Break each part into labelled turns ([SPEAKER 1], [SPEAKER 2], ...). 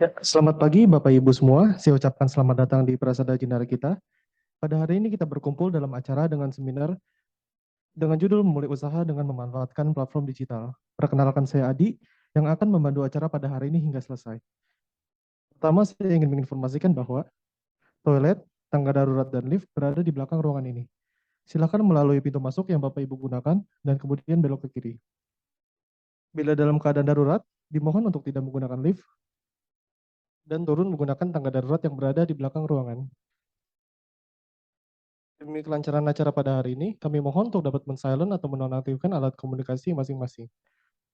[SPEAKER 1] Ya, selamat pagi Bapak Ibu semua. Saya ucapkan selamat datang di Prasada Jindara kita. Pada hari ini kita berkumpul dalam acara dengan seminar dengan judul Memulai Usaha dengan Memanfaatkan Platform Digital. Perkenalkan saya Adi yang akan membantu acara pada hari ini hingga selesai. Pertama, saya ingin menginformasikan bahwa toilet, tangga darurat, dan lift berada di belakang ruangan ini. Silakan melalui pintu masuk yang Bapak Ibu gunakan dan kemudian belok ke kiri. Bila dalam keadaan darurat, dimohon untuk tidak menggunakan lift dan turun menggunakan tangga darurat yang berada di belakang ruangan. Demi kelancaran acara pada hari ini, kami mohon untuk dapat men-silent atau menonaktifkan alat komunikasi masing-masing.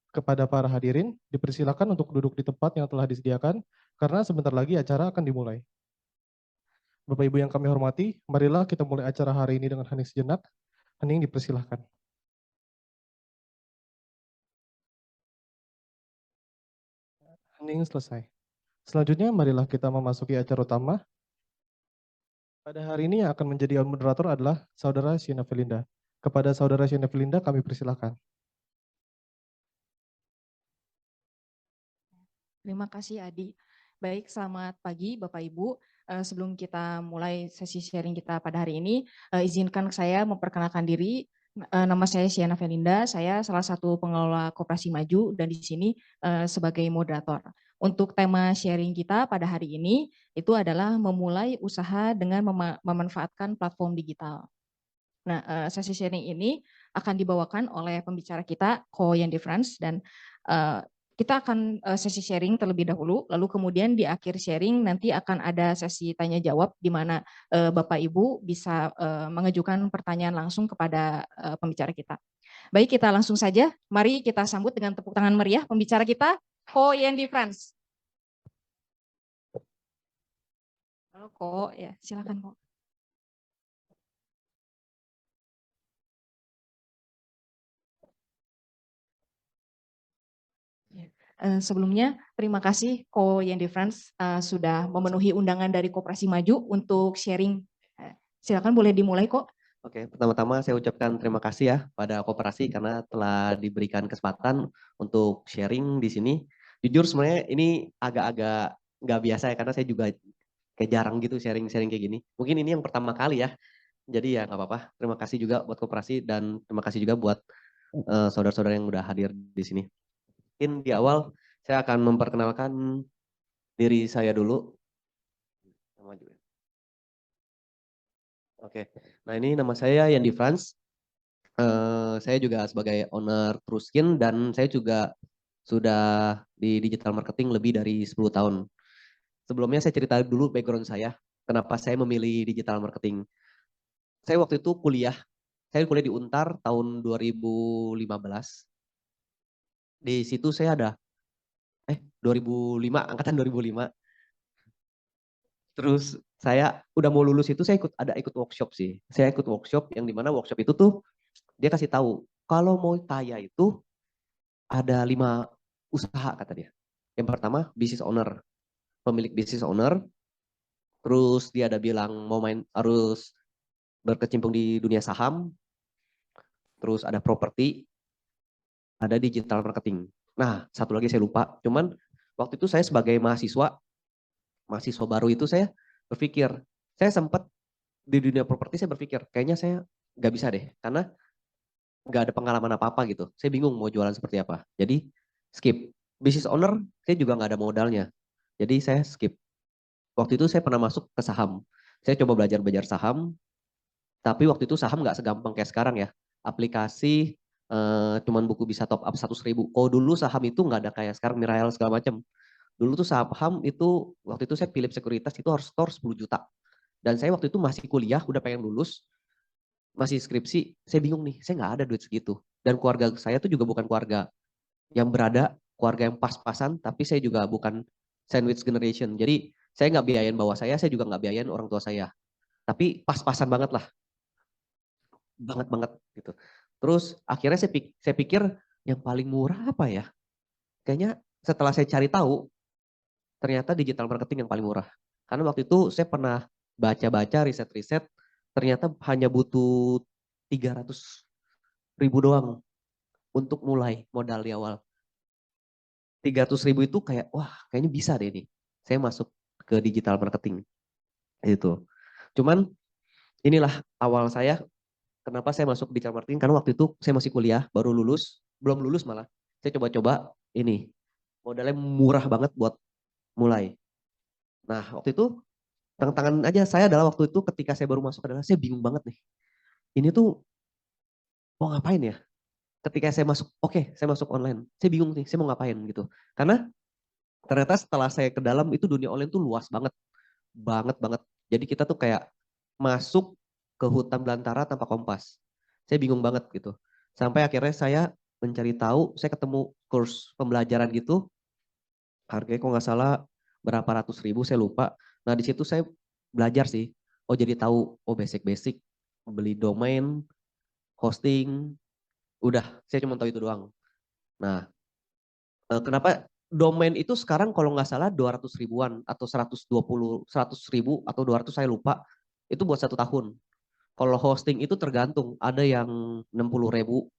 [SPEAKER 1] Kepada para hadirin, dipersilakan untuk duduk di tempat yang telah disediakan, karena sebentar lagi acara akan dimulai. Bapak Ibu yang kami hormati, marilah kita mulai acara hari ini dengan hening sejenak. Hening dipersilahkan. Hening selesai. Selanjutnya, marilah kita memasuki acara utama. Pada hari ini yang akan menjadi moderator adalah Saudara Siena Felinda. Kepada Saudara Siena Felinda, kami persilahkan.
[SPEAKER 2] Terima kasih Adi. Baik, selamat pagi Bapak Ibu. Sebelum kita mulai sesi sharing kita pada hari ini, izinkan saya memperkenalkan diri. Nama saya Siana Felinda, saya salah satu pengelola Koperasi Maju dan di sini sebagai moderator. Untuk tema sharing kita pada hari ini itu adalah memulai usaha dengan memanfaatkan platform digital. Nah, sesi sharing ini akan dibawakan oleh pembicara kita, Ko Yendi Frans, dan kita akan sesi sharing terlebih dahulu, lalu kemudian di akhir sharing nanti akan ada sesi tanya jawab di mana Bapak Ibu bisa mengajukan pertanyaan langsung kepada pembicara kita. Baik, kita langsung saja. Mari kita sambut dengan tepuk tangan meriah pembicara kita, Ko Yendi Frans. Halo Ko, ya silakan Ko. Sebelumnya, terima kasih Ko Yendi Frans sudah memenuhi undangan dari Koperasi Maju untuk sharing. Silakan boleh dimulai kok.
[SPEAKER 3] Oke, pertama-tama saya ucapkan terima kasih ya pada Koperasi karena telah diberikan kesempatan untuk sharing di sini. Jujur sebenarnya ini agak-agak nggak biasa ya karena saya juga kayak jarang gitu sharing-sharing kayak gini. Mungkin ini yang pertama kali ya. Jadi ya nggak apa-apa. Terima kasih juga buat Koperasi dan terima kasih juga buat saudara-saudara yang udah hadir di sini. Mungkin di awal saya akan memperkenalkan diri saya dulu. Oke, nah ini nama saya Yendi Frans. Saya juga sebagai owner Truskin dan saya juga sudah di digital marketing lebih dari 10 tahun. Sebelumnya saya cerita dulu background saya, kenapa saya memilih digital marketing. Saya waktu itu saya kuliah di Untar tahun 2015. Di situ saya ada 2005, angkatan 2005. Terus saya udah mau lulus itu saya ikut workshop sih. Saya ikut workshop yang dimana workshop itu tuh dia kasih tahu kalau mau kaya itu ada 5 usaha kata dia. Yang pertama business owner, pemilik business owner. Terus dia ada bilang mau main harus berkecimpung di dunia saham. Terus ada properti, ada digital marketing. Nah, satu lagi saya lupa. Cuman waktu itu saya sebagai mahasiswa baru itu saya berpikir, saya sempat di dunia properti saya berpikir, kayaknya saya nggak bisa deh, karena nggak ada pengalaman apa-apa gitu. Saya bingung mau jualan seperti apa. Jadi skip. Business owner, saya juga nggak ada modalnya. Jadi saya skip. Waktu itu saya pernah masuk ke saham. Saya coba belajar saham, tapi waktu itu saham nggak segampang kayak sekarang ya. Aplikasi cuman buku bisa top up 100.000. Oh dulu saham itu nggak ada kayak sekarang Mirail segala macam. Dulu tuh saham itu waktu itu saya Philips Sekuritas itu harus store 10 juta. Dan saya waktu itu masih kuliah, udah pengen lulus, masih skripsi, saya bingung nih, saya nggak ada duit segitu. Dan keluarga saya tuh juga bukan keluarga yang keluarga yang pas-pasan, tapi saya juga bukan sandwich generation. Jadi saya nggak biayain bawah saya juga nggak biayain orang tua saya. Tapi pas-pasan banget lah, banget gitu. Terus akhirnya saya pikir yang paling murah apa ya? Kayaknya setelah saya cari tahu, ternyata digital marketing yang paling murah. Karena waktu itu saya pernah baca-baca riset-riset, ternyata hanya butuh 300.000 doang untuk mulai modal di awal. 300.000 itu kayak, wah kayaknya bisa deh nih. saya masuk ke digital marketing itu. Cuman inilah awal saya kenapa saya masuk digital marketing, karena waktu itu saya masih kuliah, baru lulus, belum lulus malah. Saya coba-coba ini, modalnya murah banget buat mulai. Nah, waktu itu tantangan aja saya adalah waktu itu ketika saya baru masuk adalah saya bingung banget nih. Ini tuh mau ngapain ya? Ketika saya masuk, oke, saya masuk online. Saya bingung nih, saya mau ngapain gitu. Karena ternyata setelah saya ke dalam itu dunia online tuh luas banget. Banget banget. Jadi kita tuh kayak masuk ke hutan belantara tanpa kompas. Saya bingung banget gitu. Sampai akhirnya saya mencari tahu, saya ketemu kurs pembelajaran gitu. Harganya kok nggak salah berapa ratus ribu, saya lupa. Nah di situ saya belajar sih. Oh jadi tahu, oh basic-basic. Beli domain, hosting, udah. Saya cuma tahu itu doang. Nah kenapa domain itu sekarang kalau nggak salah 200 ribuan atau 100 ribu atau 200 saya lupa. Itu buat 1 tahun. Kalau hosting itu tergantung, ada yang 60 ribu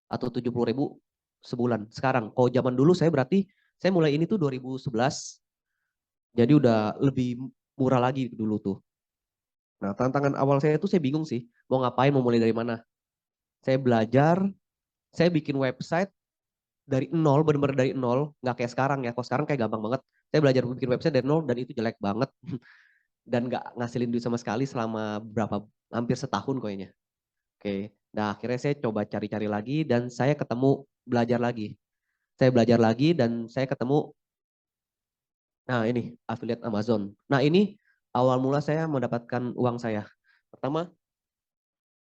[SPEAKER 3] atau 70 ribu sebulan. Sekarang, kalau zaman dulu saya berarti, saya mulai ini tuh 2011, jadi udah lebih murah lagi dulu tuh. Nah tantangan awal saya tuh saya bingung sih, mau ngapain, mau mulai dari mana. Saya belajar, saya bikin website dari nol, bener-bener dari nol, nggak kayak sekarang ya, kalau sekarang kayak gampang banget. Saya belajar bikin website dari nol dan itu jelek banget. Dan nggak ngasilin duit sama sekali selama hampir setahun kayaknya. Oke, nah akhirnya saya coba cari-cari lagi dan saya ketemu belajar lagi. Saya belajar lagi dan saya ketemu, nah ini affiliate Amazon. Nah ini awal mula saya mendapatkan uang saya. Pertama,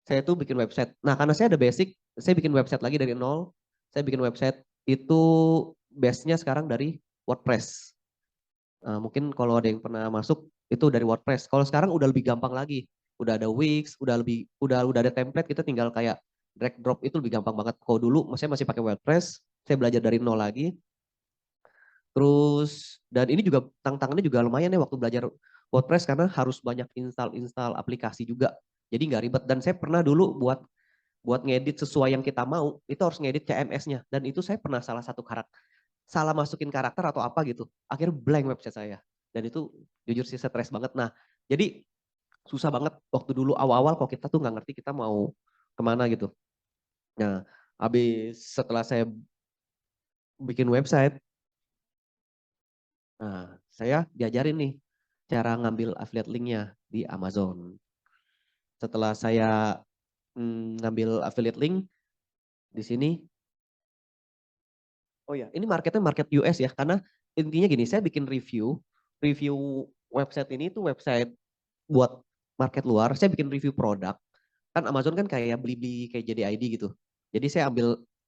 [SPEAKER 3] saya tuh bikin website. Nah karena saya ada basic, saya bikin website lagi dari nol. Saya bikin website itu base-nya sekarang dari WordPress. Mungkin kalau ada yang pernah masuk itu dari WordPress. Kalau sekarang udah lebih gampang lagi. Udah ada Wix, udah ada template, kita tinggal kayak drag drop, itu lebih gampang banget. Kalau dulu saya masih pakai WordPress, saya belajar dari nol lagi. Terus dan ini juga tantangannya juga lumayan ya waktu belajar WordPress karena harus banyak install aplikasi juga. Jadi nggak ribet dan saya pernah dulu buat ngedit sesuai yang kita mau, itu harus ngedit CMS-nya dan itu saya pernah salah masukin karakter atau apa gitu. Akhirnya blank website saya. Dan itu jujur sih stres banget. Nah, jadi susah banget waktu dulu awal-awal kalau kita tuh nggak ngerti kita mau kemana gitu. Nah, habis setelah saya bikin website, nah saya diajarin nih cara ngambil affiliate link-nya di Amazon. Setelah saya ngambil affiliate link di sini, oh ya, ini marketnya market US ya, karena intinya gini, saya bikin review website ini tuh website buat market luar, saya bikin review produk. Kan Amazon kan kayak beli-beli kayak jadi ID gitu. Jadi saya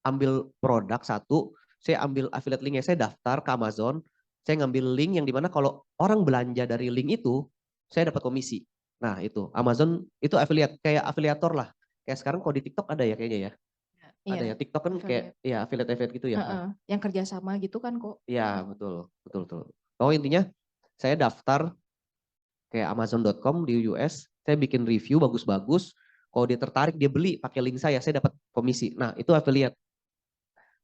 [SPEAKER 3] ambil produk satu, saya ambil affiliate linknya, saya daftar ke Amazon, saya ngambil link yang dimana kalau orang belanja dari link itu, saya dapat komisi. Nah itu, Amazon itu affiliate, kayak afiliator lah. Kayak sekarang kalau di TikTok ada ya kayaknya ya. Ada ya,
[SPEAKER 2] Iya,
[SPEAKER 3] TikTok kan kayak
[SPEAKER 2] affiliate.
[SPEAKER 3] ya affiliate gitu ya. Nah,
[SPEAKER 2] Yang kerjasama gitu kan kok.
[SPEAKER 3] ya betul, betul, betul. Oh intinya saya daftar kayak Amazon.com di US, saya bikin review bagus-bagus. Kalau dia tertarik dia beli pakai link saya dapat komisi. Nah itu affiliate.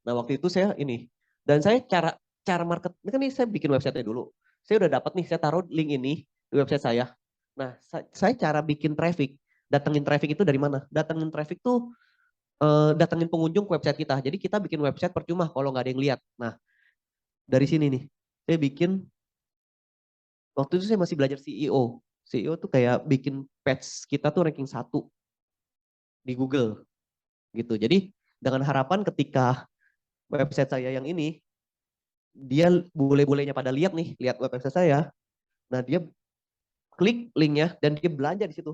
[SPEAKER 3] Nah waktu itu saya ini dan saya cara market ini kan saya bikin website dulu. Saya udah dapat nih, saya taruh link ini di website saya. Nah saya cara bikin traffic, datengin traffic itu dari mana? Datengin traffic tuh datengin pengunjung ke website kita. Jadi kita bikin website percuma kalau nggak ada yang lihat. Nah dari sini nih, saya bikin waktu itu saya masih belajar CEO. CEO tuh kayak bikin page kita tuh ranking 1 di Google gitu. Jadi dengan harapan ketika website saya yang ini, dia bule-bulenya pada lihat nih, lihat website saya. Nah dia klik linknya dan dia belanja di situ.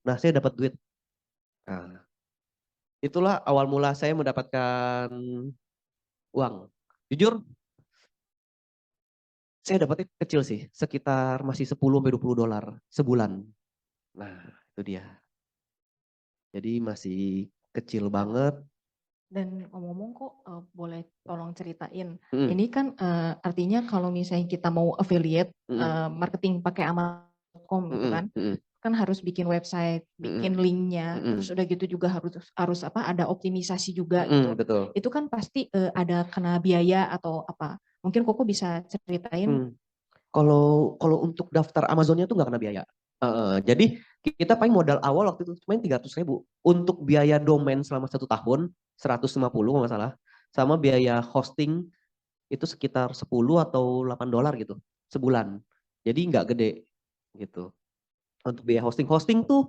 [SPEAKER 3] Nah saya dapat duit. Nah itulah awal mula saya mendapatkan uang. Jujur saya dapatnya kecil sih, sekitar masih 10-20 dolar sebulan. Nah itu dia. Jadi masih kecil banget.
[SPEAKER 2] Dan ngomong-ngomong kok boleh tolong ceritain.
[SPEAKER 3] Mm,
[SPEAKER 2] Ini kan artinya kalau misalnya kita mau affiliate
[SPEAKER 3] mm,
[SPEAKER 2] marketing pakai Amazon gitu
[SPEAKER 3] mm,
[SPEAKER 2] kan,
[SPEAKER 3] mm,
[SPEAKER 2] kan harus bikin website,
[SPEAKER 3] mm,
[SPEAKER 2] bikin linknya,
[SPEAKER 3] mm,
[SPEAKER 2] terus udah gitu juga harus apa ada optimisasi juga
[SPEAKER 3] mm,
[SPEAKER 2] gitu.
[SPEAKER 3] betul.
[SPEAKER 2] Itu kan pasti ada kena biaya atau apa. Mungkin Koko bisa ceritain
[SPEAKER 3] Mm. Kalau kalau untuk daftar Amazonnya tuh nggak kena biaya. Jadi kita paling modal awal waktu itu cuma 300.000. Untuk biaya domain selama 1 tahun 150 kalau nggak salah. Sama biaya hosting itu sekitar 10 atau $8 gitu sebulan. Jadi nggak gede gitu. Untuk biaya hosting, hosting tuh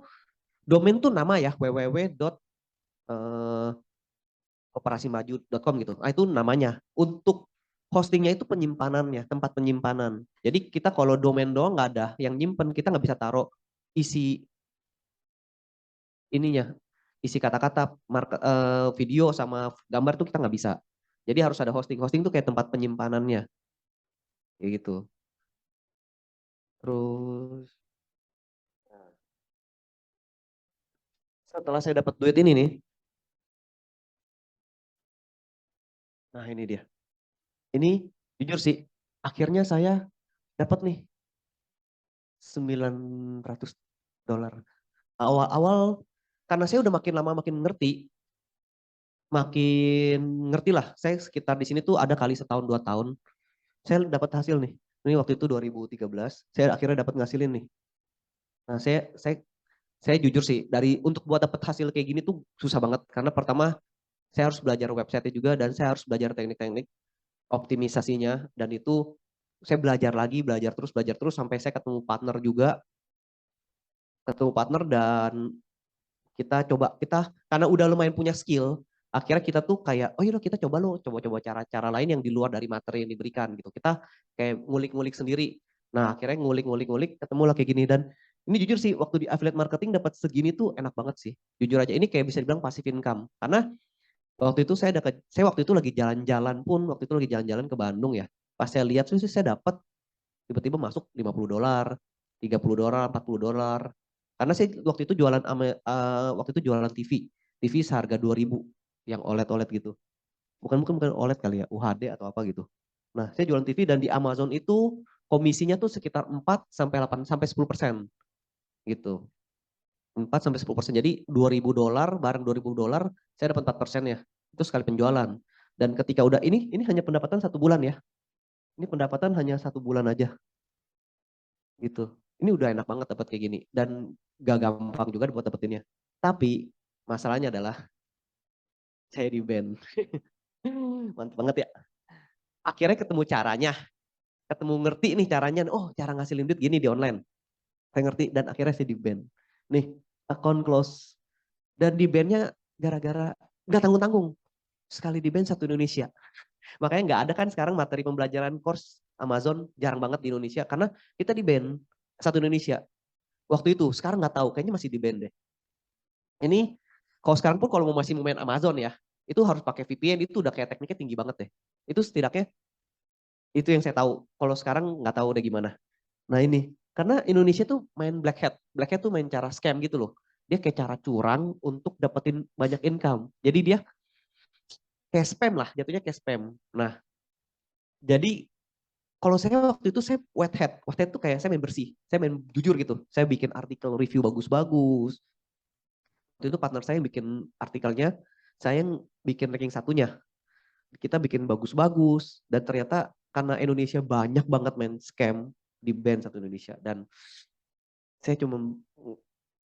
[SPEAKER 3] domain tuh nama ya www.operasimaju.com gitu. Nah, itu namanya. Untuk hostingnya itu penyimpanannya, tempat penyimpanan. Jadi kita kalau domain doang nggak ada yang nyimpen, kita nggak bisa taruh isi ininya, isi kata-kata, video sama gambar tuh kita nggak bisa. Jadi harus ada hosting. Hosting tuh kayak tempat penyimpanannya, kayak gitu. Terus setelah saya dapat duit ini nih, nah ini dia. Ini jujur sih, akhirnya saya dapat nih $900. Awal-awal karena saya udah makin lama makin ngerti lah. Saya sekitar di sini tuh ada kali setahun 2 tahun, saya dapat hasil nih. Ini waktu itu 2013, saya akhirnya dapat ngasilin nih. Nah, saya jujur sih untuk buat dapat hasil kayak gini tuh susah banget karena pertama saya harus belajar website juga dan saya harus belajar teknik-teknik optimisasinya dan itu saya belajar lagi, belajar terus sampai saya ketemu partner dan kita karena udah lumayan punya skill, akhirnya kita tuh kayak oh yaudah kita coba cara-cara lain yang di luar dari materi yang diberikan gitu. Kita kayak ngulik-ngulik sendiri. Nah, akhirnya ngulik ketemu lah kayak gini dan ini jujur sih waktu di affiliate marketing dapat segini tuh enak banget sih. Jujur aja ini kayak bisa dibilang passive income karena waktu itu saya waktu itu lagi jalan-jalan ke Bandung ya. Pas saya lihat sih saya dapat tiba-tiba masuk $50, $30, $40. Karena saya waktu itu jualan TV seharga 2.000 yang OLED gitu. Bukan OLED kali ya, UHD atau apa gitu. Nah, saya jualan TV dan di Amazon itu komisinya tuh sekitar 4 sampai 8 sampai 10% gitu. 4 sampai 10%. Jadi $2.000 barang $2.000 saya dapat 4% ya. Itu sekali penjualan. Dan ketika udah ini hanya pendapatan 1 bulan ya. Ini pendapatan hanya 1 bulan aja gitu. Ini udah enak banget dapat kayak gini dan gak gampang juga buat dapetinnya. Tapi masalahnya adalah saya di band. Mantap banget ya. Akhirnya ketemu caranya, ketemu ngerti nih caranya. Oh, cara ngasilin duit gini di online. Saya ngerti dan akhirnya saya di band. Nih, account close. Dan di bandnya gara-gara nggak tanggung-tanggung. Sekali di band satu Indonesia. Makanya nggak ada kan sekarang materi pembelajaran course Amazon jarang banget di Indonesia karena kita di band satu Indonesia. Waktu itu, sekarang nggak tahu, kayaknya masih di band deh. Ini kalau sekarang pun kalau masih mau main Amazon ya, itu harus pakai VPN, itu udah kayak tekniknya tinggi banget deh. Itu setidaknya itu yang saya tahu. Kalau sekarang nggak tahu udah gimana. Nah ini, karena Indonesia tuh main black hat. Black hat tuh main cara scam gitu loh. Dia kayak cara curang untuk dapetin banyak income. Jadi dia kayak spam lah, jatuhnya kayak spam. Nah, jadi kalau saya waktu itu saya white hat. White hat tuh kayak saya main bersih. Saya main jujur gitu. Saya bikin artikel review bagus-bagus. Waktu itu partner saya yang bikin artikelnya, saya yang bikin ranking satunya. Kita bikin bagus-bagus dan ternyata karena Indonesia banyak banget main scam di band satu Indonesia dan saya cuma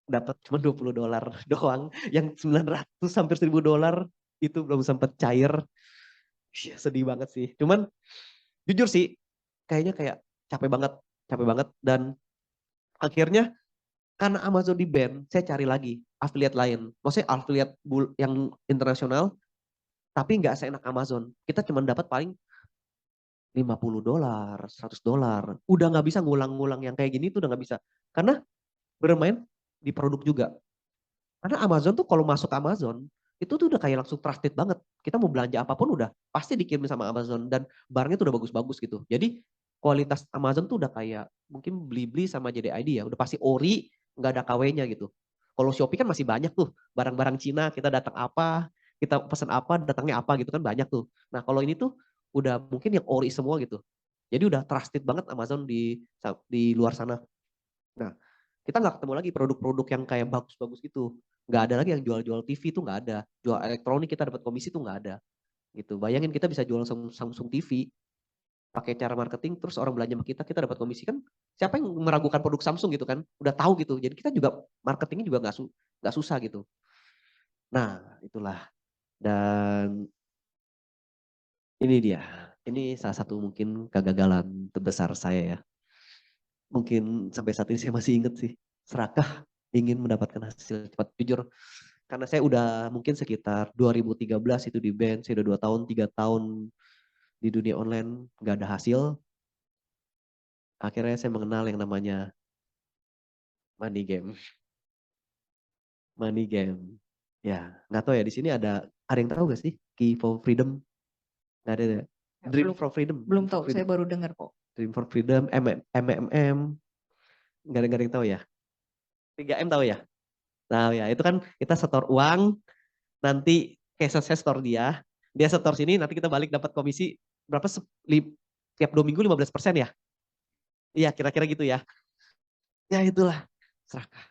[SPEAKER 3] dapat cuma $20 doang, yang 900 sampai $1.000 itu belum sempat cair. Sedih banget sih. Cuman jujur sih kayaknya kayak capek banget dan akhirnya karena Amazon di ban, saya cari lagi affiliate lain. Maksudnya affiliate yang internasional tapi nggak seenak Amazon. Kita cuma dapat paling $50, $100. Udah nggak bisa ngulang-ngulang yang kayak gini tuh udah nggak bisa. Karena bermain di produk juga. Karena Amazon tuh kalau masuk Amazon, itu tuh udah kayak langsung trusted banget. Kita mau belanja apapun udah pasti dikirim sama Amazon dan barangnya tuh udah bagus-bagus gitu. Jadi kualitas Amazon tuh udah kayak mungkin Blibli sama JDID ya, udah pasti ori, nggak ada KW-nya gitu. Kalau Shopee kan masih banyak tuh barang-barang Cina, kita datang apa, kita pesan apa, datangnya apa gitu kan banyak tuh. Nah kalau ini tuh udah mungkin yang ori semua gitu. Jadi udah trusted banget Amazon di luar sana. Nah, kita nggak ketemu lagi produk-produk yang kayak bagus-bagus gitu. Nggak ada lagi yang jual-jual TV tuh nggak ada. Jual elektronik kita dapat komisi tuh nggak ada. Gitu. Bayangin kita bisa jual Samsung TV. pakai cara marketing, terus orang belanja sama kita dapat komisi kan. Siapa yang meragukan produk Samsung gitu kan? Udah tahu gitu. Jadi kita juga marketingnya juga nggak susah gitu. Nah, itulah. Dan ini dia. Ini salah satu mungkin kegagalan terbesar saya ya. Mungkin sampai saat ini saya masih ingat sih. Serakah ingin mendapatkan hasil cepat. Jujur, karena saya udah mungkin sekitar 2013 itu di band. Saya udah 2 tahun, 3 tahun di dunia online. Nggak ada hasil. Akhirnya saya mengenal yang namanya money game. Money game. Ya, nggak tahu ya di sini ada yang tahu gak sih Key for Freedom? Nggak ada ya? Dream
[SPEAKER 2] Belum,
[SPEAKER 3] for Freedom.
[SPEAKER 2] belum
[SPEAKER 3] Dream for
[SPEAKER 2] tahu, saya
[SPEAKER 3] Freedom.
[SPEAKER 2] baru dengar kok.
[SPEAKER 3] Dream for Freedom, MMM. Nggak ada yang tahu ya? 3M tahu ya? Nah ya itu kan kita setor uang, nanti kayak saya store dia setor sini, nanti kita balik dapat komisi berapa tiap 2 minggu 15% ya? Iya kira-kira gitu ya. Ya itulah serakah.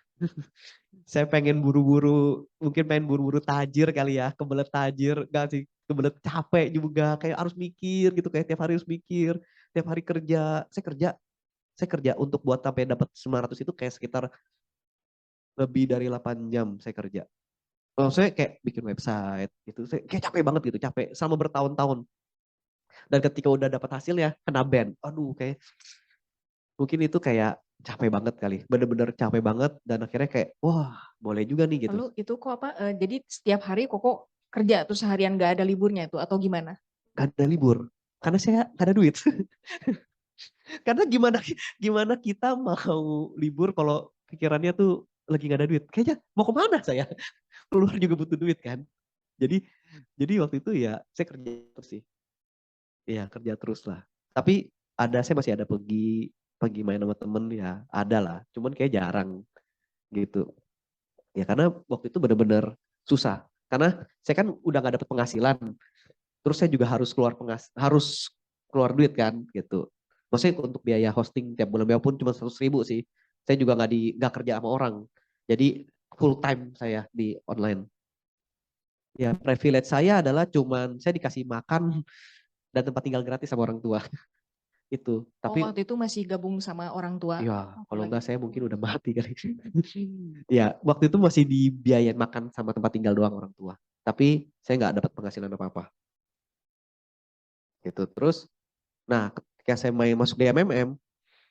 [SPEAKER 3] Saya pengen buru-buru, mungkin pengen buru-buru tajir kali ya, kebelet tajir, enggak sih, kebelet capek juga, kayak harus mikir gitu, kayak tiap hari harus mikir, tiap hari kerja, saya kerja untuk buat sampai dapat 900 itu kayak sekitar lebih dari 8 jam saya kerja. Oh, saya kayak bikin website gitu, saya kayak capek banget gitu, capek selama bertahun-tahun. Dan ketika udah dapat hasilnya, kena ban. Aduh, kayak mungkin itu kayak capek banget kali, bener-bener capek banget dan akhirnya kayak wah boleh juga nih gitu.
[SPEAKER 2] Lalu itu kok apa? Jadi setiap hari kok kerja tuh seharian nggak ada liburnya itu atau gimana?
[SPEAKER 3] Gak ada libur karena saya gak ada duit. Karena gimana gimana kita mau libur kalau pikirannya tuh lagi gak ada duit. Kayaknya mau kemana saya? Keluar juga butuh duit kan. Jadi waktu itu ya saya kerja terus sih. Iya kerja terus lah. Tapi saya masih ada pergi main sama temen ya ada lah. Cuman kayak jarang gitu. Ya karena waktu itu bener-bener susah. Karena saya kan udah gak dapet penghasilan. Terus saya juga harus keluar duit kan gitu. Maksudnya untuk biaya hosting tiap bulan biarpun cuma 100.000 sih. Saya juga nggak kerja sama orang. Jadi full time saya di online. Ya privilege saya adalah cuman saya dikasih makan dan tempat tinggal gratis sama orang tua. Itu.
[SPEAKER 2] Oh,
[SPEAKER 3] Tapi
[SPEAKER 2] waktu itu masih gabung sama orang tua.
[SPEAKER 3] ya kalau
[SPEAKER 2] Apalagi.
[SPEAKER 3] enggak saya mungkin udah mati kali. Ya waktu itu masih dibiayain makan sama tempat tinggal doang orang tua. Tapi saya nggak dapat penghasilan apa-apa. Gitu. Terus, nah ketika saya masuk di MMM,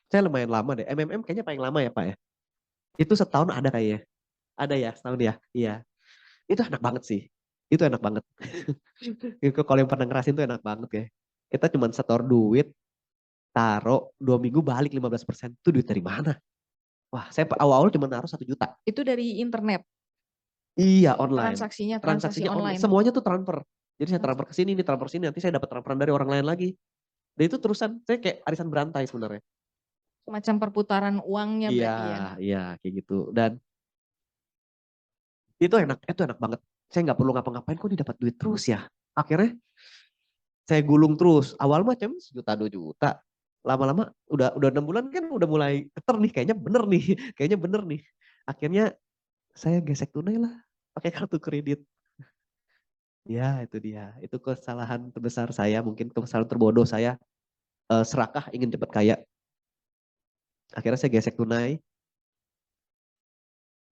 [SPEAKER 3] saya lumayan lama deh. MMM kayaknya paling lama ya Pak ya. Itu setahun ada kayaknya. Ada ya setahun ya. Iya. Itu enak banget sih. Itu enak banget. Itu kalau yang pernah ngerasin tuh enak banget ya. Kita cuma setor duit, taruh 2 minggu balik 15%. Itu duit dari mana? Wah, saya awal-awal cuma naruh 1 juta.
[SPEAKER 2] Itu dari internet,
[SPEAKER 3] Iya, online.
[SPEAKER 2] transaksinya transaksi
[SPEAKER 3] Transaksinya online.
[SPEAKER 2] online.
[SPEAKER 3] Semuanya tuh transfer. Jadi saya transfer ke sini, ini transfer ke sini, nanti saya dapat transferan dari orang lain lagi. Dan itu terusan, saya kayak arisan berantai sebenarnya.
[SPEAKER 2] Semacam perputaran uangnya
[SPEAKER 3] Iya,
[SPEAKER 2] berarti ya.
[SPEAKER 3] iya kayak gitu. Dan itu enak banget. Saya nggak perlu ngapa-ngapain kok didapat duit terus ya. Akhirnya saya gulung terus. Awal macam 1 juta 2 juta. Lama-lama udah 6 bulan kan udah mulai keter nih. Kayaknya bener nih. Kayaknya bener nih. Akhirnya saya gesek tunai lah. Pakai kartu kredit. Ya itu dia. Itu kesalahan terbesar saya. Mungkin kesalahan terbodoh saya. Serakah ingin cepat kaya. Akhirnya saya gesek tunai.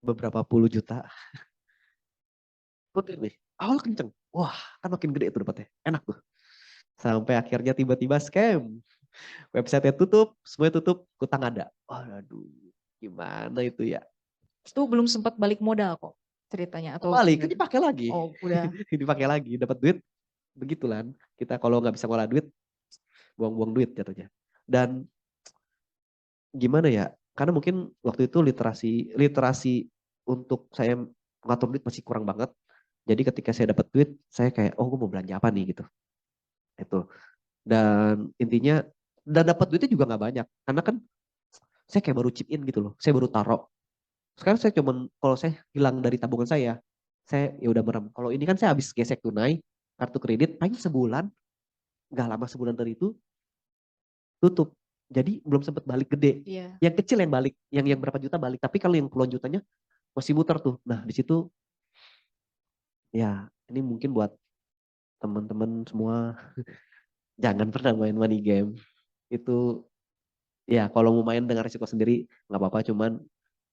[SPEAKER 3] Beberapa puluh juta. Putir nih. Awal kenceng. Wah kan makin gede itu dapatnya. Enak tuh. Sampai akhirnya tiba-tiba scam. Website tutup, semuanya tutup, utang ada. Aduh, gimana itu ya?
[SPEAKER 2] Itu belum sempat balik modal kok ceritanya atau
[SPEAKER 3] Balik,
[SPEAKER 2] gimana?
[SPEAKER 3] dipakai lagi.
[SPEAKER 2] Oh, udah.
[SPEAKER 3] Dipakai lagi, dapat duit, begitulah. Kita kalau nggak bisa ngolah duit, buang-buang duit jatuhnya. Dan gimana ya? Karena mungkin waktu itu literasi untuk saya ngatur duit masih kurang banget. Jadi ketika saya dapat duit, saya kayak, oh gue mau belanja apa nih gitu. Itu. Dan intinya, dan dapat duitnya juga nggak banyak. Karena kan saya kayak baru chip in gitu loh. Saya baru taruh. Sekarang saya cuman kalau saya hilang dari tabungan saya ya udah merem. Kalau ini kan saya habis gesek tunai, kartu kredit paling sebulan, nggak lama sebulan dari itu tutup. Jadi belum sempat balik gede.
[SPEAKER 2] Iya.
[SPEAKER 3] Yang kecil yang balik, yang berapa juta balik. Tapi kalau yang puluhan jutanya masih muter tuh. Nah di situ ya ini mungkin buat teman-teman semua jangan pernah main money game. Itu ya kalau mau main dengan risiko sendiri nggak apa-apa, cuman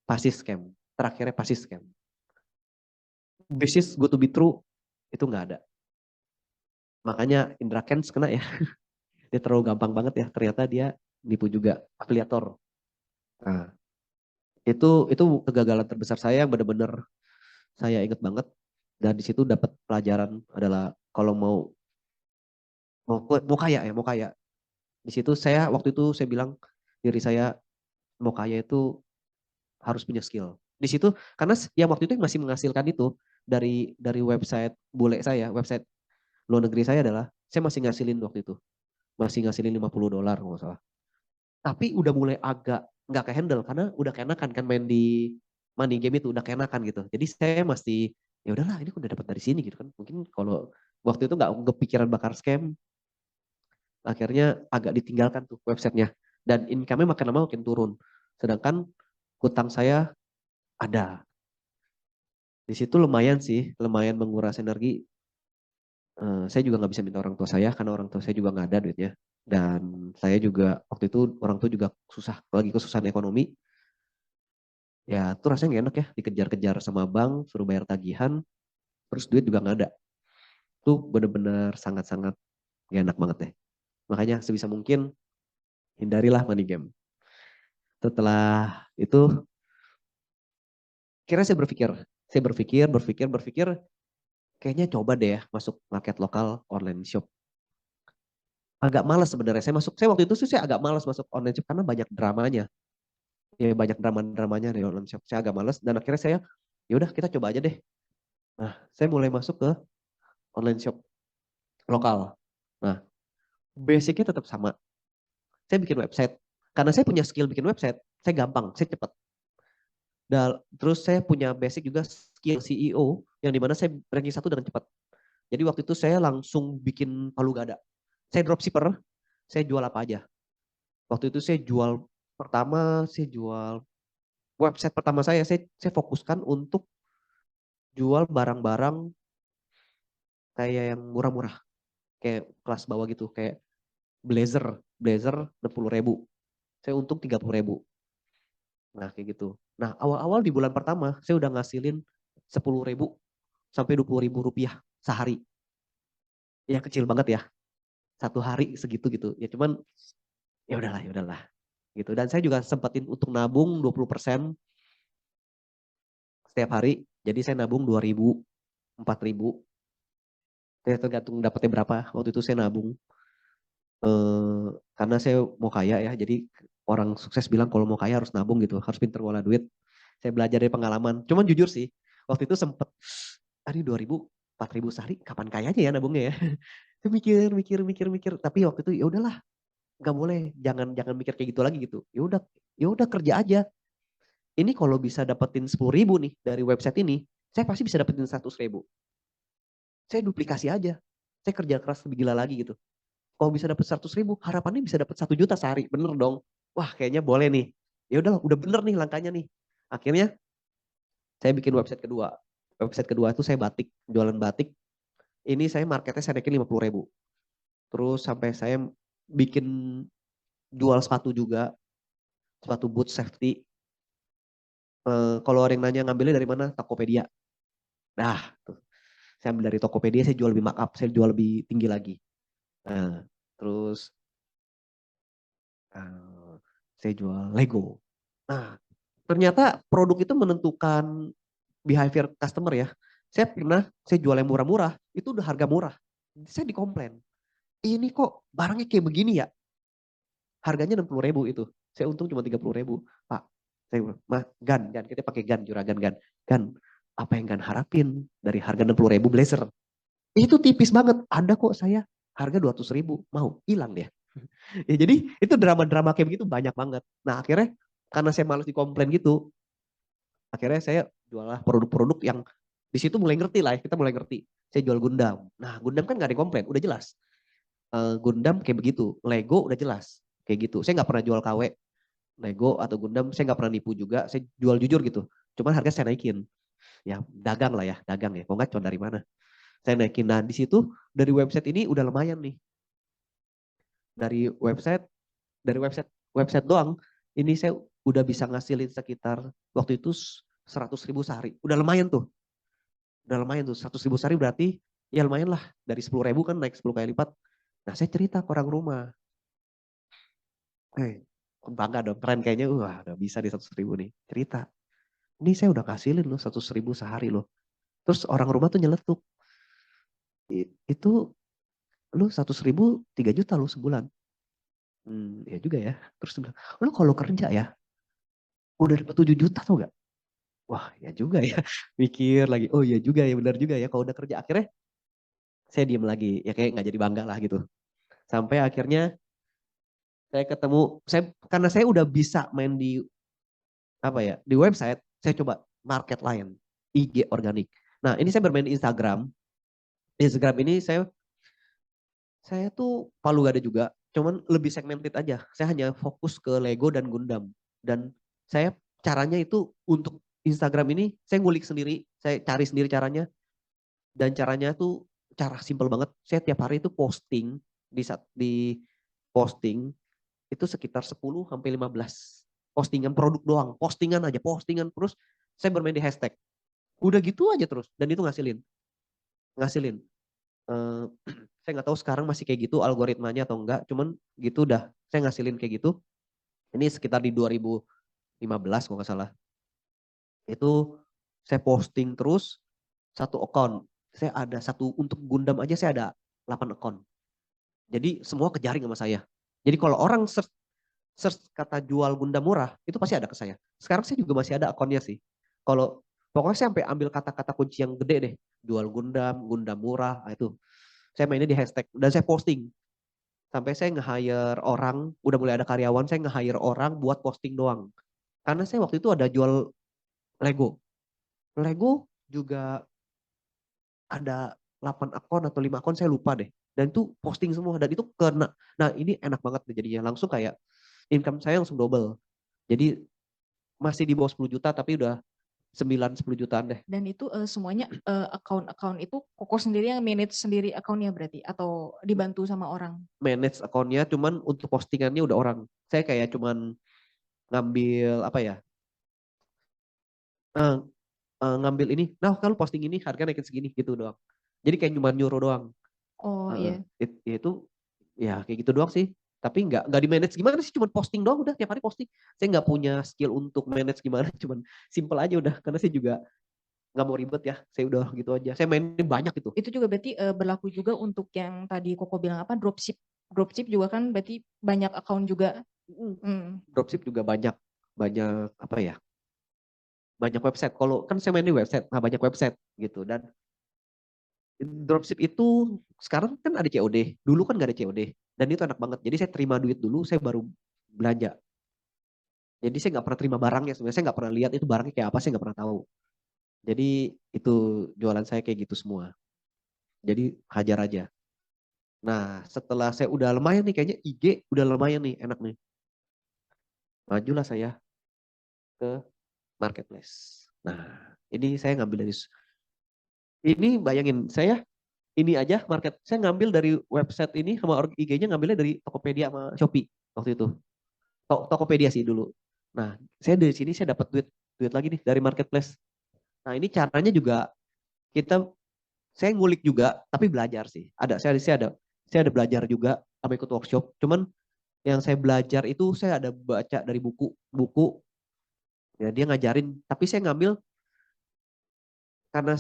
[SPEAKER 3] pasti scam. Terakhirnya pasti scam. Bisnis good to be true itu nggak ada. Makanya Indra Kents kena ya. Dia terlalu gampang banget ya. Ternyata dia nipu juga afiliator. Nah, itu kegagalan terbesar saya yang benar-benar saya ingat banget. Dan di situ dapat pelajaran adalah kalau mau kaya ya, mau kaya. Di situ saya waktu itu saya bilang diri saya mau kaya itu harus punya skill. Di situ karena yang waktu itu yang masih menghasilkan itu dari website bule saya, website luar negeri saya adalah saya masih ngasilin waktu itu. Masih ngasilin $50 kalau nggak salah. Tapi udah mulai agak nggak ke handle karena udah keenakan kan main di money game itu udah keenakan gitu. Jadi saya masih ya udahlah ini udah dapat dari sini gitu kan. Mungkin kalau waktu itu nggak kepikiran bakar scam, akhirnya agak ditinggalkan tuh websitenya dan income-nya makin lama makin turun. Sedangkan hutang saya ada. Di situ lumayan sih, lumayan menguras energi. Saya juga nggak bisa minta orang tua saya karena orang tua saya juga nggak ada duitnya. Dan saya juga waktu itu orang tua juga susah, lagi kesusahan ekonomi. Ya itu rasanya nggak enak ya, dikejar-kejar sama bank, suruh bayar tagihan, terus duit juga nggak ada. Itu benar-benar sangat-sangat gak enak banget deh. Makanya sebisa mungkin hindarilah money game. Setelah itu, kira saya berpikir, kayaknya coba deh ya masuk market lokal online shop. Agak malas sebenarnya saya waktu itu sih saya agak malas masuk online shop karena banyak dramanya. Ya banyak drama-dramanya di online shop. Saya agak malas dan akhirnya saya ya udah kita coba aja deh. Nah, saya mulai masuk ke online shop lokal. Nah, basicnya tetap sama. Saya bikin website. Karena saya punya skill bikin website, saya gampang, saya cepat. Dan terus saya punya basic juga skill CEO yang dimana saya ranking 1 dengan cepat. Jadi waktu itu saya langsung bikin palu gada. Saya dropshipper, saya jual apa aja. Waktu itu saya jual website pertama saya fokuskan untuk jual barang-barang kayak yang murah-murah. Kayak kelas bawah gitu, kayak blazer 60.000. Saya untung 30.000. Nah kayak gitu. Nah awal-awal di bulan pertama saya udah ngasilin 10.000 sampai 20.000 rupiah sehari. Ya kecil banget ya. Satu hari segitu gitu. Ya cuman ya udahlah gitu. Dan saya juga sempetin untuk nabung 20% setiap hari. Jadi saya nabung 2.000, 4.000. Saya tergantung dapetnya berapa. Waktu itu saya nabung. Karena saya mau kaya ya. Jadi orang sukses bilang kalau mau kaya harus nabung gitu. Harus pinter ngolah duit. Saya belajar dari pengalaman. Cuman jujur sih. Waktu itu sempet. Tadi 2.000, 4.000 sehari. Kapan kayanya ya nabungnya ya. Saya mikir. Tapi waktu itu ya udahlah. Gak boleh. Jangan mikir kayak gitu lagi gitu. Ya udah kerja aja. Ini kalau bisa dapetin 10.000 nih dari website ini. Saya pasti bisa dapetin 100.000. Saya duplikasi aja. Saya kerja keras lebih gila lagi gitu. Kalau bisa dapat 100.000, harapannya bisa dapat 1 juta sehari. Bener dong. Wah kayaknya boleh nih. Ya udah bener nih langkahnya nih. Akhirnya saya bikin website kedua. Website kedua itu saya batik, jualan batik. Ini saya marketnya saya naikin 50.000. Terus sampai saya bikin jual sepatu juga. Sepatu boot safety. Kalau ada yang nanya ngambilnya dari mana? Tokopedia. Nah, tuh. Saya ambil dari Tokopedia, saya jual lebih markup, saya jual lebih tinggi lagi. Nah, terus saya jual Lego. Nah, ternyata produk itu menentukan behavior customer ya. Saya jual yang murah-murah, itu udah harga murah. Saya dikomplain, ini kok barangnya kayak begini ya? Harganya 60.000 itu. Saya untung cuma 30.000. Pak, saya bilang, Gan, kita pakai Gan, juragan Gan. Gan, apa yang Gan harapin dari harga 60.000 blazer? Itu tipis banget. Ada kok saya harga 200.000. Mau hilang dia. Ya, jadi itu drama-drama kayak begitu banyak banget. Nah akhirnya karena saya malas dikomplain gitu, akhirnya saya jualah produk-produk yang di situ mulai ngerti lah ya, kita mulai ngerti. Saya jual Gundam. Nah Gundam kan gak ada komplain, udah jelas. Gundam kayak begitu, Lego udah jelas kayak gitu. Saya nggak pernah jual KW, Lego atau Gundam, saya nggak pernah nipu juga. Saya jual jujur gitu. Cuman harga saya naikin. Ya dagang lah ya, dagang ya. Kok nggak cuan dari mana? Saya naikin. Nah di situ dari website ini udah lumayan nih. Dari website Dari website doang, ini saya udah bisa ngasilin sekitar waktu itu 100.000 sehari. Udah lumayan tuh. 100.000 sehari berarti ya lumayan lah. Dari 10.000 kan naik 10 kali lipat. Nah saya cerita ke orang rumah. Bangga dong, keren kayaknya. Wah udah bisa di 100.000 nih. Cerita. Ini saya udah ngasilin loh 100.000 sehari loh. Terus orang rumah tuh nyeletuk. Itu lu 100.000 3 juta lu sebulan. Ya juga ya. Terus dia bilang, lu kalau kerja ya udah dapat 7 juta tuh gak? Wah ya juga ya. Mikir lagi, oh ya juga ya, benar juga ya. Kalau udah kerja akhirnya saya diem lagi. Ya kayak gak jadi bangga lah gitu. Sampai akhirnya saya ketemu, karena saya udah bisa main di di website, saya coba market lain, IG organik. Nah ini saya bermain di Instagram. Instagram ini saya tuh palu gada juga, cuman lebih segmented aja. Saya hanya fokus ke Lego dan Gundam. Dan saya caranya itu untuk Instagram ini, saya ngulik sendiri, saya cari sendiri caranya. Dan caranya tuh cara simple banget. Saya tiap hari itu posting, di posting, itu sekitar 10 sampai 15 postingan produk doang. Postingan aja, postingan. Terus saya bermain di hashtag. Udah gitu aja terus. Dan itu ngasilin. Eh, saya nggak tahu sekarang masih kayak gitu algoritmanya atau enggak, cuman gitu udah saya ngasilin kayak gitu. Ini sekitar di 2015 kalau nggak salah. Itu saya posting terus satu account. Saya ada satu untuk Gundam aja saya ada 8 account. Jadi semua kejaring sama saya. Jadi kalau orang search kata jual Gundam murah, itu pasti ada ke saya. Sekarang saya juga masih ada akunnya sih. Kalau pokoknya saya sampai ambil kata-kata kunci yang gede deh. Jual Gundam, Gundam murah, itu. Saya mainnya di hashtag dan saya posting. Sampai saya nge-hire orang, udah mulai ada karyawan, saya nge-hire orang buat posting doang. Karena saya waktu itu ada jual Lego. Lego juga ada 8 akun atau 5 akun, saya lupa deh. Dan itu posting semua, dan itu kena. Nah ini enak banget nih jadinya, langsung kayak income saya langsung double. Jadi masih di bawah 10 juta, tapi udah 9-10 jutaan deh.
[SPEAKER 2] Dan itu semuanya account itu Koko sendiri yang manage sendiri akunnya berarti atau dibantu sama orang?
[SPEAKER 3] Manage akunnya, cuman untuk postingannya udah orang. Saya kayak cuman ngambil eh, ngambil ini, nah kalau posting ini harga naikin segini gitu doang. Jadi kayak cuma nyuruh doang.
[SPEAKER 2] Oh iya.
[SPEAKER 3] Itu ya kayak gitu doang sih. Tapi nggak di manage gimana sih, cuma posting doang udah tiap hari posting. Saya nggak punya skill untuk manage gimana, cuman simple aja udah. Karena saya juga nggak mau ribet ya, saya udah gitu aja. Saya mainin banyak itu.
[SPEAKER 2] Itu juga berarti berlaku juga untuk yang tadi Koko bilang apa dropship. Dropship juga kan berarti banyak account juga.
[SPEAKER 3] Dropship juga banyak apa ya? Banyak website. Kalau kan saya main di website, nah banyak website gitu. Dan dropship itu sekarang kan ada COD. Dulu kan nggak ada COD. Dan itu enak banget. Jadi saya terima duit dulu, saya baru belanja. Jadi saya nggak pernah terima barangnya. Sebenarnya saya nggak pernah lihat itu barangnya kayak apa, saya nggak pernah tahu. Jadi itu jualan saya kayak gitu semua. Jadi hajar aja. Nah setelah saya udah lumayan nih, kayaknya IG udah lumayan nih, enak nih. Majulah saya ke marketplace. Nah ini saya ngambil dari, ini bayangin saya ini aja saya ngambil dari website ini sama IG-nya ngambilnya dari Tokopedia sama Shopee waktu itu. Tokopedia sih dulu. Nah, saya dari sini saya dapat duit lagi nih dari marketplace. Nah, ini caranya juga saya ngulik juga tapi belajar sih. Saya ada belajar juga sama ikut workshop. Cuman yang saya belajar itu saya ada baca dari buku ya dia ngajarin, tapi saya karena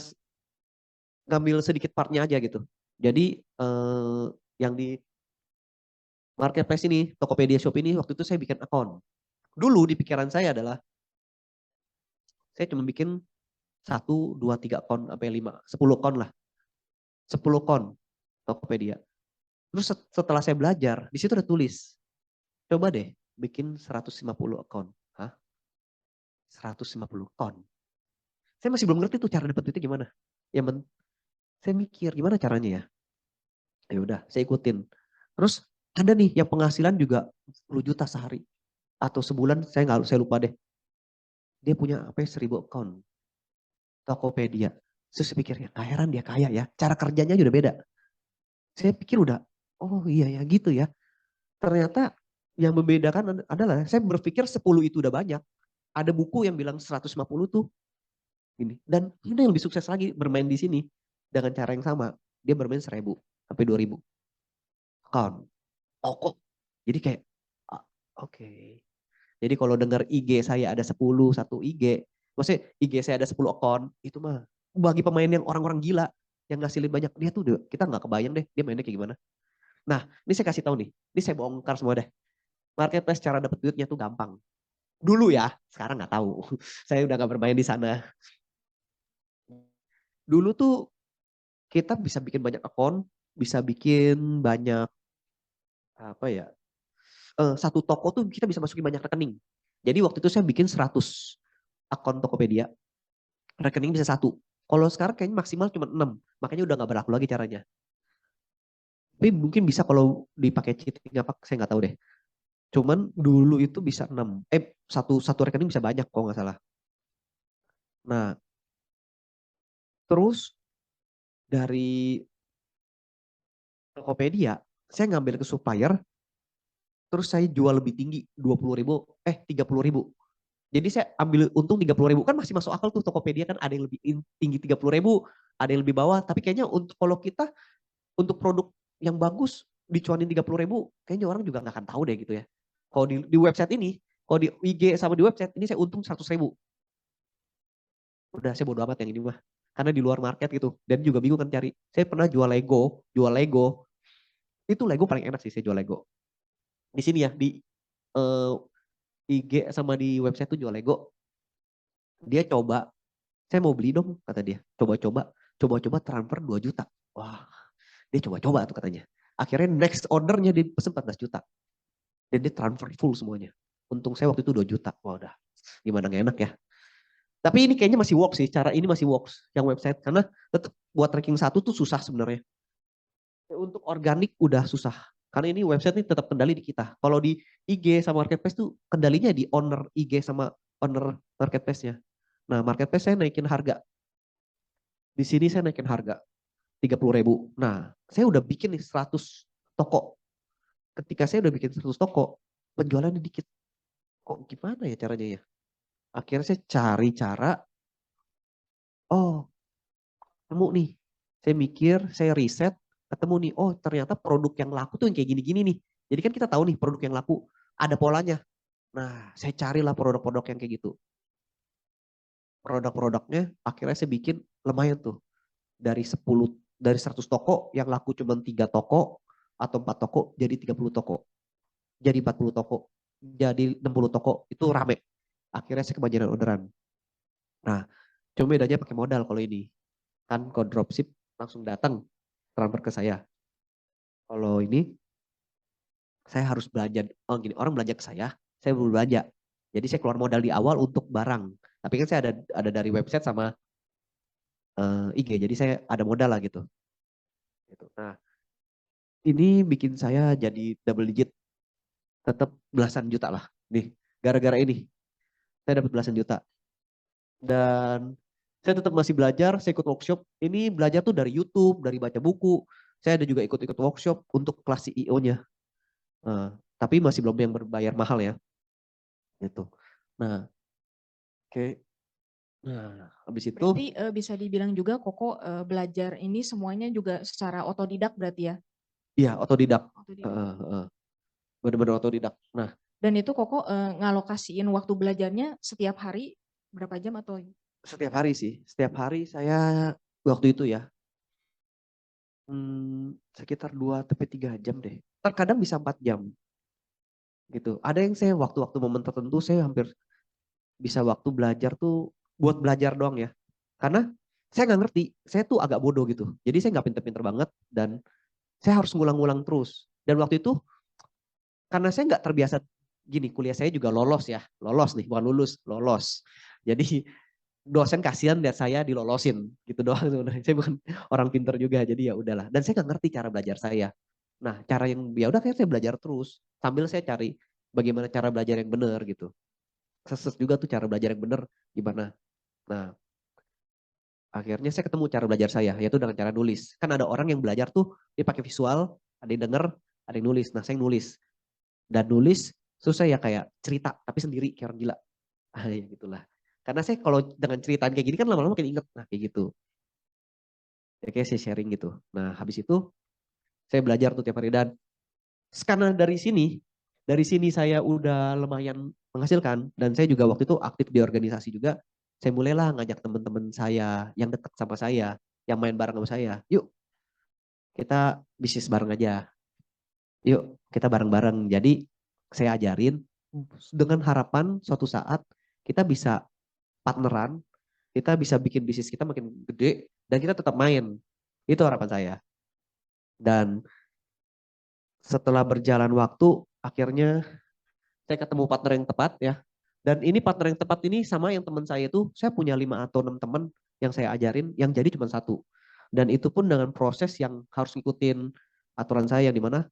[SPEAKER 3] ngambil sedikit partnya aja gitu. Jadi yang di marketplace ini, Tokopedia Shop ini waktu itu saya bikin akun. Dulu di pikiran saya adalah saya cuma bikin 1, 2, 3 akun sampai 5, 10 akun lah. 10 akun Tokopedia. Terus setelah saya belajar, di situ ada tulis, coba deh bikin 150 akun. Hah? 150 akun. Saya masih belum ngerti tuh cara dapat duitnya gimana. Saya mikir gimana caranya ya. Ya udah, saya ikutin. Terus ada nih yang penghasilan juga 10 juta sehari atau sebulan, saya lupa deh. Dia punya 1.000 account Tokopedia. Terus saya pikir ya, heran dia kaya ya. Cara kerjanya juga udah beda. Saya pikir udah, oh iya ya gitu ya. Ternyata yang membedakan adalah saya berpikir 10 itu udah banyak. Ada buku yang bilang 150 tuh ini. Dan ini yang lebih sukses lagi bermain di sini dengan cara yang sama. Dia bermain 1000 sampai 2000 account. Kok. Jadi kayak oke. Jadi kalau dengar IG saya ada 10 satu IG, maksudnya IG saya ada 10 account, itu mah bagi pemain yang orang-orang gila yang ngasilin banyak, dia tuh kita nggak kebayang deh dia mainnya kayak gimana. Nah, ini saya kasih tahu nih. Ini saya bongkar semua deh. Marketplace cara dapat duitnya tuh gampang. Dulu ya, sekarang nggak tahu. Saya udah nggak bermain di sana. Dulu tuh kita bisa bikin banyak akun, bisa bikin banyak apa ya? Satu toko tuh kita bisa masukin banyak rekening. Jadi waktu itu saya bikin 100 akun Tokopedia. Rekening bisa satu. Kalau sekarang kayaknya maksimal cuma 6. Makanya udah nggak berlaku lagi caranya. Tapi mungkin bisa kalau dipakai cheating apa, saya nggak tahu deh. Cuman dulu itu bisa 6. Satu rekening bisa banyak kalau nggak salah. Nah, terus dari Tokopedia, saya ngambil ke supplier, terus saya jual lebih tinggi, 20.000, 30.000. Jadi saya ambil untung 30.000, kan masih masuk akal tuh Tokopedia kan ada yang lebih tinggi 30.000, ada yang lebih bawah. Tapi kayaknya untuk kalau kita untuk produk yang bagus dicuanin 30.000, kayaknya orang juga nggak akan tahu deh gitu ya. Kalau di website ini, kalau di IG sama di website ini saya untung 100.000. Udah saya bodo amat yang ini mah. Karena di luar market gitu. Dan juga bingung kan cari. Saya pernah jual Lego. Itu Lego paling enak sih saya jual Lego. Di sini ya, di IG sama di website tuh jual Lego. Dia coba, saya mau beli dong kata dia. Coba-coba transfer 2 juta. Wah, dia coba-coba tuh katanya. Akhirnya next ordernya dia pesen 14 juta. Dan dia transfer full semuanya. Untung saya waktu itu 2 juta. Wah udah, gimana gak enak ya. Tapi ini kayaknya masih works sih, cara ini masih works yang website. Karena tetap buat ranking 1 tuh susah sebenarnya. Untuk organik udah susah. Karena ini website ini tetap kendali di kita. Kalau di IG sama marketplace tuh kendalinya di owner IG sama owner marketplace-nya. Nah, marketplace saya naikin harga. Di sini saya naikin harga 30.000. Nah, saya udah bikin nih 100 toko. Ketika saya udah bikin 100 toko, penjualannya dikit. Kok gimana ya caranya ya? Akhirnya saya cari cara, oh, nemu nih. Saya mikir, saya riset, ketemu nih, oh ternyata produk yang laku tuh yang kayak gini-gini nih. Jadi kan kita tahu nih produk yang laku, ada polanya. Nah, saya carilah produk-produk yang kayak gitu. Produk-produknya akhirnya saya bikin lumayan tuh. Dari 100 toko yang laku cuma 3 toko atau 4 toko jadi 30 toko. Jadi 40 toko. Jadi 60 toko. Itu rame. Akhirnya saya kebanyakan orderan. Nah, cuma bedanya pakai modal kalau ini. Kan kalau dropship langsung datang transfer ke saya. Kalau ini saya harus belanja. Oh gini, orang belanja ke saya belum belanja. Jadi saya keluar modal di awal untuk barang. Tapi kan saya ada dari website sama IG. Jadi saya ada modal lah gitu. Nah, ini bikin saya jadi double digit. Tetap belasan juta lah. Nih, gara-gara ini saya dapat belasan juta. Dan saya tetap masih belajar, saya ikut workshop. Ini belajar tuh dari YouTube, dari baca buku. Saya ada juga ikut-ikut workshop untuk kelas CEO-nya. Tapi masih belum yang berbayar mahal ya. Gitu. Nah, oke. Nah, habis itu.
[SPEAKER 2] Berarti bisa dibilang juga Koko belajar ini semuanya juga secara otodidak berarti ya?
[SPEAKER 3] Iya, otodidak. Benar-benar otodidak. Nah.
[SPEAKER 2] Dan itu Koko ngalokasiin waktu belajarnya setiap hari berapa jam atau?
[SPEAKER 3] Setiap hari sih. Setiap hari saya waktu itu ya. Sekitar 2-3 jam deh. Terkadang bisa 4 jam. Gitu. Ada yang saya waktu-waktu momen tertentu saya hampir bisa waktu belajar tuh buat belajar doang ya. Karena saya nggak ngerti, saya tuh agak bodoh gitu. Jadi saya nggak pinter-pinter banget dan saya harus ngulang-ngulang terus. Dan waktu itu karena saya nggak terbiasa gini, kuliah saya juga lolos ya, lolos nih, bukan lulus, lolos. Jadi dosen kasihan lihat saya dilolosin gitu doang sebenarnya. Saya bukan orang pinter juga, jadi ya udahlah. Dan saya nggak ngerti cara belajar saya. Nah, cara yang ya udah kayak saya belajar terus sambil saya cari bagaimana cara belajar yang benar gitu. Seset juga tuh cara belajar yang benar gimana. Nah, akhirnya saya ketemu cara belajar saya, yaitu dengan cara nulis. Kan ada orang yang belajar tuh dia pakai visual, ada yang denger, ada yang nulis. Nah, saya nulis. Dan nulis susah ya kayak cerita tapi sendiri kayak orang gila. Ya gitulah. Karena saya kalau dengan ceritaan kayak gini kan lama-lama makin inget. Nah kayak gitu. Ya kayak saya sharing gitu. Nah habis itu saya belajar tuh tiap hari dan karena dari sini saya udah lumayan menghasilkan dan saya juga waktu itu aktif di organisasi juga. Saya mulailah ngajak teman-teman saya yang dekat sama saya, yang main bareng sama saya. Yuk kita bisnis bareng aja. Yuk kita bareng-bareng. Jadi saya ajarin dengan harapan suatu saat kita bisa partneran, kita bisa bikin bisnis kita makin gede dan kita tetap main. Itu harapan saya. Dan setelah berjalan waktu, akhirnya saya ketemu partner yang tepat ya. Dan ini partner yang tepat ini sama yang teman saya itu, saya punya 5 atau 6 teman yang saya ajarin, yang jadi cuma satu. Dan itu pun dengan proses yang harus ngikutin aturan saya, yang dimana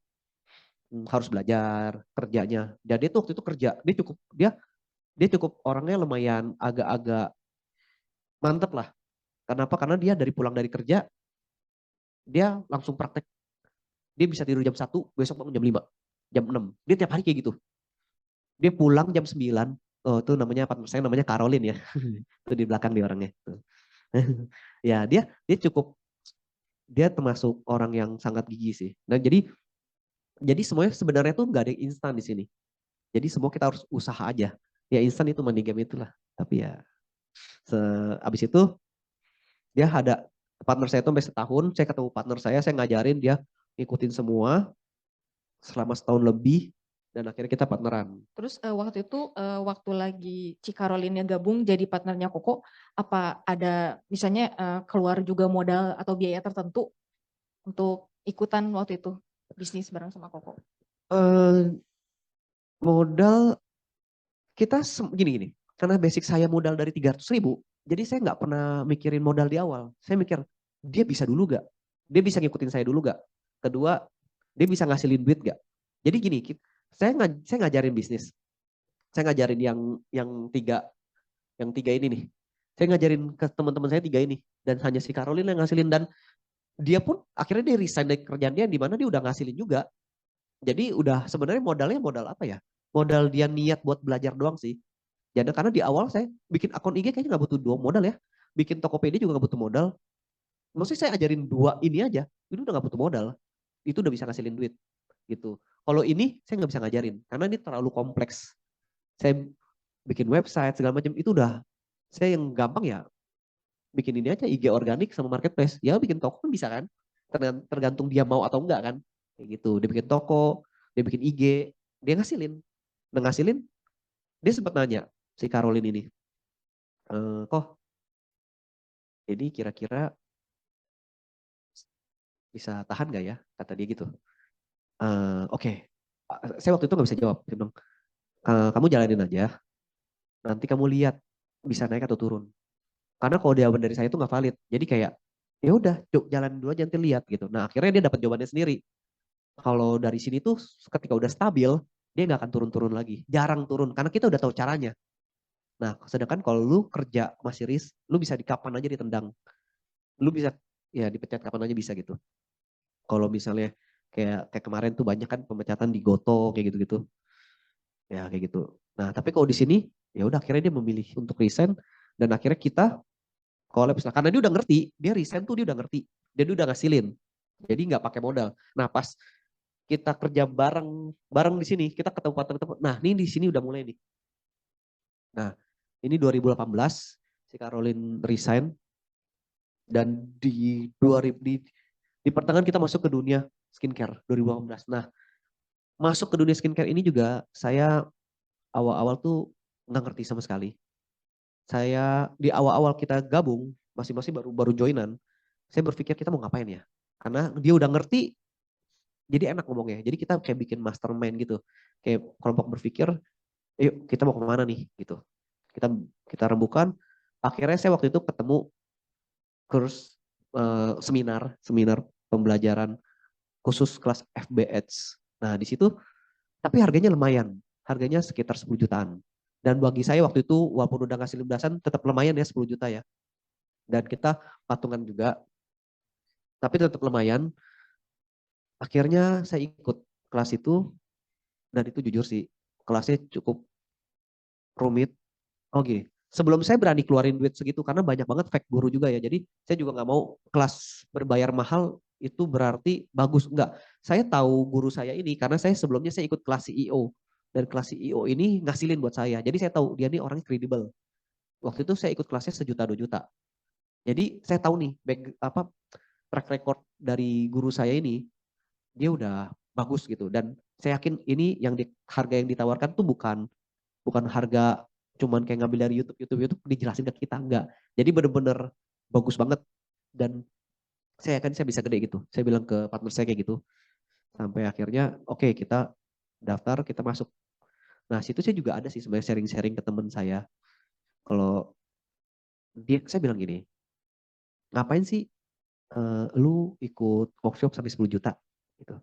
[SPEAKER 3] harus belajar kerjanya. Dan dia tuh waktu itu kerja, dia cukup orangnya lumayan agak-agak mantep lah. Kenapa? Karena dia pulang dari kerja, dia langsung praktek. Dia bisa tidur jam 1, besok bangun jam 5, jam 6. Dia tiap hari kayak gitu. Dia pulang jam 9, oh itu namanya partner saya namanya Caroline ya. Itu di belakang dia orangnya. Ya, dia cukup, dia termasuk orang yang sangat gigih sih. Nah, jadi semuanya sebenarnya tuh nggak ada yang instan di sini. Jadi semua kita harus usaha aja. Ya instan itu money game itulah. Tapi ya abis itu dia ada partner saya tuh sampai setahun, saya ketemu partner saya ngajarin dia ngikutin semua selama setahun lebih dan akhirnya kita partneran.
[SPEAKER 2] Terus waktu itu waktu lagi Cikarolinnya gabung jadi partnernya Koko, apa ada misalnya keluar juga modal atau biaya tertentu untuk ikutan waktu itu bisnis bareng sama Koko?
[SPEAKER 3] Modal kita gini, karena basic saya modal dari 300.000, jadi saya nggak pernah mikirin modal di awal. Saya mikir dia bisa dulu gak? Dia bisa ngikutin saya dulu gak? Kedua, dia bisa ngasilin duit gak? Jadi gini, saya ngajarin bisnis. Saya ngajarin yang tiga ini nih. Saya ngajarin ke teman-teman saya 3 ini dan hanya si Caroline yang ngasilin dan dia pun akhirnya dia resign dari kerjaan dia di mana dia udah ngasilin juga. Jadi udah sebenarnya modalnya modal apa ya? Modal dia niat buat belajar doang sih. Jadi karena di awal saya bikin akun IG kayaknya nggak butuh 2 modal ya. Bikin Tokopedia juga nggak butuh modal. Maksudnya saya ajarin 2 ini aja, itu udah nggak butuh modal. Itu udah bisa ngasilin duit gitu. Kalau ini saya nggak bisa ngajarin karena ini terlalu kompleks. Saya bikin website segala macam itu udah saya yang gampang ya bikin ini aja IG organik sama marketplace. Ya bikin toko kan bisa kan? Tergantung dia mau atau enggak kan. Kayak gitu. Dia bikin toko, dia bikin IG, dia ngasilin. Nah ngasilin, dia sempat nanya si Caroline ini, kok ini kira-kira bisa tahan gak ya? Kata dia gitu. Oke. Saya waktu itu gak bisa jawab. Dia bilang, kamu jalanin aja, nanti kamu lihat bisa naik atau turun. Karena kalau jawaban dari saya itu gak valid. Jadi kayak, ya udah, jalan dulu aja nanti lihat gitu. Nah akhirnya dia dapat jawabannya sendiri. Kalau dari sini tuh ketika udah stabil, dia nggak akan turun-turun lagi. Jarang turun, karena kita udah tahu caranya. Nah, sedangkan kalau lu kerja masih risk, lu bisa di kapan aja ditendang. Lu bisa ya dipecat kapan aja bisa gitu. Kalau misalnya kayak kemarin tuh banyak kan pemecatan di Goto kayak gitu-gitu. Ya kayak gitu. Nah, tapi kalau di sini ya udah akhirnya dia memilih untuk resign dan akhirnya kita collapse lah. Karena dia udah ngerti, dia resign tuh dia udah ngerti. Dia udah ngasilin. Jadi nggak pakai modal. Nah, pas kita kerja bareng di sini, kita ketemu partner. Nah, ini di sini udah mulai nih. Nah, ini 2018 si Caroline resign dan di 2000 di pertengahan kita masuk ke dunia skincare 2018. Nah, masuk ke dunia skincare ini juga saya awal-awal tuh nggak ngerti sama sekali. Saya di awal-awal kita gabung, masing-masing baru joinan, saya berpikir kita mau ngapain ya? Karena dia udah ngerti, jadi enak ngomongnya. Jadi kita kayak bikin mastermind gitu. Kayak kelompok berpikir, yuk kita mau kemana nih gitu. Kita rembukan. Akhirnya saya waktu itu ketemu kurs seminar pembelajaran khusus kelas FBH. Nah di situ tapi harganya lumayan, harganya sekitar 10 jutaan. Dan bagi saya waktu itu walaupun udah ngasih 15-an tetap lumayan ya 10 juta ya. Dan kita patungan juga, tapi tetap lumayan. Akhirnya saya ikut kelas itu Dan itu jujur sih, kelasnya cukup rumit. Oh gini, sebelum saya berani keluarin duit segitu, karena banyak banget fake guru juga ya. Jadi saya juga nggak mau kelas berbayar mahal itu berarti bagus. Enggak, saya tahu guru saya ini karena saya sebelumnya saya ikut kelas CEO. Dan kelas CEO ini ngasilin buat saya. Jadi saya tahu dia ini orang kredibel. Waktu itu saya ikut kelasnya 1 juta 2 juta. Jadi saya tahu nih track record dari guru saya ini, dia udah bagus gitu. Dan saya yakin ini harga yang ditawarkan tuh bukan bukan harga cuman kayak ngambil dari YouTube dijelasin ke kita, enggak. Jadi bener-bener bagus banget. Dan saya yakin saya bisa gede gitu. Saya bilang ke partner saya kayak gitu. Sampai akhirnya oke, kita daftar, kita masuk. Nah situ saya juga ada sih sebenarnya sharing-sharing ke teman saya. Kalau saya bilang gini, ngapain sih lu ikut workshop sampai 10 juta gitu.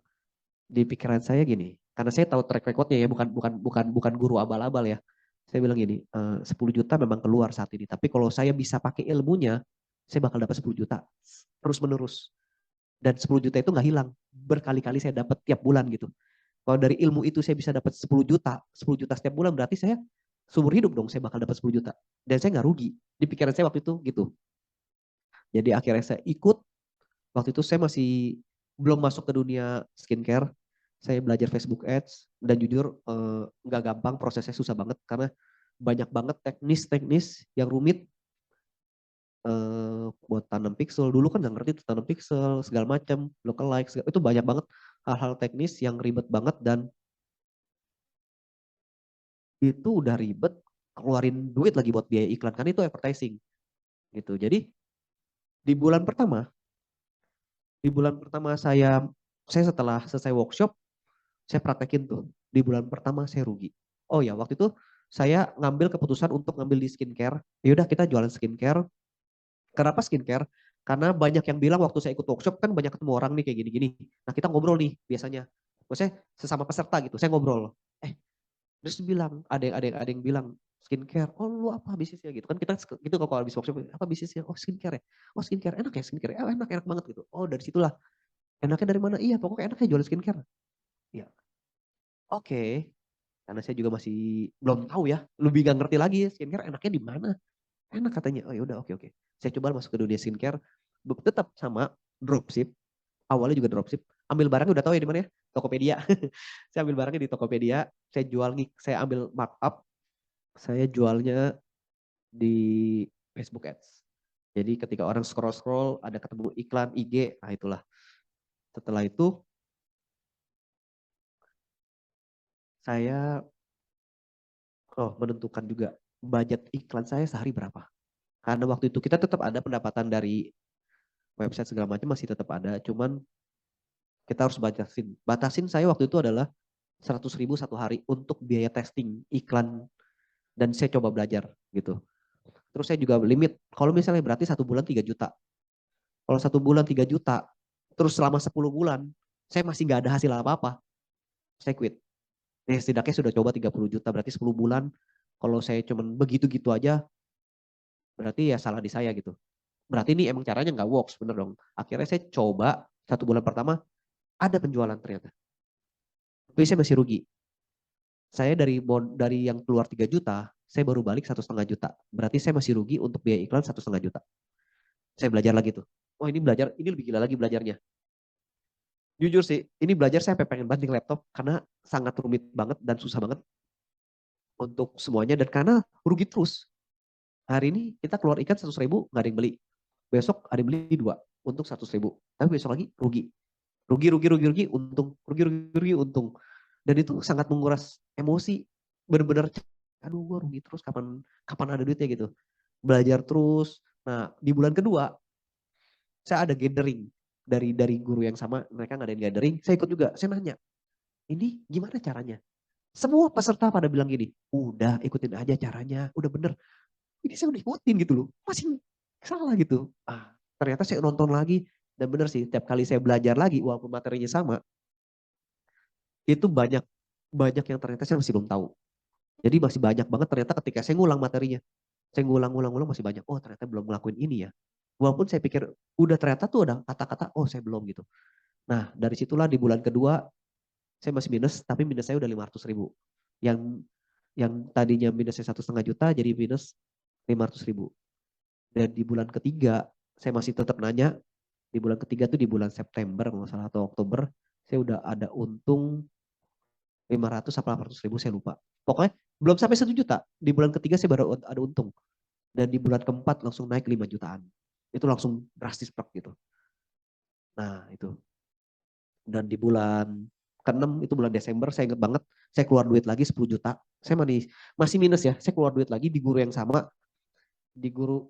[SPEAKER 3] Di pikiran saya gini, karena saya tahu track recordnya ya, bukan guru abal-abal ya. Saya bilang gini, 10 juta memang keluar saat ini, tapi kalau saya bisa pakai ilmunya, saya bakal dapat 10 juta terus menerus. Dan 10 juta itu nggak hilang, berkali-kali saya dapat tiap bulan gitu. Kalau dari ilmu itu saya bisa dapat 10 juta setiap bulan, berarti saya seumur hidup dong saya bakal dapat 10 juta. Dan saya nggak rugi. Di pikiran saya waktu itu gitu. Jadi akhirnya saya ikut. Waktu itu saya masih belum masuk ke dunia skincare. Saya belajar Facebook Ads dan jujur nggak gampang, prosesnya susah banget karena banyak banget teknis-teknis yang rumit buat tanam pixel. Dulu kan nggak ngerti tuh tanam pixel, segala macam, lookalike, itu banyak banget hal-hal teknis yang ribet banget dan itu udah ribet keluarin duit lagi buat biaya iklan kan itu advertising gitu. Jadi di bulan pertama saya setelah selesai workshop saya praktekin tuh. Di bulan pertama saya rugi. Oh ya, waktu itu saya ngambil keputusan untuk ngambil di skincare. Yaudah kita jualan skincare. Kenapa skincare? Karena banyak yang bilang waktu saya ikut workshop kan banyak ketemu orang nih kayak gini-gini. Nah kita ngobrol nih biasanya. Maksudnya sesama peserta gitu, saya ngobrol. Terus bilang, ada yang bilang skincare. Oh lu apa bisnisnya gitu kan, kita gitu kalau habis workshop apa bisnisnya? Oh skincare ya. Oh skincare enak ya skincare. Enak banget gitu. Oh dari situlah. Enaknya dari mana? Iya pokoknya enaknya jual skincare. Iya. Oke. Karena saya juga masih belum tahu ya, lebih nggak ngerti lagi skincare enaknya di mana. Enak katanya. Oh ya udah oke. Saya coba masuk ke dunia skincare, tetap sama dropship. Awalnya juga dropship. Ambil barangnya udah tahu ya di mana ya? Tokopedia. Saya ambil barangnya di Tokopedia, saya ambil markup, saya jualnya di Facebook Ads. Jadi ketika orang scroll ada ketemu iklan IG, nah itulah. Setelah itu saya menentukan juga budget iklan saya sehari berapa. Karena waktu itu kita tetap ada pendapatan dari website segala macam masih tetap ada, cuman kita harus batasin. Batasin saya waktu itu adalah 100.000 satu hari untuk biaya testing iklan dan saya coba belajar gitu. Terus saya juga limit, kalau misalnya berarti 1 bulan 3 juta. Kalau 1 bulan 3 juta, terus selama 10 bulan, saya masih nggak ada hasil apa-apa, saya quit. Setidaknya sudah coba 30 juta, berarti 10 bulan, kalau saya cuman begitu-gitu aja, berarti ya salah di saya gitu. Berarti ini emang caranya nggak works, bener dong. Akhirnya saya coba 1 bulan pertama, ada penjualan ternyata. Tapi saya masih rugi. Saya dari yang keluar 3 juta, saya baru balik 1,5 juta. Berarti saya masih rugi untuk biaya iklan 1,5 juta. Saya belajar lagi tuh. Oh ini lebih gila lagi belajarnya. Jujur sih, ini belajar saya sampai pengen banting laptop karena sangat rumit banget dan susah banget untuk semuanya dan karena rugi terus. Hari ini kita keluar ikan 100.000 nggak ada yang beli. Besok ada yang beli 2 untuk 100.000. Tapi besok lagi rugi. Rugi, untung. Rugi, untung. Dan itu sangat menguras emosi. Bener-bener, aduh gue rugi terus kapan ada duitnya gitu. Belajar terus. Nah di bulan kedua, saya ada gathering dari guru yang sama, mereka ngadain gathering, saya ikut juga, saya nanya, ini gimana caranya? Semua peserta pada bilang gini, udah ikutin aja caranya, udah bener. Ini saya udah ikutin gitu loh, masih salah gitu. Ternyata saya nonton lagi, dan bener sih, tiap kali saya belajar lagi, walaupun materinya sama, itu banyak yang ternyata saya masih belum tahu. Jadi masih banyak banget ternyata ketika saya ngulang materinya. Saya ngulang masih banyak, oh ternyata belum ngelakuin ini ya. Walaupun saya pikir, udah ternyata tuh ada kata-kata, oh saya belum gitu. Nah dari situlah di bulan kedua, saya masih minus, tapi minus saya udah 500.000. Yang tadinya minusnya 1,5 juta jadi minus 500.000. Dan di bulan ketiga saya masih tetap nanya, di bulan ketiga tuh di bulan September kalau nggak salah atau Oktober, saya udah ada untung 500 atau 800.000 saya lupa. Pokoknya belum sampai 1 juta. Di bulan ketiga saya baru ada untung. Dan di bulan keempat langsung naik 5 jutaan. Itu langsung drastis gitu. Nah itu. Dan di bulan ke-6 itu bulan Desember saya ingat banget, saya keluar duit lagi 10 juta. Saya masih minus ya, saya keluar duit lagi di guru yang sama. Di guru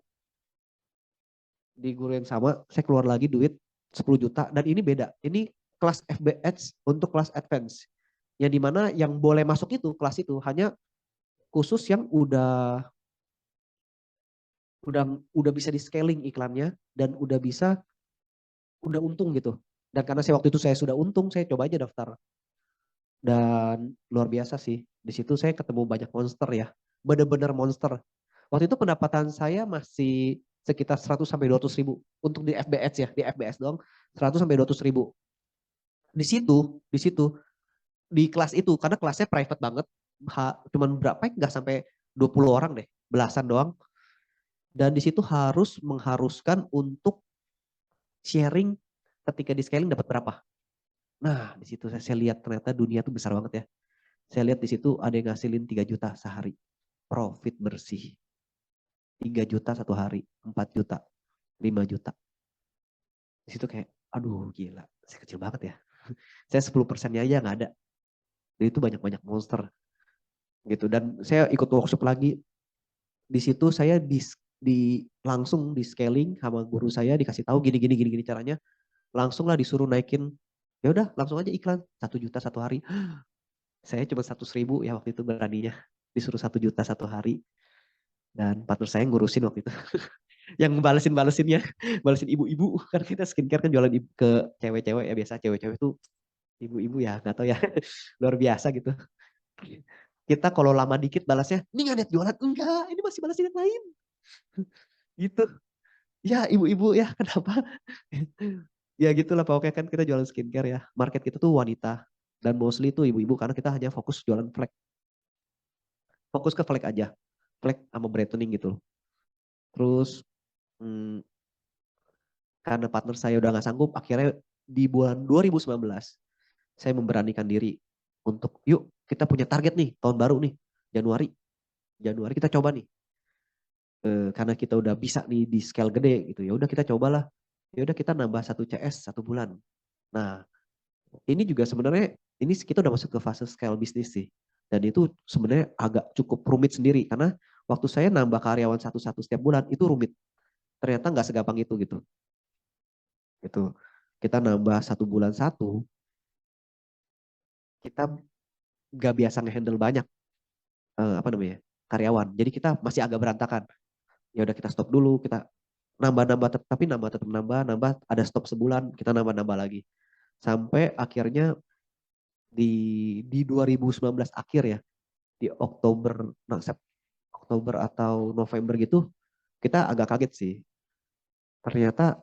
[SPEAKER 3] yang sama, saya keluar lagi duit 10 juta. Dan ini beda, ini kelas FBH untuk kelas advance. Yang dimana yang boleh masuk itu, kelas itu hanya khusus yang udah bisa di scaling iklannya dan udah untung gitu. Dan karena saya waktu itu saya sudah untung, saya coba aja daftar. Dan luar biasa sih. Di situ saya ketemu banyak monster ya. Bener-bener monster. Waktu itu pendapatan saya masih sekitar 100-200 ribu. Untuk di FBH ya, di FBS doang 100-200 ribu. Di situ, di kelas itu, karena kelasnya private banget, cuman berapa ya, nggak sampai 20 orang deh, belasan doang. Dan di situ mengharuskan untuk sharing ketika di scaling dapat berapa. Nah, di situ saya lihat ternyata dunia tuh besar banget ya. Saya lihat di situ ada yang ngasilin 3 juta sehari. Profit bersih. 3 juta satu hari, 4 juta, 5 juta. Di situ kayak, aduh gila, saya kecil banget ya. Saya 10%-nya aja nggak ada. Jadi itu banyak-banyak monster. Gitu. Dan saya ikut workshop lagi. Di situ saya langsung di scaling sama guru saya, dikasih tahu gini caranya. Langsung lah disuruh naikin, ya udah langsung aja iklan 1 juta satu hari. Saya cuma 100.000 ya waktu itu beraninya, disuruh 1 juta satu hari. Dan partner saya ngurusin waktu itu. Yang balesin-balesinnya, balesin ibu-ibu. Karena kita skincare kan jualan ke cewek-cewek ya, biasa cewek-cewek tuh ibu-ibu ya, nggak tahu ya. Luar biasa gitu. Kita kalau lama dikit balasnya, ini nggak lihat jualan. Enggak, ini masih balasin yang lain. Gitu. Ya ibu-ibu ya, kenapa? Ya gitulah pokoknya kan kita jualan skincare ya. Market kita tuh wanita. Dan mostly tuh ibu-ibu karena kita hanya fokus jualan flek. Fokus ke flek aja. Flek sama brightening gitu. Terus karena partner saya udah gak sanggup, akhirnya di bulan 2019 saya memberanikan diri untuk yuk kita punya target nih tahun baru nih Januari kita coba nih. Karena kita udah bisa nih di scale gede gitu, ya udah kita cobalah. Ya udah kita nambah 1 CS 1 bulan. Nah, ini juga sebenarnya ini kita udah masuk ke fase scale bisnis sih. Dan itu sebenarnya agak cukup rumit sendiri karena waktu saya nambah karyawan satu-satu setiap bulan itu rumit. Ternyata nggak segampang itu gitu. Gitu. Kita nambah 1 bulan 1, kita nggak biasa ngehandle banyak karyawan. Jadi kita masih agak berantakan. Ya udah kita stop dulu, kita nambah tapi tetap nambah, ada stop sebulan, kita nambah lagi. Sampai akhirnya di 2019 akhir ya, di Oktober atau November gitu, kita agak kaget sih. Ternyata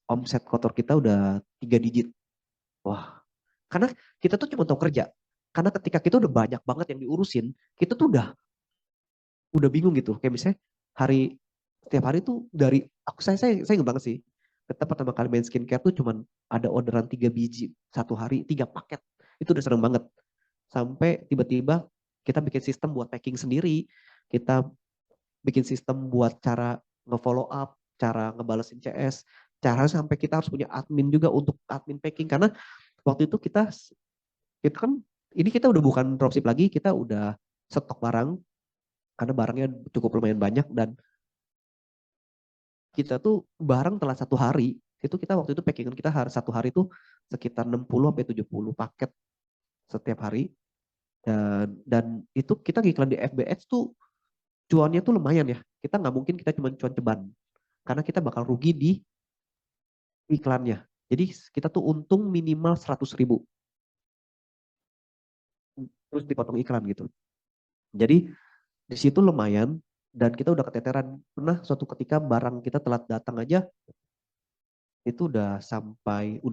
[SPEAKER 3] omset kotor kita udah 3 digit. Wah, karena kita tuh cuma tahu kerja. Karena ketika kita udah banyak banget yang diurusin, kita tuh udah bingung gitu. Kayak misalnya setiap hari tuh dari saya ingat banget sih. Kita pertama kali main skincare tuh cuman ada orderan 3 biji satu hari, 3 paket. Itu udah seneng banget. Sampai tiba-tiba kita bikin sistem buat packing sendiri. Kita bikin sistem buat cara nge-follow up, cara ngebalesin CS, cara sampai kita harus punya admin juga untuk admin packing. Karena waktu itu kita kan, ini kita udah bukan dropship lagi, kita udah stok barang. Karena barangnya cukup lumayan banyak dan kita tuh barang telat 1 hari, itu kita waktu itu packingan kita harus 1 hari tuh sekitar 60-70 paket setiap hari. Dan itu kita ngiklan di FBH tuh cuannya tuh lumayan ya. Kita nggak mungkin kita cuma cuan ceban. Karena kita bakal rugi di iklannya. Jadi kita tuh untung minimal 100.000. Terus dipotong iklan gitu. Jadi di situ lumayan dan kita udah keteteran. Pernah suatu ketika barang kita telat datang aja itu udah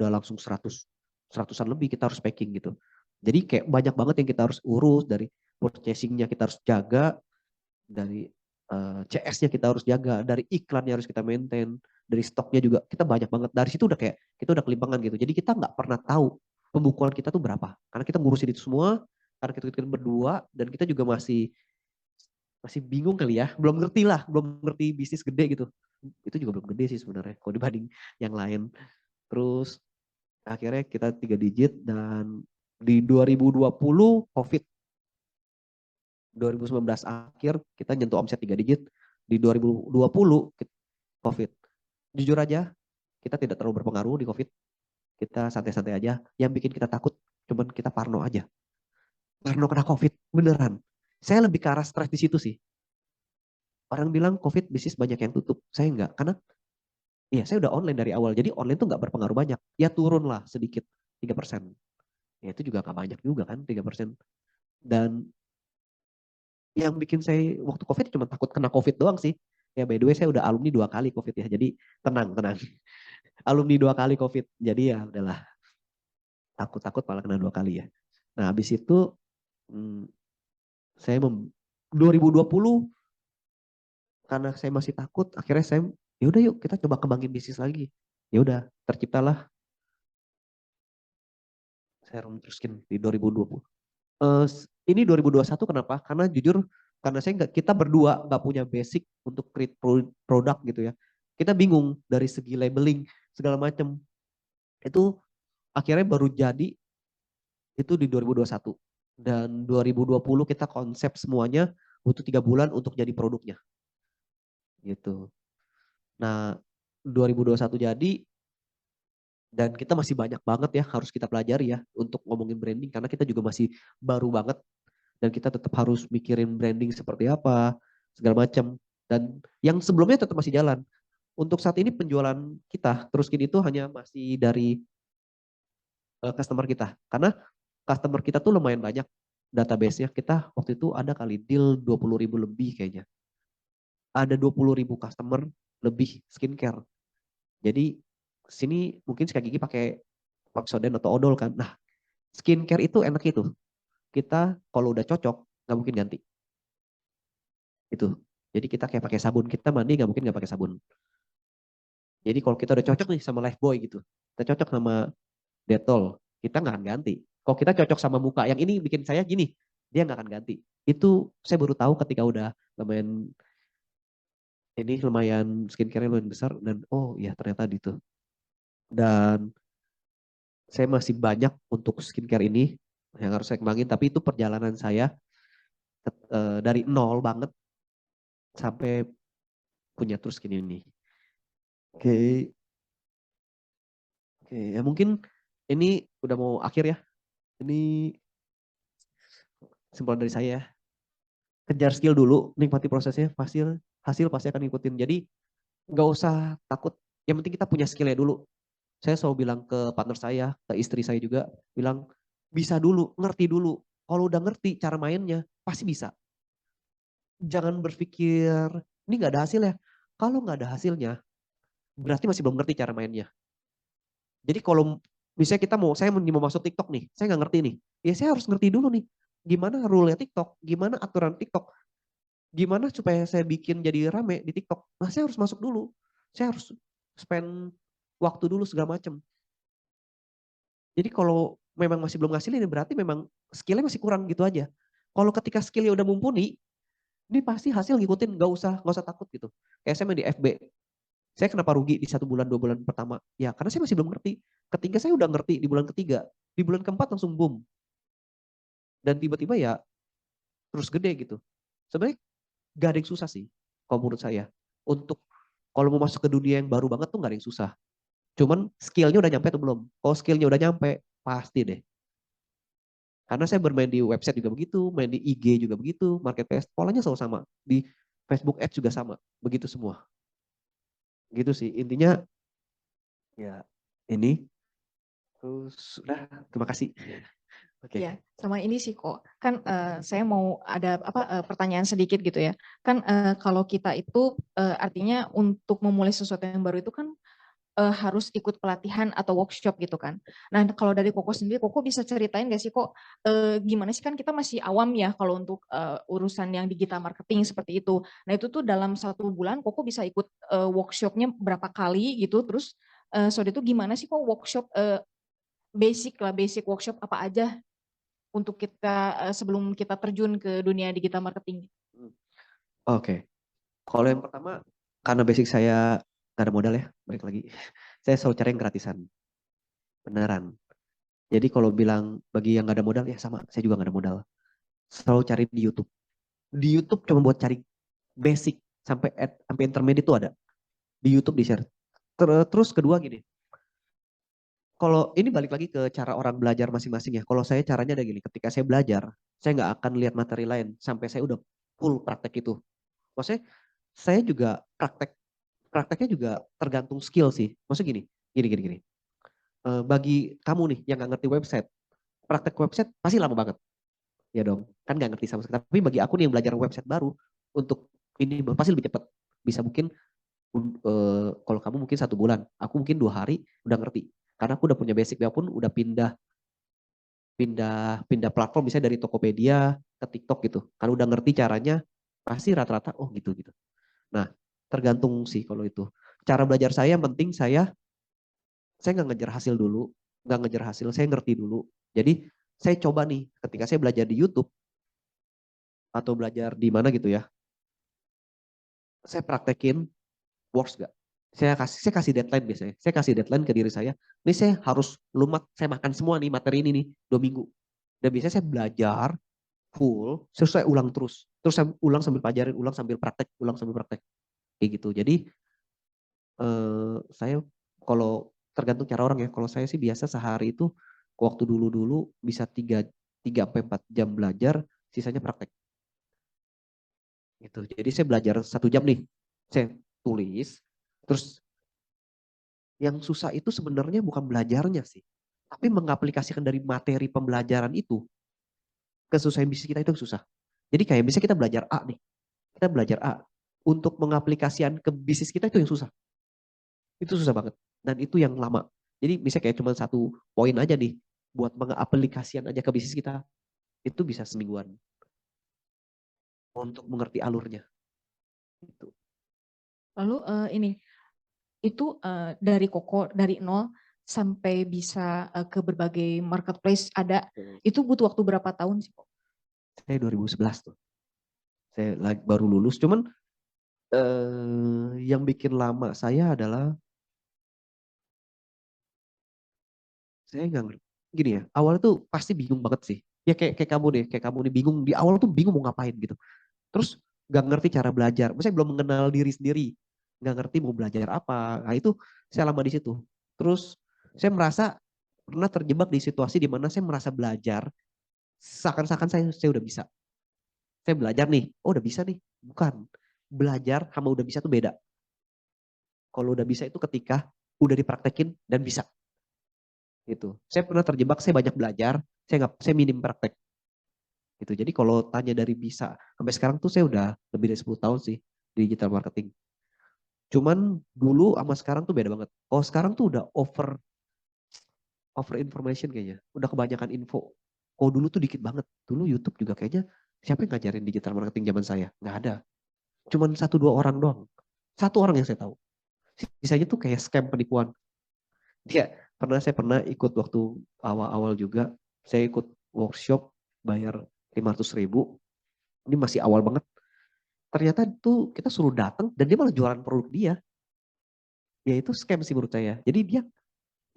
[SPEAKER 3] langsung 100 seratusan lebih kita harus packing gitu. Jadi kayak banyak banget yang kita harus urus, dari purchasing-nya kita harus jaga, dari CS-nya kita harus jaga, dari iklannya harus kita maintain, dari stoknya juga kita banyak banget. Dari situ udah kayak kita udah kelimpangan gitu. Jadi kita nggak pernah tahu pembukuan kita tuh berapa. Karena kita ngurusin itu semua, karena kita berdua dan kita juga masih bingung kali ya, belum ngerti bisnis gede gitu. Itu juga belum gede sih sebenarnya kalau dibanding yang lain. Terus akhirnya kita 3 digit dan di 2020 COVID. 2019 akhir kita nyentuh omset 3 digit, di 2020 COVID. Jujur aja, kita tidak terlalu berpengaruh di COVID. Kita santai-santai aja. Yang bikin kita takut cuman kita parno aja. Parno kena COVID, beneran. Saya lebih ke arah stres di situ sih. Orang bilang COVID bisnis banyak yang tutup. Saya enggak, karena ya saya udah online dari awal. Jadi online tuh enggak berpengaruh banyak. Ya turun lah sedikit, 3%. Ya itu juga enggak banyak juga kan, 3%. Dan yang bikin saya waktu COVID cuma takut kena COVID doang sih. Ya by the way saya udah alumni 2 kali COVID ya. Jadi tenang. Alumni 2 kali COVID. Jadi ya udahlah. Takut-takut malah kena 2 kali ya. Nah habis itu saya 2020 karena saya masih takut, akhirnya saya ya udah yuk kita coba kembangin bisnis lagi. Ya udah terciptalah Serum True Skin di 2020. Ini 2021 kenapa? Karena jujur karena kita berdua nggak punya basic untuk create produk gitu ya. Kita bingung dari segi labeling segala macam. Itu akhirnya baru jadi itu di 2021. Dan 2020 kita konsep semuanya butuh 3 bulan untuk jadi produknya. Gitu. Nah, 2021 jadi dan kita masih banyak banget ya harus kita pelajari ya untuk ngomongin branding karena kita juga masih baru banget dan kita tetap harus mikirin branding seperti apa segala macam dan yang sebelumnya tetap masih jalan. Untuk saat ini penjualan kita terus kini itu hanya masih dari customer kita karena customer kita tuh lumayan banyak database-nya. Kita waktu itu ada kali deal 20.000 lebih kayaknya. Ada 20.000 customer lebih skincare. Jadi sini mungkin sikat gigi pakai Pepsodent atau odol kan. Nah, skincare itu enak itu. Kita kalau udah cocok nggak mungkin ganti. Itu. Jadi kita kayak pakai sabun, kita mandi nggak mungkin nggak pakai sabun. Jadi kalau kita udah cocok nih sama Lifebuoy gitu, kita cocok sama Dettol, kita nggak akan ganti. Kalau kita cocok sama muka, yang ini bikin saya gini, dia nggak akan ganti. Itu saya baru tahu ketika udah lumayan skincare lumayan besar dan oh ya ternyata gitu. Dan saya masih banyak untuk skincare ini yang harus saya kembangin, tapi itu perjalanan saya dari nol banget sampai punya terus gini ini. Oke, ya mungkin ini udah mau akhir ya. Ini kesimpulan dari saya ya. Kejar skill dulu, nikmati prosesnya, hasil pasti akan ngikutin. Jadi nggak usah takut, yang penting kita punya skillnya dulu. Saya selalu bilang ke partner saya, ke istri saya juga, bilang bisa dulu, ngerti dulu. Kalau udah ngerti cara mainnya, pasti bisa. Jangan berpikir, ini nggak ada hasilnya. Kalau nggak ada hasilnya, berarti masih belum ngerti cara mainnya. Jadi kalau misalnya saya mau masuk TikTok nih, saya nggak ngerti nih. Ya saya harus ngerti dulu nih, gimana rule-nya TikTok, gimana aturan TikTok, gimana supaya saya bikin jadi rame di TikTok. Nah saya harus masuk dulu, saya harus spend waktu dulu segala macam. Jadi kalau memang masih belum ngasilin, berarti memang skillnya masih kurang gitu aja. Kalau ketika skillnya udah mumpuni, ini pasti hasil ngikutin, nggak usah takut gitu. Kayak saya main di FB, saya kenapa rugi di 1 bulan 2 bulan pertama? Ya karena saya masih belum ngerti. Ketika saya udah ngerti di bulan ketiga, di bulan keempat langsung boom. Dan tiba-tiba ya terus gede gitu. Sebenarnya gak ada yang susah sih, kalau menurut saya. Untuk kalau mau masuk ke dunia yang baru banget tuh gak ada yang susah. Cuman skillnya udah nyampe atau belum? Kalau skillnya udah nyampe, pasti deh. Karena saya bermain di website juga begitu, main di IG juga begitu, marketplace, polanya selalu sama. Di Facebook Ads juga sama, begitu semua. Gitu sih, intinya ya ini. Terus udah, terima kasih. Oke.
[SPEAKER 2] Ya, sama ini sih kok. Kan saya mau ada pertanyaan sedikit gitu ya. Kan kalau kita itu artinya untuk memulai sesuatu yang baru itu kan harus ikut pelatihan atau workshop gitu kan. Nah kalau dari Koko sendiri, Koko bisa ceritain gak sih kok gimana sih, kan kita masih awam ya kalau untuk urusan yang digital marketing seperti itu. Nah itu tuh dalam 1 bulan Koko bisa ikut workshopnya berapa kali gitu, terus itu gimana sih kok workshop basic lah, basic workshop apa aja untuk kita sebelum kita terjun ke dunia digital marketing.
[SPEAKER 3] Oke. Kalau yang pertama, karena basic saya nggak ada modal ya, balik lagi. Saya selalu cari yang gratisan. Beneran. Jadi kalau bilang bagi yang nggak ada modal, ya sama. Saya juga nggak ada modal. Selalu cari di YouTube. Di YouTube cuma buat cari basic. Sampai intermediate itu ada. Di YouTube di-share. Terus kedua gini. Kalau ini balik lagi ke cara orang belajar masing-masing ya. Kalau saya caranya ada gini. Ketika saya belajar, saya nggak akan lihat materi lain. Sampai saya udah full praktek itu. Maksudnya saya juga prakteknya juga tergantung skill sih. Maksudnya gini. Bagi kamu nih yang nggak ngerti website, praktek website pasti lama banget, ya dong. Kan nggak ngerti sama sekali. Tapi bagi aku nih yang belajar website baru, untuk ini pasti lebih cepat. Bisa mungkin kalau kamu mungkin 1 bulan, aku mungkin 2 hari udah ngerti. Karena aku udah punya basic, pun udah pindah platform, misalnya dari Tokopedia ke TikTok gitu. Karena udah ngerti caranya, pasti rata-rata oh gitu. Nah, tergantung sih kalau itu. Cara belajar saya yang penting saya nggak ngejar hasil dulu, nggak ngejar hasil, saya ngerti dulu. Jadi saya coba nih, ketika saya belajar di YouTube atau belajar di mana gitu ya, saya praktekin works gak. Saya kasih deadline biasanya. Saya kasih deadline ke diri saya. Ini saya harus saya makan semua nih materi ini nih 2 minggu. Dan biasanya saya belajar full, saya ulang terus. Terus saya ulang sambil pelajarin, ulang sambil praktek, ulang sambil praktek. Kayak gitu. Jadi saya kalau tergantung cara orang ya. Kalau saya sih biasa sehari itu waktu dulu bisa 3 sampai 4 jam belajar, sisanya praktek. Gitu. Jadi saya belajar 1 jam nih, saya tulis. Terus yang susah itu sebenarnya bukan belajarnya sih, tapi mengaplikasikan dari materi pembelajaran itu ke kesusahan bisnis kita itu susah. Jadi kayak misalnya kita belajar A nih, kita belajar A, untuk mengaplikasikan ke bisnis kita itu yang susah. Itu susah banget. Dan itu yang lama. Jadi misalnya kayak cuma 1 poin aja nih, buat mengaplikasikan aja ke bisnis kita, itu bisa semingguan. Untuk mengerti alurnya. Gitu.
[SPEAKER 2] Lalu ini, itu dari Koko, dari nol sampai bisa ke berbagai marketplace ada, itu butuh waktu berapa tahun sih Kok?
[SPEAKER 3] Saya 2011 tuh. Saya baru lulus, cuman yang bikin lama saya adalah saya nggak ngerti. Gini ya, awalnya tuh pasti bingung banget sih. Ya kayak kamu deh, kayak kamu nih bingung di awal tuh bingung mau ngapain gitu. Terus nggak ngerti cara belajar. Maksudnya belum mengenal diri sendiri, nggak ngerti mau belajar apa. Nah itu saya lama di situ. Terus saya merasa pernah terjebak di situasi di mana saya merasa belajar seakan-akan saya udah bisa. Saya belajar nih, oh udah bisa nih. Bukan. Belajar sama udah bisa tuh beda. Kalau udah bisa itu ketika udah dipraktekin dan bisa. Gitu. Saya pernah terjebak, saya banyak belajar, saya minim praktek. Gitu. Jadi kalau tanya dari bisa sampai sekarang tuh saya udah lebih dari 10 tahun sih di digital marketing. Cuman dulu sama sekarang tuh beda banget. Kalau sekarang tuh udah over information kayaknya. Udah kebanyakan info. Kalau dulu tuh dikit banget. Dulu YouTube juga kayaknya siapa yang ngajarin digital marketing zaman saya? Nggak ada. Cuman 1-2 orang doang. 1 orang yang saya tahu. Sisanya tuh kayak scam penipuan. Saya pernah ikut waktu awal-awal juga. Saya ikut workshop bayar 500.000. Ini masih awal banget. Ternyata tuh kita suruh datang dan dia malah jualan produk dia. Ya itu scam sih menurut saya. Jadi dia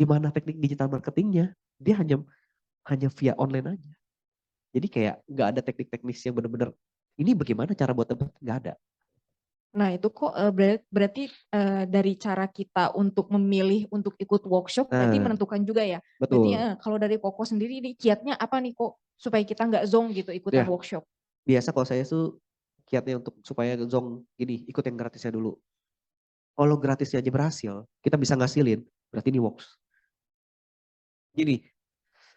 [SPEAKER 3] gimana teknik digital marketingnya? Dia hanya via online aja. Jadi kayak nggak ada teknik-teknis yang benar-benar ini bagaimana cara buat dapat, nggak ada.
[SPEAKER 2] Nah itu kok berarti dari cara kita untuk memilih untuk ikut workshop berarti menentukan juga ya. Berarti
[SPEAKER 3] Betul.
[SPEAKER 2] kalau dari Koko sendiri ini kiatnya apa nih kok supaya kita nggak zonk gitu ikutan
[SPEAKER 3] Ya,
[SPEAKER 2] workshop?
[SPEAKER 3] biasa kalau saya tuh kiatnya untuk supaya zong gini, ikut yang gratisnya dulu. Kalau gratisnya aja berhasil, kita bisa ngasilin, berarti ini works. Gini,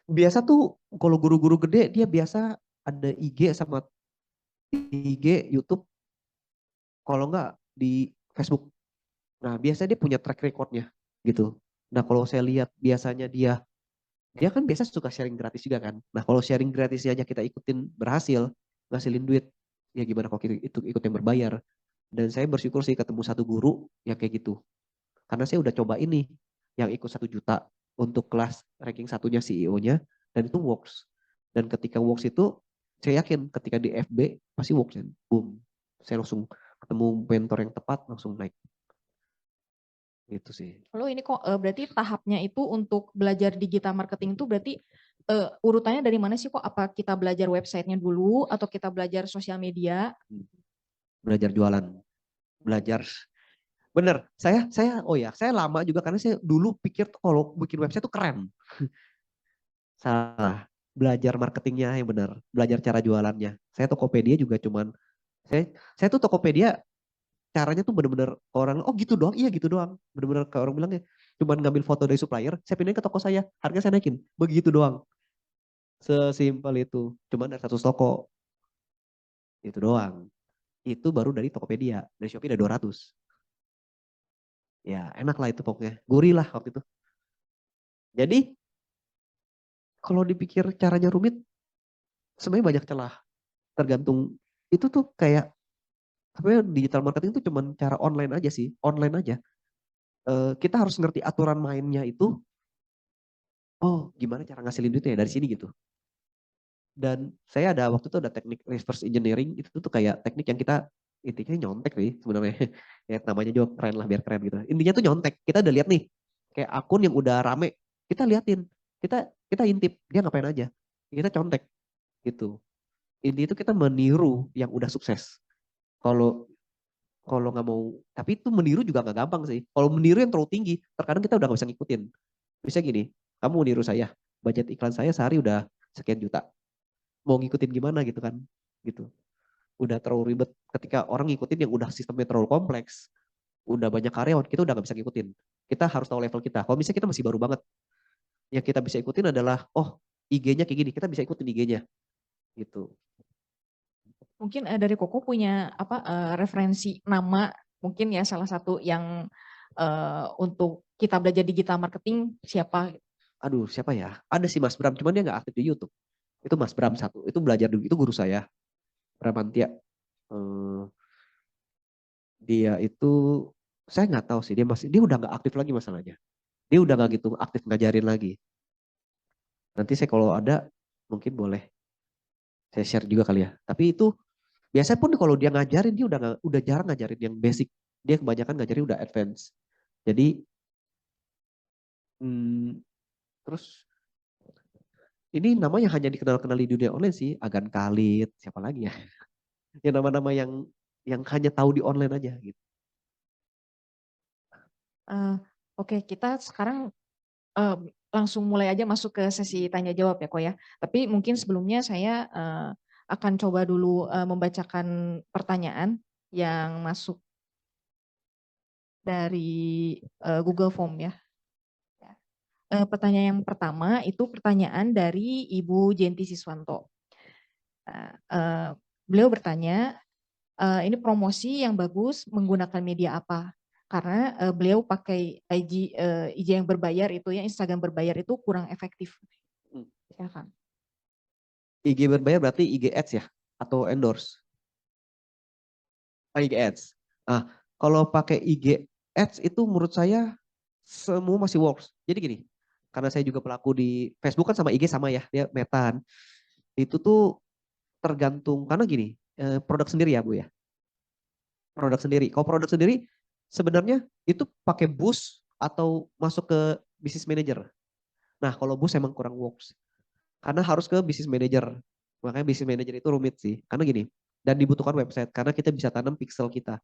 [SPEAKER 3] biasa tuh kalau guru-guru gede dia biasa ada IG sama IG, YouTube, kalau enggak di Facebook. Nah biasanya dia punya track recordnya gitu. Nah kalau saya lihat biasanya dia kan biasa suka sharing gratis juga kan. Nah kalau sharing gratisnya aja kita ikutin berhasil ngasilin duit, ya gimana kalau kita itu ikut yang berbayar. Dan saya bersyukur sih ketemu satu guru yang kayak gitu. Karena saya udah coba ini yang ikut 1 juta untuk kelas ranking satunya CEO-nya, dan itu works. Dan ketika works itu saya yakin ketika di FB pasti works, kan. Boom. Saya langsung ketemu mentor yang tepat, langsung naik. Gitu sih.
[SPEAKER 2] Lalu ini kok berarti tahapnya itu untuk belajar digital marketing itu berarti urutannya dari mana sih kok? Apa kita belajar websitenya dulu atau kita belajar sosial media?
[SPEAKER 3] Belajar jualan, belajar. Bener, saya lama juga karena saya dulu pikir tuh kalau bikin website tuh keren. Salah. Belajar marketingnya yang benar, belajar cara jualannya. Saya Tokopedia juga cuman saya tuh Tokopedia caranya tuh bener-bener orang, oh gitu doang, iya gitu doang. Bener-bener kayak orang bilangnya, cuman ngambil foto dari supplier, saya pindahin ke toko saya, harga saya naikin, begitu doang. Sesimpel itu, cuman ada 100 toko, itu doang. Itu baru dari Tokopedia, dari Shopee ada 200. Ya enak lah itu pokoknya, gurih lah waktu itu. Jadi kalau dipikir caranya rumit, sebenarnya banyak celah. Tergantung, itu tuh kayak, sebenarnya digital marketing itu cuman cara online aja sih, online aja. Kita harus ngerti aturan mainnya itu, oh gimana cara ngasilin duitnya dari sini gitu. Dan saya ada waktu itu ada teknik reverse engineering, itu tuh kayak teknik yang kita intinya nyontek nih sebenarnya. Ya namanya juga keren lah, biar keren gitu. Intinya tuh nyontek. Kita udah lihat nih kayak akun yang udah rame, kita liatin, kita intip dia ngapain aja. Kita contek gitu. Ini itu kita meniru yang udah sukses. Kalau kalau nggak mau, tapi itu meniru juga nggak gampang sih. Kalau meniru yang terlalu tinggi, terkadang kita udah nggak bisa ngikutin. Bisa gini, kamu niru saya, budget iklan saya sehari udah sekian juta, mau ngikutin gimana gitu kan, gitu. Udah terlalu ribet ketika orang ngikutin yang udah sistemnya terlalu kompleks, udah banyak karyawan, kita udah nggak bisa ngikutin. Kita harus tahu level kita. Kalau misalnya kita masih baru banget, yang kita bisa ikutin adalah, oh IG-nya kayak gini, kita bisa ikutin IG-nya, gitu.
[SPEAKER 2] Mungkin dari Koko punya apa referensi nama mungkin ya salah satu yang untuk kita belajar digital marketing siapa?
[SPEAKER 3] Aduh, siapa ya? Ada sih Mas Bram, cuman dia nggak aktif di YouTube. Itu Mas Bram satu, itu belajar dulu, itu guru saya, Bramantia. Eh, dia itu, saya nggak tahu sih, dia udah nggak aktif lagi masalahnya. Dia udah nggak gitu aktif ngajarin lagi. Nanti saya kalau ada, mungkin boleh saya share juga kali ya. Tapi itu biasanya pun kalau dia ngajarin, dia udah jarang ngajarin yang basic. Dia kebanyakan ngajarin udah advance. Jadi hmm, terus ini namanya hanya dikenal-kenal di dunia online sih. Agan Khalid, siapa lagi ya? Ya nama-nama yang hanya tahu di online aja gitu.
[SPEAKER 2] Oke, kita sekarang langsung mulai aja masuk ke sesi tanya jawab ya kok ya. Tapi mungkin sebelumnya saya akan coba dulu membacakan pertanyaan yang masuk dari Google Form ya. Pertanyaan yang pertama itu pertanyaan dari Ibu Jenti Siswanto. Beliau bertanya, ini promosi yang bagus menggunakan media apa? Karena beliau pakai IG yang berbayar itu ya, Instagram berbayar itu kurang efektif. Silakan.
[SPEAKER 3] IG berbayar berarti IG Ads ya? Atau endorse? IG Ads. Nah, kalau pakai IG Ads itu menurut saya semua masih works. Jadi gini, karena saya juga pelaku di Facebook kan sama IG sama ya, dia metaan. Itu tuh tergantung, karena gini, produk sendiri ya Bu ya. Produk sendiri. Kalau produk sendiri sebenarnya itu pakai boost atau masuk ke business manager. Nah kalau boost emang kurang works. Karena harus ke business manager. Makanya business manager itu rumit sih. Karena gini, dan dibutuhkan website. Karena kita bisa tanam pixel kita.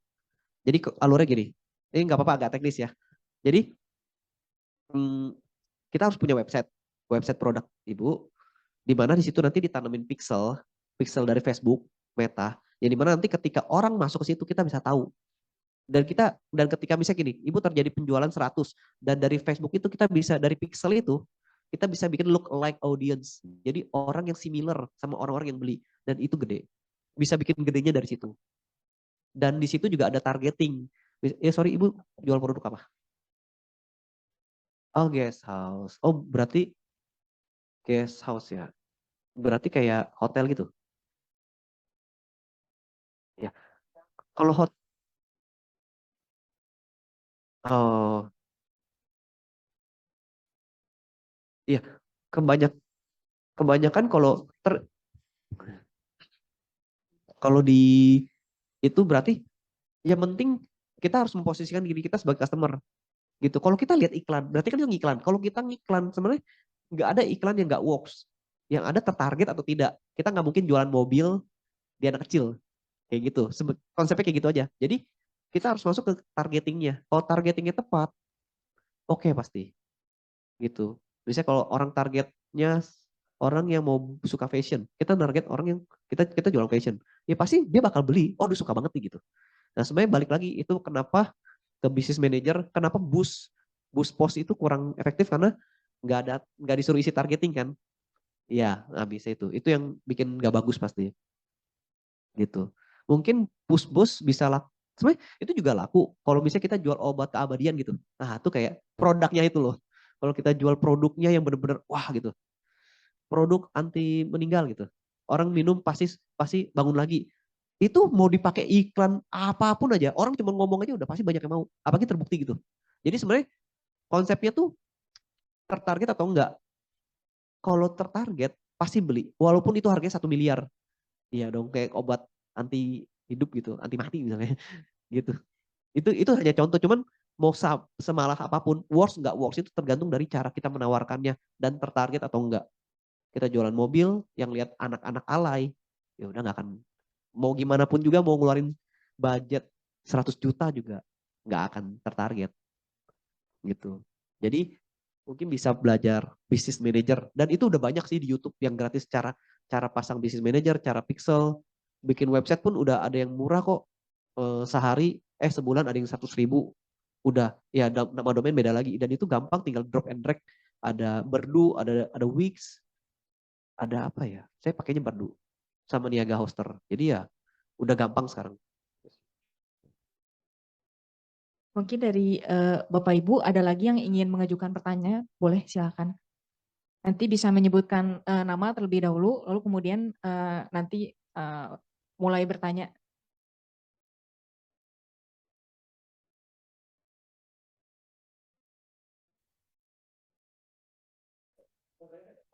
[SPEAKER 3] Jadi alurnya gini, ini nggak apa-apa agak teknis ya. Jadi kita harus punya website, website produk Ibu, di mana di situ nanti ditanamin pixel, pixel dari Facebook, Meta, yang di mana nanti ketika orang masuk ke situ kita bisa tahu. Dan ketika misalnya gini, Ibu terjadi penjualan 100 dan dari Facebook itu kita bisa dari pixel itu kita bisa bikin look like audience. Jadi orang yang similar sama orang-orang yang beli dan itu gede. Bisa bikin gedenya dari situ. Dan di situ juga ada targeting. Ya sorry Ibu, jual produk apa? Oh, guest house. Oh, berarti guest house ya. Berarti kayak hotel gitu. Ya. Kalau oh, iya, kebanyak kebanyakan kalau di itu berarti yang penting kita harus memposisikan diri kita sebagai customer gitu. Kalau kita lihat iklan, berarti kan itu ngiklan. Kalau kita ngiklan sebenarnya nggak ada iklan yang nggak works. Yang ada tertarget atau tidak. Kita nggak mungkin jualan mobil di anak kecil kayak gitu. Konsepnya kayak gitu aja. Jadi kita harus masuk ke targetingnya. Kalau targetingnya tepat, oke pasti gitu. Misalnya kalau orang targetnya orang yang mau suka fashion, kita target orang yang kita jual fashion, ya pasti dia bakal beli. Oh, dia suka banget nih gitu. Nah, sebenarnya balik lagi itu kenapa ke bisnis manager, kenapa bus pos itu kurang efektif karena nggak disuruh isi targeting kan? Ya, nggak bisa itu. Itu yang bikin nggak bagus pasti gitu. Mungkin bus bisa laku. Sebenarnya itu juga laku. Kalau misalnya kita jual obat keabadian gitu. Nah, itu kayak produknya itu loh. Kalau kita jual produknya yang benar-benar wah gitu. Produk anti meninggal gitu. Orang minum pasti pasti bangun lagi. Itu mau dipakai iklan apapun aja, orang cuma ngomong aja udah pasti banyak yang mau. Apalagi terbukti gitu. Jadi sebenarnya konsepnya tuh tertarget atau enggak. Kalau tertarget pasti beli. Walaupun itu harganya 1 miliar. Iya dong, kayak obat anti hidup gitu, anti mati misalnya. Gitu. Itu hanya contoh, cuman mau semalah apapun, works nggak works itu tergantung dari cara kita menawarkannya dan tertarget atau enggak. Kita jualan mobil yang lihat anak-anak alay, ya udah nggak akan, mau gimana pun juga mau ngeluarin budget 100 juta juga nggak akan tertarget gitu. Jadi mungkin bisa belajar bisnis manager dan itu udah banyak sih di YouTube yang gratis, cara cara pasang bisnis manager, cara pixel, bikin website pun udah ada yang murah kok. Sehari sebulan ada yang 100.000 udah ya, nama domain beda lagi dan itu gampang, tinggal drop and drag. Ada Berdu, ada Wix, ada apa ya, saya pakainya Berdu sama Niaga Hoster, jadi ya udah gampang sekarang.
[SPEAKER 2] Mungkin dari Bapak Ibu ada lagi yang ingin mengajukan pertanyaan, boleh silakan. Nanti bisa menyebutkan nama terlebih dahulu, lalu kemudian nanti mulai bertanya.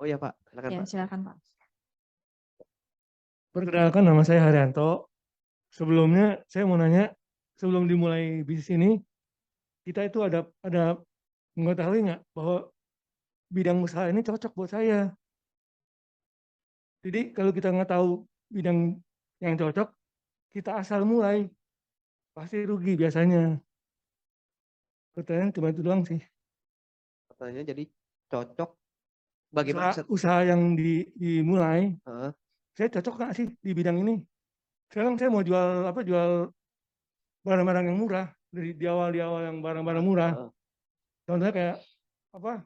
[SPEAKER 3] Oh ya Pak, silakan
[SPEAKER 2] Ya,
[SPEAKER 3] Pak.
[SPEAKER 2] silakan Pak.
[SPEAKER 4] Perkenalkan, nama saya Haryanto. Sebelumnya saya mau nanya, sebelum dimulai bisnis ini, kita itu ada mengetahui nggak bahwa bidang usaha ini cocok buat saya. Jadi kalau kita nggak tahu bidang yang cocok, kita asal mulai, pasti rugi biasanya. Pertanyaan cuma itu doang sih.
[SPEAKER 3] Pertanyaannya jadi cocok bagaimana?
[SPEAKER 4] Usaha yang dimulai,
[SPEAKER 3] Heeh.
[SPEAKER 4] saya cocok nggak sih di bidang ini? Sekarang saya mau jual barang-barang yang murah, di awal yang barang-barang murah.
[SPEAKER 3] Heeh.
[SPEAKER 4] Contohnya kayak apa?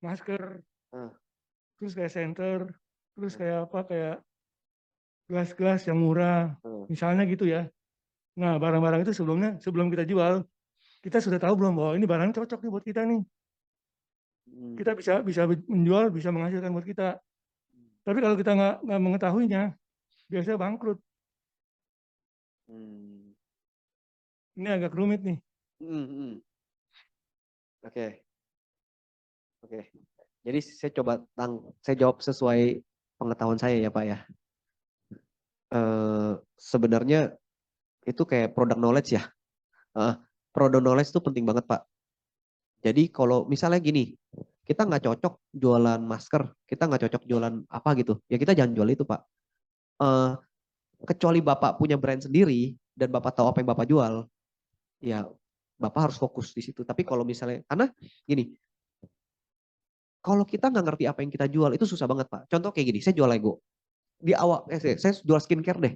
[SPEAKER 4] Masker,
[SPEAKER 3] Heeh.
[SPEAKER 4] terus kayak senter, terus
[SPEAKER 3] Heeh.
[SPEAKER 4] kayak gelas-gelas yang murah,
[SPEAKER 3] Heeh.
[SPEAKER 4] misalnya gitu ya. Nah, barang-barang itu sebelum kita jual, kita sudah tahu belum bahwa ini barang cocok nih buat kita nih. Kita bisa menjual, bisa menghasilkan buat kita. Tapi kalau kita nggak mengetahuinya, biasanya bangkrut. Ini agak rumit nih.
[SPEAKER 3] Oke. Oke. Jadi saya jawab sesuai pengetahuan saya ya Pak ya. Sebenarnya itu kayak product knowledge ya. Product knowledge itu penting banget Pak. Jadi kalau misalnya gini, kita nggak cocok jualan masker, kita nggak cocok jualan apa gitu, ya kita jangan jual itu Pak. Kecuali Bapak punya brand sendiri dan Bapak tahu apa yang Bapak jual, ya Bapak harus fokus di situ. Tapi kalau misalnya, karena gini, kalau kita nggak ngerti apa yang kita jual itu susah banget Pak. Contoh kayak gini, saya jual Lego. Di awal, saya jual skincare deh.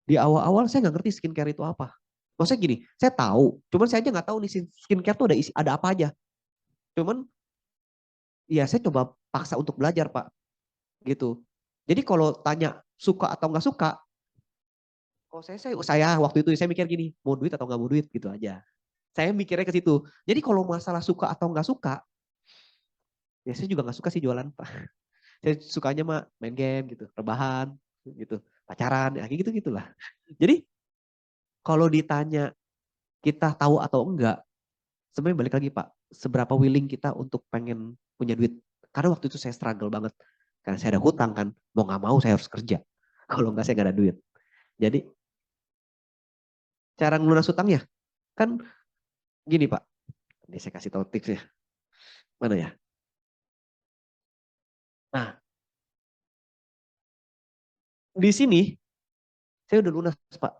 [SPEAKER 3] Di awal-awal saya nggak ngerti skincare itu apa. Maksudnya gini, saya tahu, cuman saya aja nggak tahu nih skincare tuh ada apa aja. Cuman ya saya coba paksa untuk belajar Pak, gitu. Jadi kalau tanya suka atau nggak suka, kalau saya waktu itu saya mikir gini, mau duit atau nggak mau duit gitu aja. Saya mikirnya ke situ. Jadi kalau masalah suka atau nggak suka, ya saya juga nggak suka sih jualan, Pak. Saya sukanya mah main game gitu, rebahan gitu, pacaran, ya kayak gitu-gitulah. Jadi kalau ditanya kita tahu atau enggak, sebenarnya balik lagi Pak, seberapa willing kita untuk pengen punya duit. Karena waktu itu saya struggle banget. Karena saya ada hutang kan, mau nggak mau saya harus kerja. Kalau nggak saya nggak ada duit. Jadi cara ngelunas hutangnya, kan gini Pak. Ini saya kasih tahu tipsnya. Mana ya? Nah, di sini saya udah lunas Pak.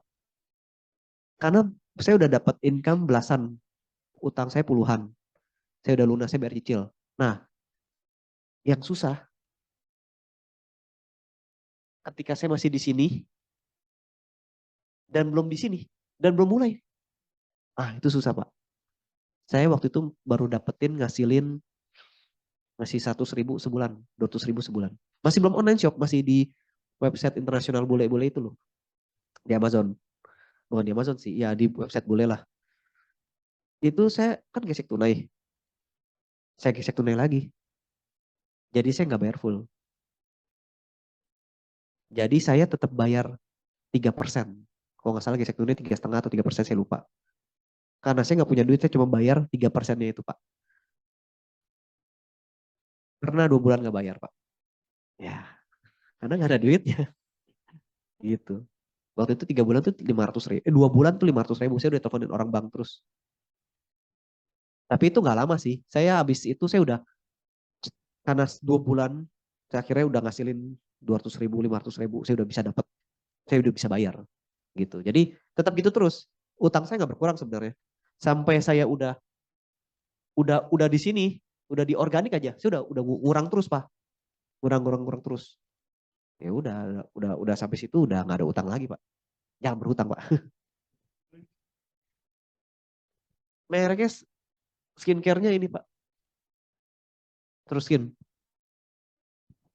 [SPEAKER 3] Karena saya udah dapat income belasan, utang saya puluhan. Saya udah lunas, saya bayar cicil. Nah, yang susah ketika saya masih di sini dan belum di sini dan belum mulai. Ah, itu susah Pak. Saya waktu itu baru dapetin ngasih 100.000 sebulan, 200.000 sebulan. Masih belum online shop, masih di website internasional bule-bule itu loh. Di Amazon. Bukan di Amazon sih, ya di website bule lah. Itu saya kan gesek tunai. Saya gesek tunai lagi. Jadi saya nggak bayar full. Jadi saya tetap bayar 3%. Kalau nggak salah gesek tunai 3,5 atau 3%, saya lupa. Karena saya nggak punya duit, saya cuma bayar 3%-nya itu Pak. Karena 2 bulan nggak bayar Pak. Ya, karena nggak ada duitnya. Gitu. Waktu itu 3 bulan tuh 500.000. 2 bulan tuh 500.000. Saya udah teleponin orang bank terus. Tapi itu nggak lama sih. Saya habis itu saya udah, karena 2 bulan, saya akhirnya udah ngasilin 200.000, 500.000. Saya udah bisa dapat, saya udah bisa bayar. Gitu. Jadi tetap gitu terus. Utang saya nggak berkurang sebenarnya. Sampai saya udah di sini, udah di organik aja. Saya udah ngurang terus Pak. Ngurang terus. Ya udah sampai situ udah nggak ada utang lagi Pak. Jangan berhutang Pak. Mereknya skincare-nya ini Pak. Terus skin.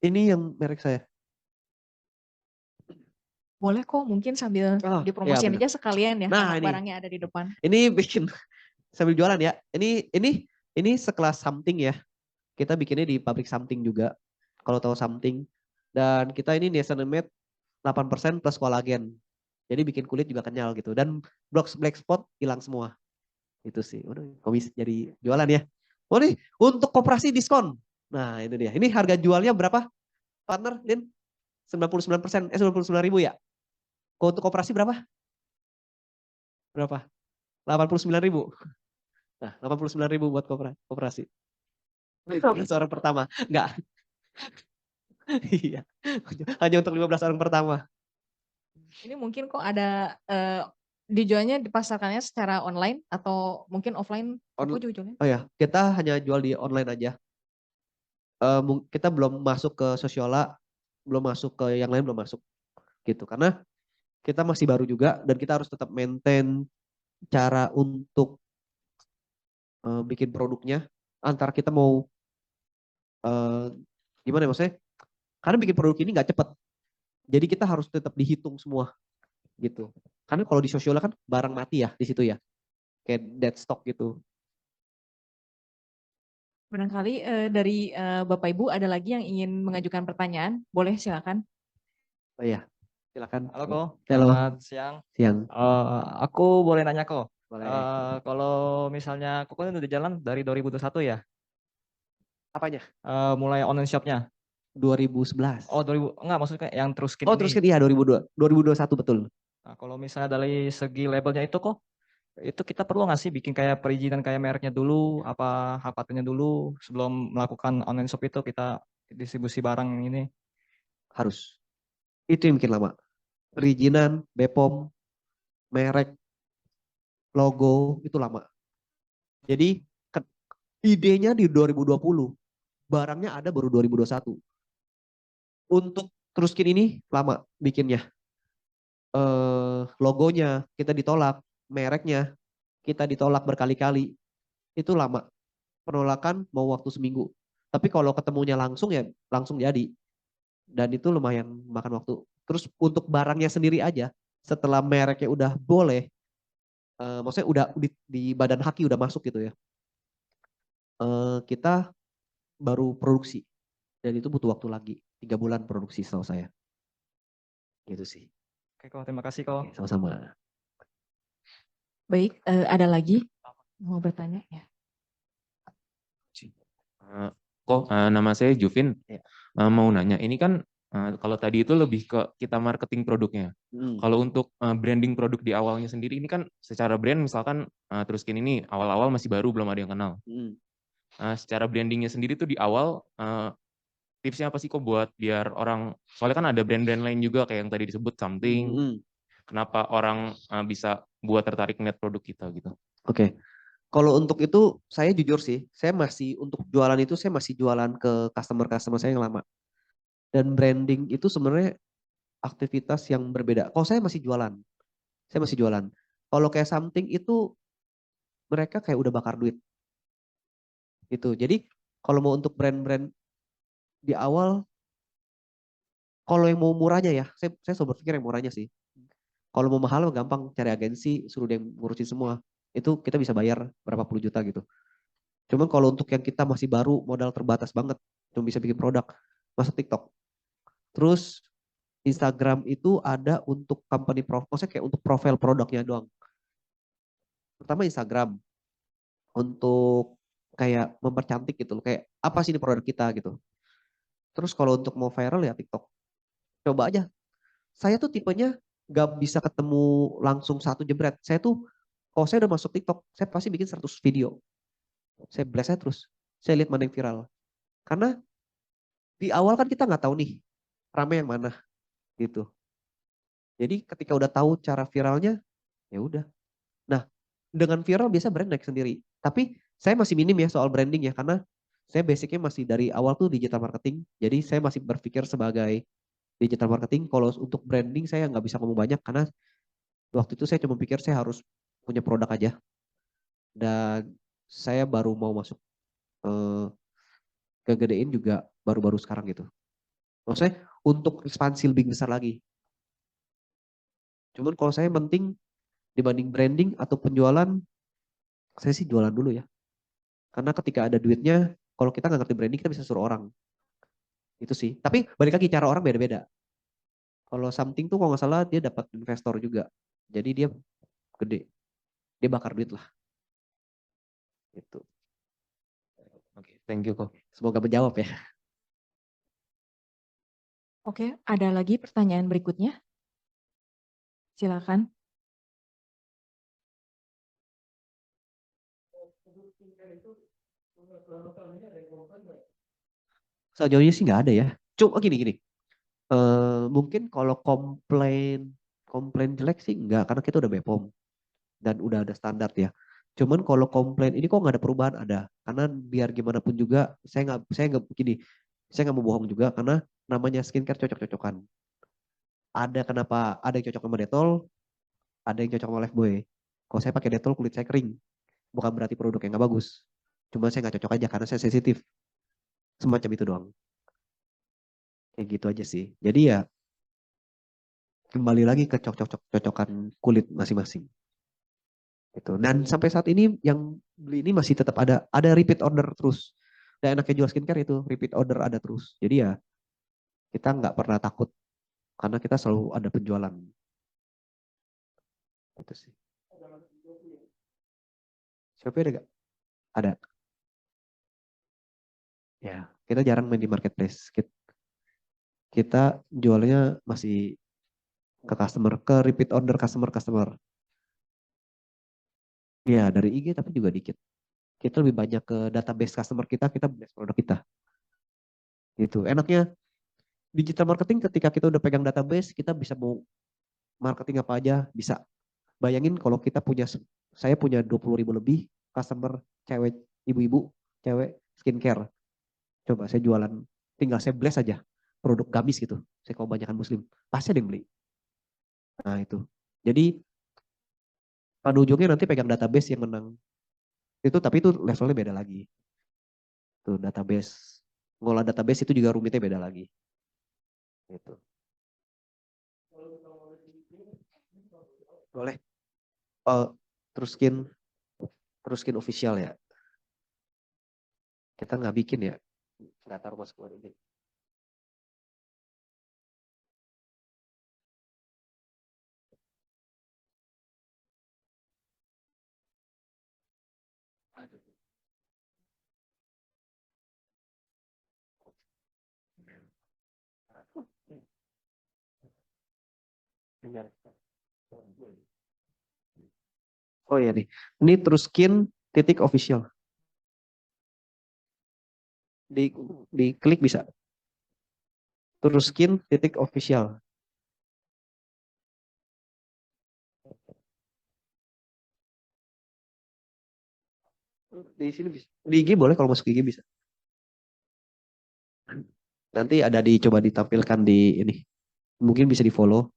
[SPEAKER 3] Ini yang merek saya.
[SPEAKER 2] Boleh kok, mungkin sambil
[SPEAKER 3] Oh,
[SPEAKER 2] dipromosiin
[SPEAKER 3] ya
[SPEAKER 2] aja sekalian ya,
[SPEAKER 3] nah,
[SPEAKER 2] karena
[SPEAKER 3] ini.
[SPEAKER 2] barangnya ada di depan.
[SPEAKER 3] Ini bikin sambil jualan ya. Ini sekelas something ya. Kita bikinnya di pabrik something juga. Kalau tahu something. Dan kita ini niacinamide 8% plus kolagen. Jadi bikin kulit juga kenyal gitu. Dan black spot hilang semua. Itu sih. Udah komisi jadi jualan ya. Oh nih, untuk koperasi diskon. Nah itu dia. Ini harga jualnya berapa? Partner, Lin? 99%, 99.000 ya? Kalau untuk koperasi berapa? Berapa? 89.000. Nah, 89.000 buat koperasi. 15 orang pertama. Enggak. Iya. Hanya untuk 15 orang pertama.
[SPEAKER 2] Ini mungkin kok ada dijualnya dipasarkannya secara online atau mungkin offline? Aku juga jualnya.
[SPEAKER 3] Oh ya, kita hanya jual di online aja. Kita belum masuk ke Sosiola, belum masuk ke yang lain, belum masuk gitu. Karena kita masih baru juga dan kita harus tetap maintain cara untuk bikin produknya. Antara kita mau gimana ya maksudnya? Karena bikin produk ini nggak cepat. Jadi kita harus tetap dihitung semua gitu. Karena kalau di Sosiola kan barang mati ya di situ ya. Kayak dead stock gitu.
[SPEAKER 2] Barangkali dari Bapak Ibu ada lagi yang ingin mengajukan pertanyaan, boleh silakan.
[SPEAKER 3] Oh iya, silakan.
[SPEAKER 5] Halo Ko,
[SPEAKER 3] Halo.
[SPEAKER 5] selamat siang.
[SPEAKER 3] Siang.
[SPEAKER 5] Aku boleh nanya Ko,
[SPEAKER 3] Boleh.
[SPEAKER 5] kalau misalnya Ko kan udah jalan dari 2021 ya,
[SPEAKER 3] Apanya?
[SPEAKER 5] mulai online shopnya.
[SPEAKER 3] 2011.
[SPEAKER 5] Oh 2000, enggak maksudnya yang terus skin
[SPEAKER 3] Oh
[SPEAKER 5] ini.
[SPEAKER 3] terus kan iya 2021 betul.
[SPEAKER 5] Nah, kalau misalnya dari segi labelnya itu Ko, itu kita perlu nggak sih bikin kayak perizinan kayak mereknya dulu, apa HPT-nya dulu sebelum melakukan online shop itu kita distribusi barang ini?
[SPEAKER 3] Harus. Itu yang bikin lama. Perizinan, BPOM, merek, logo, itu lama. Jadi idenya di 2020, barangnya ada baru 2021. Untuk terus skin ini lama bikinnya. Logonya kita ditolak, mereknya kita ditolak berkali-kali. Itu lama. Penolakan mau waktu seminggu. Tapi kalau ketemunya langsung ya langsung jadi. Dan itu lumayan makan waktu. Terus untuk barangnya sendiri aja, setelah mereknya udah boleh, maksudnya udah di badan haki udah masuk gitu ya. Kita baru produksi dan itu butuh waktu lagi 3 bulan produksi setahu saya. Gitu sih.
[SPEAKER 5] Oke kok, terima kasih kok.
[SPEAKER 3] Oke, sama-sama.
[SPEAKER 2] Baik, ada lagi mau bertanya ya?
[SPEAKER 6] Nama saya Juvin.
[SPEAKER 3] Ya.
[SPEAKER 6] Mau nanya, ini kan kalau tadi itu lebih ke kita marketing produknya. Kalau untuk branding produk di awalnya sendiri, ini kan secara brand misalkan Truskin ini awal-awal masih baru, belum ada yang kenal. Secara brandingnya sendiri tuh di awal, tipsnya apa sih kok buat biar orang, soalnya kan ada brand-brand lain juga kayak yang tadi disebut Something, kenapa orang bisa buat tertarik ngeliat produk kita gitu.
[SPEAKER 3] Oke. Kalau untuk itu saya jujur sih, saya masih untuk jualan itu saya masih jualan ke customer-customer saya yang lama. Dan branding itu sebenarnya aktivitas yang berbeda. Kalau saya masih jualan. Saya masih jualan. Kalau kayak Something itu mereka kayak udah bakar duit. Gitu. Jadi kalau mau untuk brand-brand di awal, kalau yang mau murahnya ya, saya selalu berpikir yang murahnya sih. Kalau mau mahal gampang cari agensi, suruh dia ngurusin semua. Itu kita bisa bayar berapa puluh juta gitu. Cuman kalau untuk yang kita masih baru, modal terbatas banget, cuma bisa bikin produk, masuk TikTok. Terus Instagram itu ada untuk company maksudnya kayak untuk profil produknya doang. Pertama Instagram untuk kayak mempercantik gitu loh, kayak apa sih ini produk kita gitu. Terus kalau untuk mau viral ya TikTok. Coba aja. Saya tuh tipenya gak bisa ketemu langsung satu jebret. Saya tuh kalau saya udah masuk TikTok, saya pasti bikin 100 video. Saya blast terus. Saya lihat mana yang viral. Karena di awal kan kita nggak tahu nih rame yang mana gitu. Jadi ketika udah tahu cara viralnya, ya udah. Nah, dengan viral biasa brand naik sendiri. Tapi saya masih minim ya soal branding ya, karena saya basicnya masih dari awal tuh digital marketing. Jadi saya masih berpikir sebagai digital marketing. Kalau untuk branding saya nggak bisa ngomong banyak karena waktu itu saya cuma pikir saya harus punya produk aja. Dan saya baru mau masuk ke gedein juga baru-baru sekarang gitu. Maksudnya untuk ekspansi lebih besar lagi. Cuman kalau saya penting dibanding branding atau penjualan, saya sih jualan dulu ya. Karena ketika ada duitnya, kalau kita nggak ngerti branding, kita bisa suruh orang. Itu sih. Tapi balik lagi cara orang beda-beda. Kalau Something tuh kalau nggak salah dia dapat investor juga. Jadi dia gede. Dia bakar duit lah. Gitu.
[SPEAKER 6] Oke, thank you kok.
[SPEAKER 3] Semoga menjawab ya.
[SPEAKER 2] Oke, ada lagi pertanyaan berikutnya? Silakan.
[SPEAKER 3] Sejauhnya sih nggak ada ya. Cuma gini. Mungkin kalau komplain jelek sih enggak, karena kita udah BPOM dan udah ada standar ya. Cuman kalau komplain ini kok nggak ada perubahan, ada. Karena biar gimana pun juga saya nggak mau bohong juga karena namanya skincare cocok-cocokan. Ada yang cocok sama Dettol, ada yang cocok sama Lifebuoy. Kalau saya pakai Dettol kulit saya kering, bukan berarti produknya nggak bagus. Cuma saya nggak cocok aja karena saya sensitif. Semacam itu doang. Kayak gitu aja sih. Jadi ya kembali lagi ke cocokan kulit masing-masing. Gitu. Dan sampai saat ini yang beli ini masih tetap ada repeat order terus. Dan enaknya jual skincare itu repeat order ada terus. Jadi ya kita nggak pernah takut karena kita selalu ada penjualan. Itu sih. Shopee ada gak? Ada. Ya, kita jarang main di marketplace. Kita jualnya masih ke customer, ke repeat order customer. Ya, dari IG tapi juga dikit. Kita lebih banyak ke database customer kita blast produk kita. Gitu. Enaknya digital marketing ketika kita udah pegang database, kita bisa mau marketing apa aja, bisa. Bayangin kalau saya punya 20.000 lebih customer cewek, ibu-ibu, cewek skincare. Coba saya jualan, tinggal saya blast aja produk gamis gitu. Saya kalau banyakan muslim, pasti ada yang beli. Nah itu. Jadi pada ujungnya nanti pegang database yang menang. Tapi itu levelnya beda lagi. Tuh database, ngolah database itu juga rumitnya beda lagi. Gitu. Boleh. Teruskin official ya. Kita nggak bikin ya. Nggak taruh masuk ini. Oh iya nih, ini Truskin titik official. Di klik bisa. Truskin titik official. Di sini bisa. Di IG boleh, kalau masuk IG bisa. Nanti ada coba ditampilkan di ini. Mungkin bisa di follow.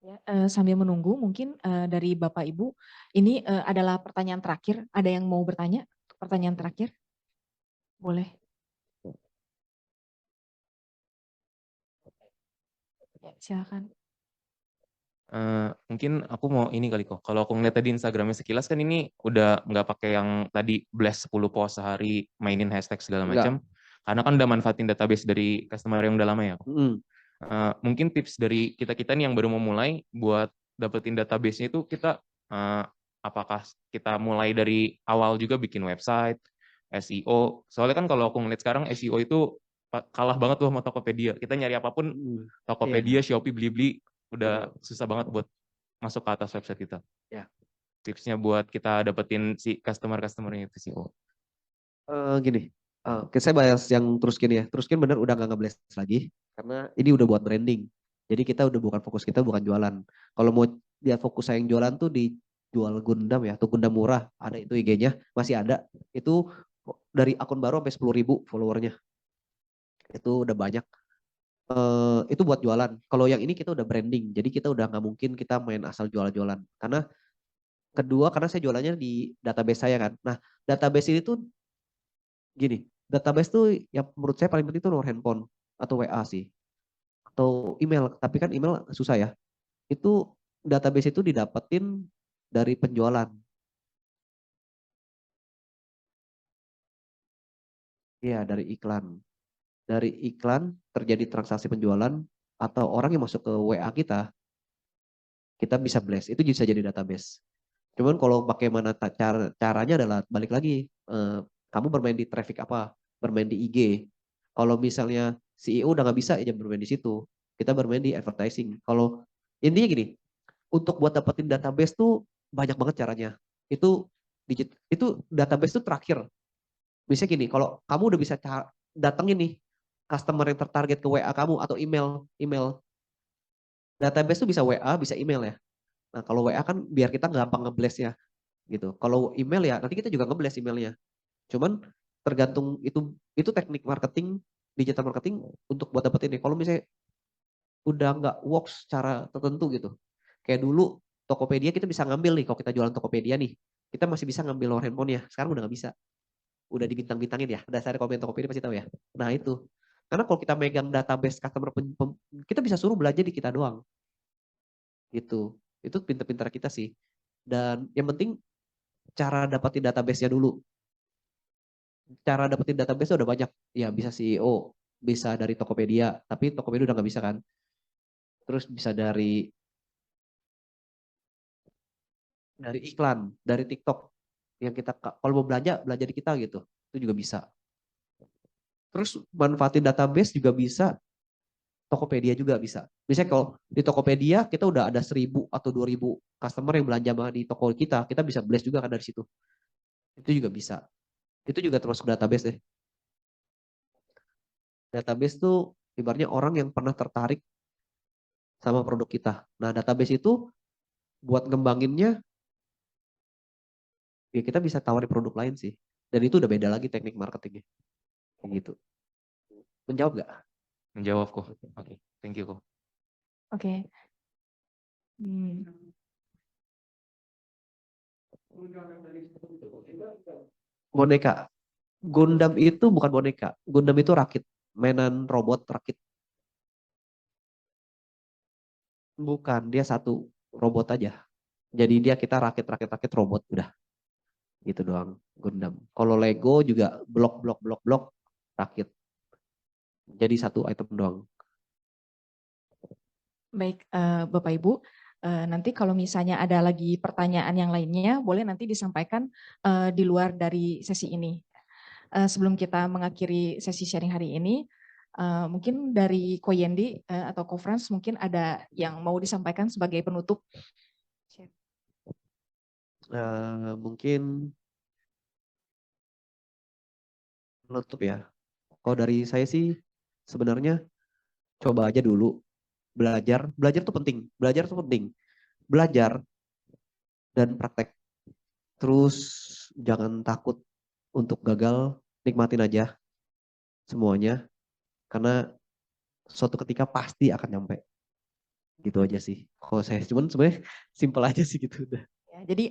[SPEAKER 2] Ya, sambil menunggu mungkin dari Bapak Ibu, ini adalah pertanyaan terakhir. Ada yang mau bertanya? Pertanyaan terakhir? Boleh. Ya, silakan.
[SPEAKER 6] Mungkin aku mau ini kali kok. Kalau aku ngeliat tadi Instagramnya sekilas kan ini udah nggak pakai yang tadi blast 10 post sehari, mainin hashtag segala macam. Karena kan udah manfaatin database dari customer yang udah lama ya. Mungkin tips dari kita-kita nih yang baru mau mulai buat dapetin database-nya itu kita apakah kita mulai dari awal juga bikin website, SEO. Soalnya kan kalau aku ngeliat sekarang SEO itu kalah banget tuh sama Tokopedia. Kita nyari apapun Tokopedia, Shopee, Blibli udah susah banget buat masuk ke atas website kita.
[SPEAKER 3] Ya.
[SPEAKER 6] Tipsnya buat kita dapetin si customer-customernya itu sih.
[SPEAKER 3] Gini, saya bahas yang Truskin ya. Truskin bener udah nggak nge-blast lagi karena ini udah buat branding. Jadi kita udah bukan fokus kita bukan jualan. Kalau mau dia fokus saya yang jualan tuh di jual Gundam ya, atau Gundam murah, ada itu IG-nya masih ada. Itu dari akun baru sampai 10.000 followernya. Itu udah banyak. Itu buat jualan. Kalau yang ini kita udah branding, jadi kita udah nggak mungkin kita main asal jual-jualan. Karena kedua, karena saya jualannya di database saya kan. Nah, database ini tuh gini, database tuh yang menurut saya paling penting itu nomor handphone atau WA sih, atau email. Tapi kan email susah ya. Itu database itu didapetin dari penjualan. Iya, dari iklan. Dari iklan terjadi transaksi penjualan atau orang yang masuk ke WA kita bisa blast. Itu bisa jadi database. Cuman kalau bagaimana caranya adalah balik lagi, kamu bermain di traffic apa, bermain di IG. Kalau misalnya CEO udah nggak bisa ya bermain di situ, kita bermain di advertising. Kalau intinya gini, untuk buat dapetin database tuh banyak banget caranya. Itu database tuh terakhir. Misalnya gini, kalau kamu udah bisa datengin nih customer yang tertarget ke WA kamu atau email. Database tuh bisa WA, bisa email ya. Nah, kalau WA kan biar kita gampang nge-blast ya gitu. Kalau email ya nanti kita juga nge-blast emailnya. Cuman tergantung itu teknik marketing, digital marketing untuk buat dapetin ini. Kalau misalnya udah nggak works secara tertentu gitu. Kayak dulu Tokopedia kita bisa ngambil nih, kalau kita jualan Tokopedia nih, kita masih bisa ngambil nomor handphone ya. Sekarang udah nggak bisa. Udah dibintang-bintangin ya. Dasar komen Tokopedia pasti tahu ya. Nah itu. Karena kalau kita megang database customer, kita bisa suruh belanja di kita doang. Gitu. Itu pintar-pintar kita sih. Dan yang penting cara dapetin database-nya dulu. Cara dapetin database udah banyak. Ya bisa CEO, bisa dari Tokopedia. Tapi Tokopedia udah nggak bisa kan. Terus bisa dari iklan, dari TikTok. Yang kita, kalau mau belanja di kita gitu. Itu juga bisa. Terus manfaatin database juga bisa. Tokopedia juga bisa. Misalnya kalau di Tokopedia kita udah ada 1.000 atau 2.000 customer yang belanja di toko kita bisa blast juga kan dari situ. Itu juga bisa. Itu juga termasuk database deh. Database tuh ibaratnya orang yang pernah tertarik sama produk kita. Nah, database itu buat ngembanginnya ya kita bisa tawari produk lain sih. Dan itu udah beda lagi teknik marketingnya. Kayak gitu. Menjawab nggak?
[SPEAKER 6] Menjawab kok. Oke, thank you kok.
[SPEAKER 2] Oke. Hmm.
[SPEAKER 3] Boneka. Gundam itu bukan boneka. Gundam itu rakit. Mainan robot rakit. Bukan, dia satu robot aja. Jadi dia kita rakit robot udah. Gitu doang Gundam. Kalau Lego juga blok rakit. Jadi satu item doang.
[SPEAKER 2] Baik, Bapak Ibu, nanti kalau misalnya ada lagi pertanyaan yang lainnya, boleh nanti disampaikan di luar dari sesi ini. Sebelum kita mengakhiri sesi sharing hari ini, mungkin dari Ko Yendi atau Ko Frans mungkin ada yang mau disampaikan sebagai penutup.
[SPEAKER 3] Mungkin penutup ya. Kalau dari saya sih sebenarnya coba aja dulu belajar tuh penting, belajar dan praktek. Terus jangan takut untuk gagal, nikmatin aja semuanya, karena suatu ketika pasti akan nyampe. Gitu aja sih. Kalau saya cuman sebenarnya simpel aja sih gitu udah.
[SPEAKER 2] Ya, jadi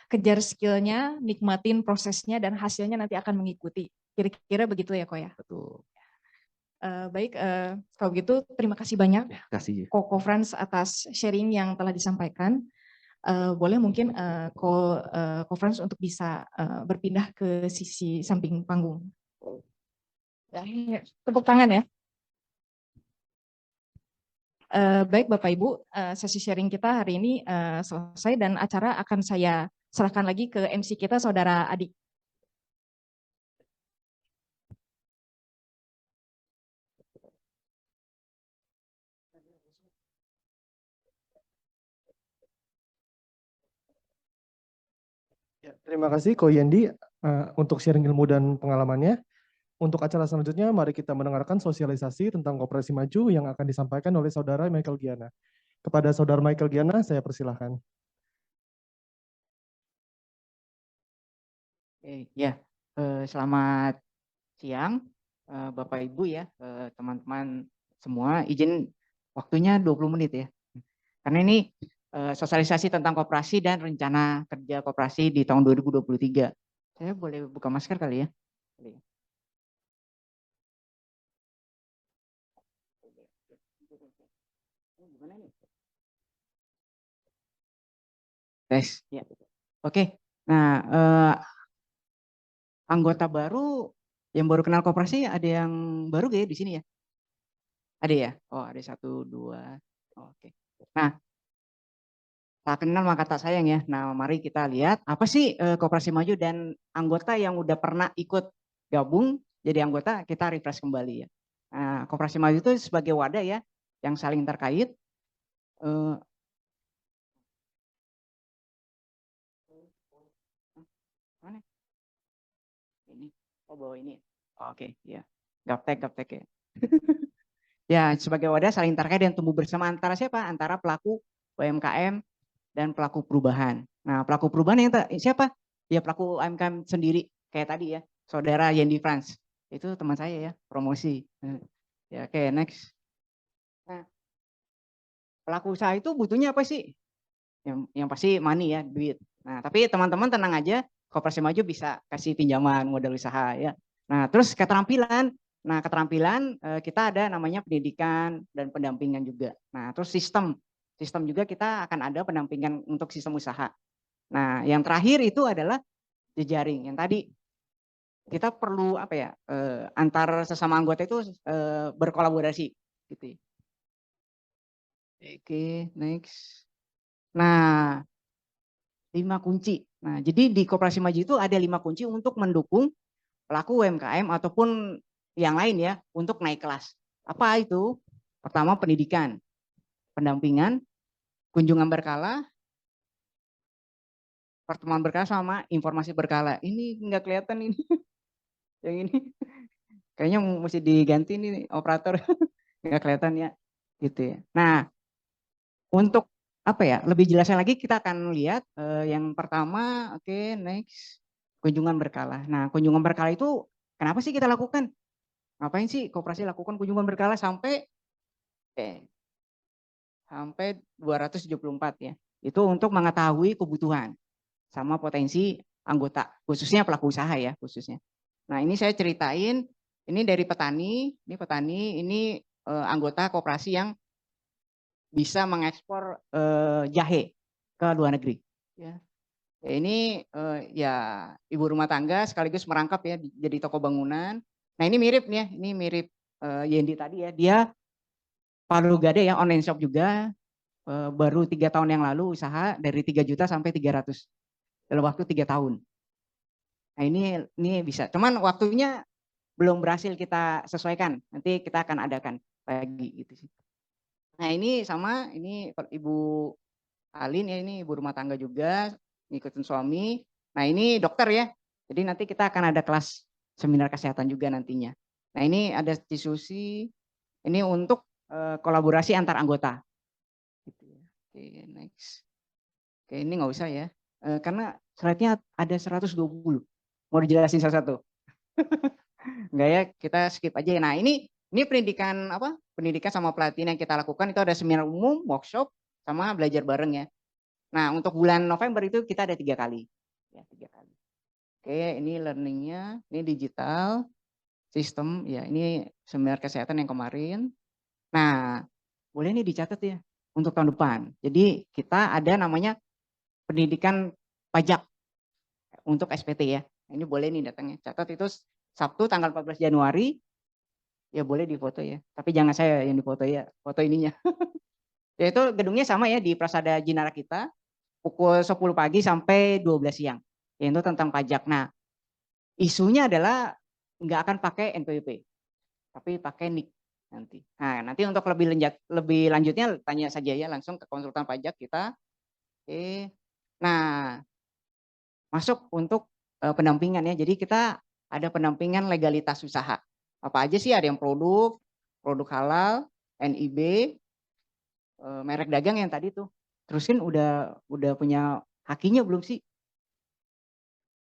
[SPEAKER 2] kejar skillnya, nikmatin prosesnya dan hasilnya nanti akan mengikuti. Kira-kira begitu ya, Ko ya.
[SPEAKER 3] Betul.
[SPEAKER 2] Baik, kalau begitu terima kasih banyak
[SPEAKER 3] Kasih.
[SPEAKER 2] Ko Frans atas sharing yang telah disampaikan. Boleh mungkin Ko Frans untuk bisa berpindah ke sisi samping panggung. Tepuk tangan ya. Baik Bapak Ibu, sesi sharing kita hari ini selesai dan acara akan saya serahkan lagi ke MC kita Saudara Adi.
[SPEAKER 1] Ya, terima kasih Ko Yendi untuk sharing ilmu dan pengalamannya. Untuk acara selanjutnya, mari kita mendengarkan sosialisasi tentang Koperasi Maju yang akan disampaikan oleh Saudara Michael Giana. Kepada Saudara Michael Giana, saya persilahkan.
[SPEAKER 7] Ya, selamat siang Bapak Ibu ya, teman-teman semua. Izin waktunya 20 menit ya. Karena ini sosialisasi tentang koperasi dan rencana kerja koperasi di tahun 2023. Saya boleh buka masker kali ya? Tes, ya. Oke. Nah, anggota baru yang baru kenal koperasi ada yang baru gak ya di sini ya? Ada ya? Oh, ada 1, 2. Oke. Nah, tak kenal maka tak sayang ya. Nah, mari kita lihat apa sih Koperasi Maju dan anggota yang udah pernah ikut gabung jadi anggota, kita refresh kembali ya. Nah, Koperasi Maju itu sebagai wadah ya yang saling terkait. Mana? Ini, oh bawa ini. Oke, ya. Gaptek ya. Ya, sebagai wadah saling terkait dan tumbuh bersama antara siapa? Antara pelaku UMKM dan pelaku perubahan. Nah, pelaku perubahan yang siapa? Ya pelaku UMKM sendiri. Kayak tadi ya, Saudara Yendi Frans. Itu teman saya ya, promosi. Ya, oke, next. Nah, pelaku usaha itu butuhnya apa sih? Yang pasti money ya, duit. Nah, tapi teman-teman tenang aja, Koperasi Maju bisa kasih pinjaman modal usaha ya. Nah, terus keterampilan. Nah, keterampilan kita ada namanya pendidikan dan pendampingan juga. Nah, terus sistem juga kita akan ada pendampingan untuk sistem usaha. Nah, yang terakhir itu adalah jejaring. Yang tadi kita perlu apa ya? Antar sesama anggota itu berkolaborasi gitu. Oke, next. Nah, 5 kunci. Nah, jadi di Koperasi Maju itu ada 5 kunci untuk mendukung pelaku UMKM ataupun yang lain ya untuk naik kelas. Apa itu? Pertama pendidikan, pendampingan, kunjungan berkala, pertemuan berkala sama informasi berkala. Ini nggak kelihatan ini. Yang ini kayaknya mesti diganti nih operator. Nggak kelihatan ya. Gitu ya. Nah, untuk apa ya, lebih jelasnya lagi kita akan lihat yang pertama, oke, next, kunjungan berkala. Nah, kunjungan berkala itu kenapa sih kita lakukan? Ngapain sih koperasi lakukan kunjungan berkala sampai 274 ya. Itu untuk mengetahui kebutuhan sama potensi anggota, khususnya pelaku usaha ya khususnya. Nah, ini saya ceritain, ini dari petani, ini anggota koperasi yang bisa mengekspor jahe ke luar negeri. Ya. Ini ya ibu rumah tangga sekaligus merangkap ya jadi toko bangunan. Nah, ini mirip nih ya, ini mirip Yendi tadi ya. Dia Palu Gade ya, online shop juga, baru 3 tahun yang lalu usaha dari 3 juta sampai 300 dalam waktu 3 tahun. Nah, ini bisa. Cuman waktunya belum berhasil kita sesuaikan. Nanti kita akan adakan lagi gitu sih. Nah, ini sama, ini Ibu Alin ya, ini ibu rumah tangga juga, ngikutin suami. Nah, ini dokter ya. Jadi nanti kita akan ada kelas seminar kesehatan juga nantinya. Nah, ini ada diskusi, ini untuk kolaborasi antar anggota. Gitu ya. Oke, next. Oke, ini nggak usah ya. Karena slide-nya ada 120. Mau dijelasin satu-satu? Enggak ya, kita skip aja. Nah, ini pendidikan apa? Pendidikan sama pelatihan yang kita lakukan itu ada seminar umum, workshop, sama belajar bareng ya. Nah, untuk bulan November itu kita ada 3 kali. Ya, 3 kali. Oke, ini learningnya, ini digital, sistem, ya ini seminar kesehatan yang kemarin. Nah, boleh nih dicatat ya untuk tahun depan. Jadi kita ada namanya pendidikan pajak untuk SPT ya. Ini boleh nih datangnya. Catat itu Sabtu tanggal 14 Januari. Ya boleh difoto ya. Tapi jangan saya yang difoto ya, foto ininya. Yaitu gedungnya sama ya di Prasada Jinara kita. Pukul 10 pagi sampai 12 siang. Yaitu tentang pajak. Nah, isunya adalah nggak akan pakai NPWP. Tapi pakai NIK nanti. Nah, nanti untuk lebih lanjutnya tanya saja ya langsung ke konsultan pajak kita. Oke. Nah, masuk untuk pendampingan ya. Jadi kita ada pendampingan legalitas usaha. Apa aja sih? Ada yang produk halal, NIB, merek dagang yang tadi tuh. Terus kan udah punya hakinya belum sih?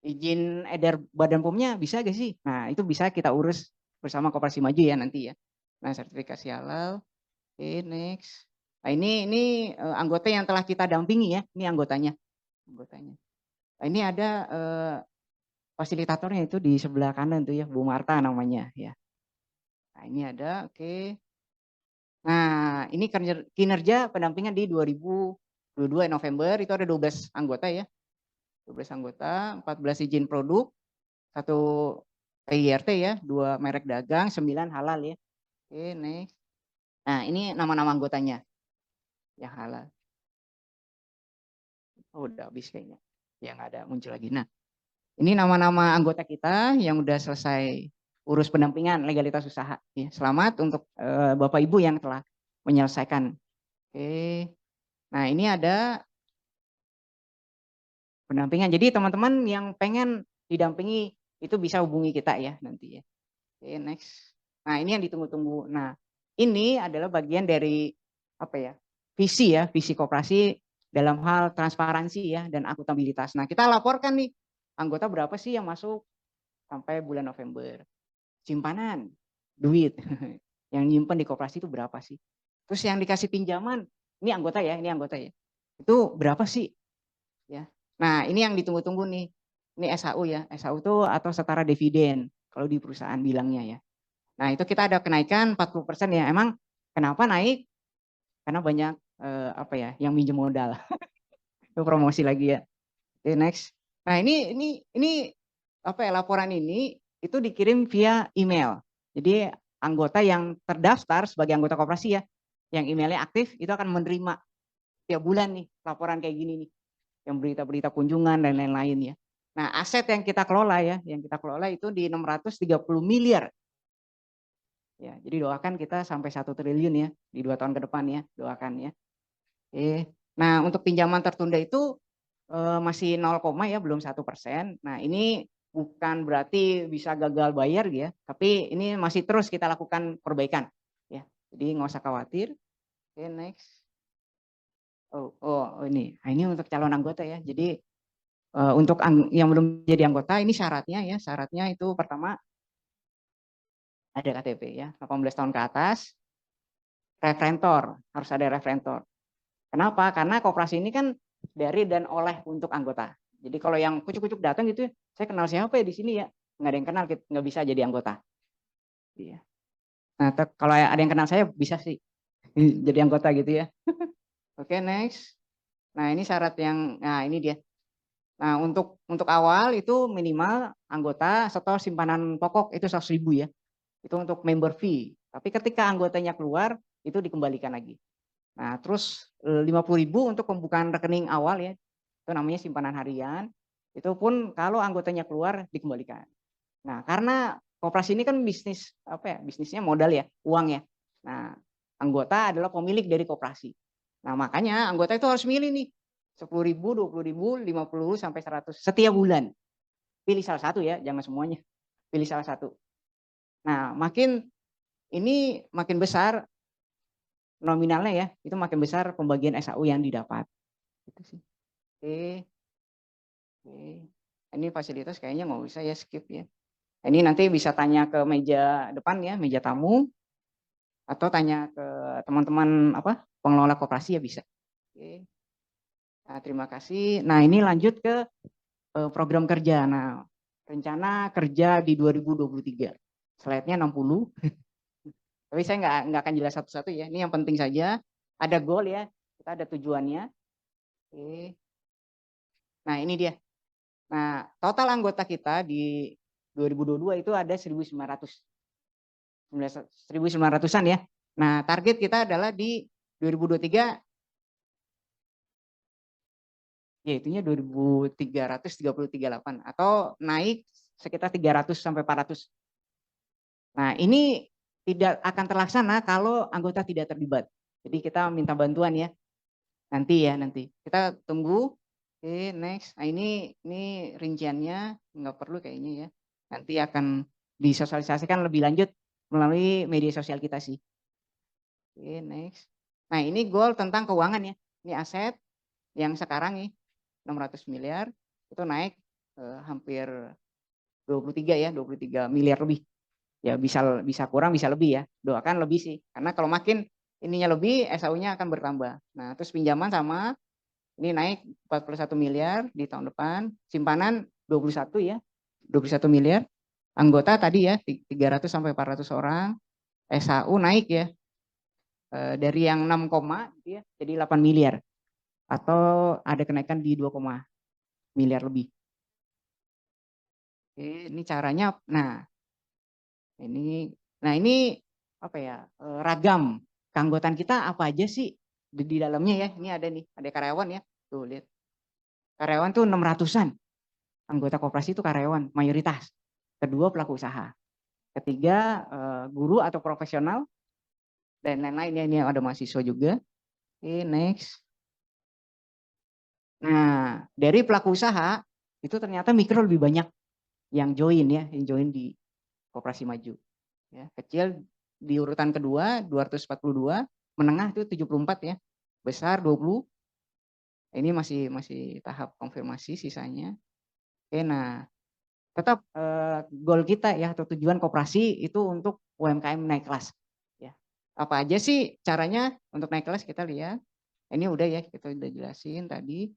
[SPEAKER 7] Izin edar Badan POM-nya bisa gak sih? Nah, itu bisa kita urus bersama Koperasi Maju ya nanti ya. Nah, sertifikasi halal. Oke, next. Nah, ini anggota yang telah kita dampingi ya. Ini anggotanya. Nah, ini ada fasilitatornya itu di sebelah kanan tuh ya, Bu Marta namanya ya. Nah, ini ada, oke. Nah, ini kinerja pendampingan di 2022 November itu ada 12 anggota ya. 12 anggota, 14 izin produk, 1 PIRT ya, 2 merek dagang, 9 halal ya. Oke, next. Nah, ini nama-nama anggotanya yang halal. Oh, udah habis kayaknya. Ya nggak ada muncul lagi. Nah, ini nama-nama anggota kita yang udah selesai urus pendampingan legalitas usaha. Ya, selamat untuk Bapak Ibu yang telah menyelesaikan. Oke. Nah, ini ada pendampingan. Jadi teman-teman yang pengen didampingi itu bisa hubungi kita ya nanti ya. Oke, next. Nah, ini yang ditunggu-tunggu. Nah, ini adalah bagian dari apa ya? Visi koperasi dalam hal transparansi ya dan akuntabilitas. Nah, kita laporkan nih anggota berapa sih yang masuk sampai bulan November. Simpanan, duit yang nyimpen di koperasi itu berapa sih? Terus yang dikasih pinjaman, ini anggota ya. Itu berapa sih? Ya. Nah, ini yang ditunggu-tunggu nih. Ini SHU ya. SHU itu atau setara dividen kalau di perusahaan bilangnya ya. Nah, itu kita ada kenaikan 40% ya. Emang kenapa naik? Karena banyak apa ya, yang minjem modal. Itu promosi lagi ya. Oke, next. Nah, ini apa ya, laporan ini itu dikirim via email. Jadi anggota yang terdaftar sebagai anggota koperasi ya, yang emailnya aktif itu akan menerima tiap bulan nih laporan kayak gini nih, yang berita-berita kunjungan dan lain-lain ya. Nah, aset yang kita kelola itu di 630 miliar. Ya, jadi doakan kita sampai 1 triliun ya di 2 tahun ke depan ya, doakan ya. Oke. Nah, untuk pinjaman tertunda itu masih 0, ya, belum 1%. Nah, ini bukan berarti bisa gagal bayar ya, tapi ini masih terus kita lakukan perbaikan ya. Jadi nggak usah khawatir. Oke, next. Ini. Nah, ini untuk calon anggota ya. Jadi untuk yang belum jadi anggota ini syaratnya ya. Syaratnya itu pertama ada KTP ya, 18 tahun ke atas, referentor, harus ada referentor. Kenapa? Karena koperasi ini kan dari dan oleh untuk anggota. Jadi kalau yang kucuk-kucuk datang gitu, saya kenal siapa ya di sini ya, nggak ada yang kenal, nggak bisa jadi anggota. Iya. Nah, kalau ada yang kenal saya bisa sih jadi anggota gitu ya. Oke, next. Nah, ini syarat yang, nah ini dia. Nah, untuk awal itu minimal anggota setor simpanan pokok itu 100.000 ya. Itu untuk member fee. Tapi ketika anggotanya keluar, itu dikembalikan lagi. Nah, terus 50.000 untuk pembukaan rekening awal ya. Itu namanya simpanan harian. Itu pun kalau anggotanya keluar dikembalikan. Nah, karena koperasi ini kan bisnis apa ya? Bisnisnya modal ya, uang ya. Nah, anggota adalah pemilik dari koperasi. Nah, makanya anggota itu harus milih nih. 10.000, 20.000, 50 sampai 100 setiap bulan. Pilih salah satu ya, jangan semuanya. Pilih salah satu. Nah, makin besar nominalnya ya, itu makin besar pembagian SAU yang didapat. Gitu sih. Oke. Ini fasilitas kayaknya nggak usah ya, skip ya. Ini nanti bisa tanya ke meja depan ya, meja tamu, atau tanya ke teman-teman pengelola koperasi ya bisa. Oke. Nah, terima kasih. Nah, ini lanjut ke program kerja. Nah, rencana kerja di 2023. Slide-nya 60. Tapi saya nggak akan jelas satu-satu ya. Ini yang penting saja. Ada goal ya. Kita ada tujuannya. Oke. Nah, ini dia. Nah, total anggota kita di 2022 itu ada 1.900-an ya. Nah, target kita adalah di 2023 yaitunya 2.338 atau naik sekitar 300 sampai 400. Nah, ini tidak akan terlaksana kalau anggota tidak terlibat. Jadi kita minta bantuan ya. Nanti. Kita tunggu. Oke, next. Nah, ini rinciannya nggak perlu kayaknya ya. Nanti akan disosialisasikan lebih lanjut melalui media sosial kita sih. Oke, next. Nah, ini goal tentang keuangan ya. Ini aset yang sekarang nih 600 miliar itu naik hampir 23 miliar lebih. Ya bisa kurang bisa lebih ya. Doakan lebih sih. Karena kalau makin ininya lebih SAU-nya akan bertambah. Nah, terus pinjaman sama ini naik 41 miliar di tahun depan. Simpanan 21 ya. 21 miliar. Anggota tadi ya 300 sampai 400 orang. SAU naik ya. Dari yang 6, gitu ya, jadi 8 miliar. Atau ada kenaikan di 2, miliar lebih. Oke, ini caranya. Nah, ini apa ya? Ragam keanggotaan kita apa aja sih di dalamnya ya. Ini ada nih, ada karyawan ya. Tuh lihat. Karyawan tuh 600-an. Anggota koperasi itu karyawan mayoritas. Kedua pelaku usaha. Ketiga guru atau profesional dan lain-lain. Ini ada mahasiswa juga. Oke, next. Nah, dari pelaku usaha itu ternyata mikro lebih banyak yang join ya, yang join di Koperasi Maju. Ya, kecil di urutan kedua 242, menengah itu 74 ya, besar 20. Ini masih tahap konfirmasi sisanya. Oke, nah tetap goal kita ya atau tujuan koperasi itu untuk UMKM naik kelas. Ya, apa aja sih caranya untuk naik kelas kita lihat. Ini udah ya kita udah jelasin tadi.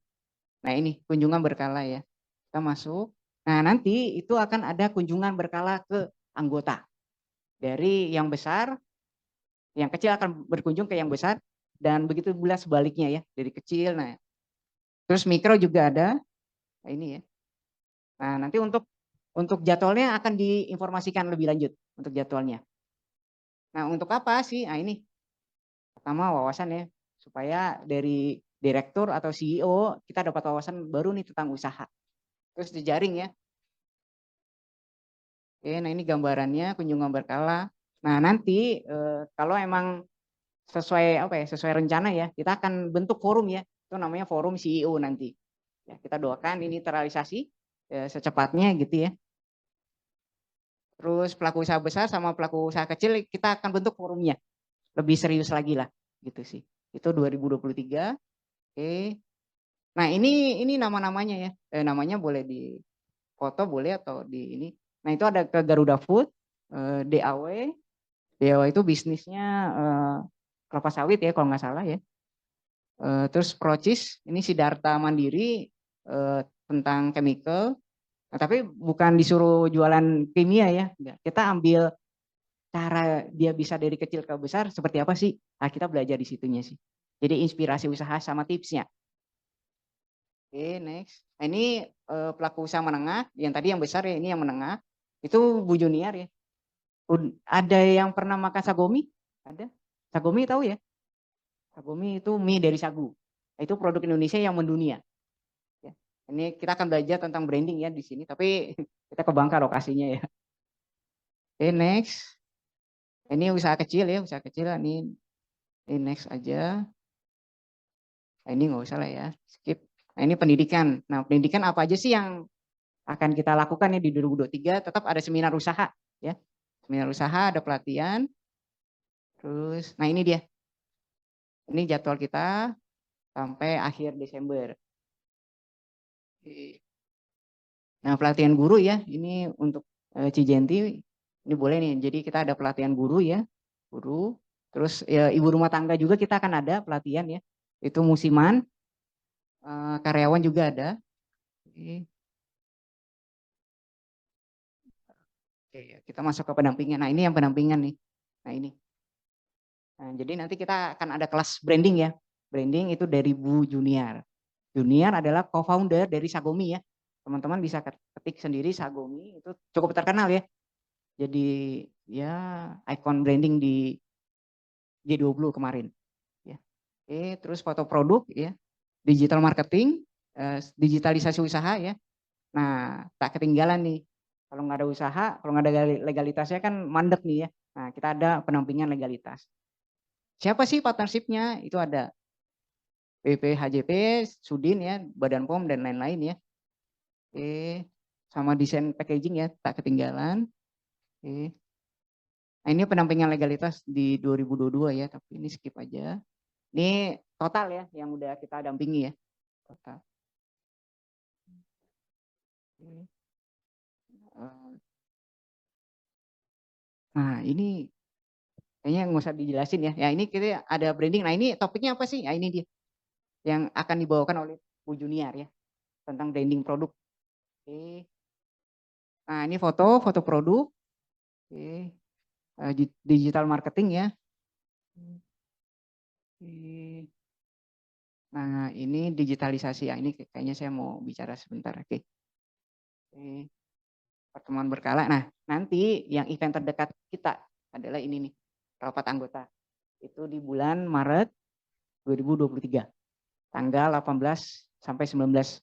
[SPEAKER 7] Nah ini kunjungan berkala ya. Kita masuk. Nah nanti itu akan ada kunjungan berkala ke anggota. Dari yang besar, yang kecil akan berkunjung ke yang besar. Dan begitu pula sebaliknya ya. Dari kecil. Nah, terus mikro juga ada. Nah ini ya. Nah nanti untuk jadwalnya akan diinformasikan lebih lanjut. Untuk jadwalnya. Nah untuk apa sih? Nah ini. Pertama wawasan ya. Supaya dari direktur atau CEO kita dapat wawasan baru nih tentang usaha. Terus dijaring ya. Oke, nah ini gambarannya kunjungan berkala. Nah nanti kalau emang sesuai rencana ya, kita akan bentuk forum ya. Itu namanya forum CEO nanti. Ya, kita doakan ini terrealisasi secepatnya gitu ya. Terus pelaku usaha besar sama pelaku usaha kecil kita akan bentuk forumnya. Lebih serius lagi lah gitu sih. Itu 2023. Oke. Nah, ini nama-namanya ya. Namanya boleh di foto boleh atau di ini. Nah, itu ada ke Garuda Food, DAW. DAW itu bisnisnya kelapa sawit ya kalau nggak salah ya. Terus Procis, ini Siddhartha Mandiri tentang chemical. Nah, tapi bukan disuruh jualan kimia ya. Enggak. Kita ambil cara dia bisa dari kecil ke besar seperti apa sih? Nah, kita belajar di situnya sih. Jadi inspirasi usaha sama tipsnya. Oke, next. Nah, ini pelaku usaha menengah, yang tadi yang besar ya, ini yang menengah. Itu Bu Junior ya. Ada yang pernah makan sagomi? Ada? Sagomi tahu ya? Sagomi itu mie dari sagu. Itu produk Indonesia yang mendunia. Ya. Ini kita akan belajar tentang branding ya di sini, tapi kita ke Bangka lokasinya ya. Oke, next. Ini usaha kecil ya, usaha kecil. Ini next aja. Nah, ini nggak usah lah ya, skip. Nah, ini pendidikan. Nah, pendidikan apa aja sih yang akan kita lakukan ya di 2023? Tetap ada seminar usaha ya. Seminar usaha, ada pelatihan. Terus, nah ini dia. Ini jadwal kita sampai akhir Desember. Nah, pelatihan guru ya, ini untuk Cijenti, ini boleh nih. Jadi kita ada pelatihan guru ya, guru. Terus ya, ibu rumah tangga juga kita akan ada pelatihan ya. Itu musiman, karyawan juga ada. Oke, kita masuk ke pendampingan. Nah, ini yang pendampingan nih. Nah, ini. Nah, jadi nanti kita akan ada kelas branding ya. Branding itu dari Bu Junior. Junior adalah co-founder dari Sagomi ya. Teman-teman bisa ketik sendiri Sagomi, itu cukup terkenal ya. Jadi ya ikon branding di G20 kemarin. Ya. Oke, terus foto produk ya. Digital marketing, digitalisasi usaha ya. Nah, tak ketinggalan nih. Kalau nggak ada usaha, kalau nggak ada legalitasnya kan mandek nih ya. Nah, kita ada pendampingan legalitas. Siapa sih partnershipnya? Itu ada BPHJP, Sudin ya, Badan POM dan lain-lain ya. Oke, sama desain packaging ya, tak ketinggalan. Oke. Nah, ini pendampingan legalitas di 2022 ya, tapi ini skip aja. Ini total ya yang udah kita dampingi ya. Total. Nah, ini kayaknya nggak usah dijelasin ya. Ya ini kita ada branding. Nah, ini topiknya apa sih? Nah, ini dia yang akan dibawakan oleh Bu Junior ya tentang branding produk. Oke. Nah, ini foto produk. Oke. Digital marketing ya. Oke. Nah, ini digitalisasi ya. Ini kayaknya saya mau bicara sebentar. Oke. Oke. Pertemuan berkala. Nah, nanti yang event terdekat kita adalah ini nih, rapat anggota. Itu di bulan Maret 2023. Tanggal 18 sampai 19.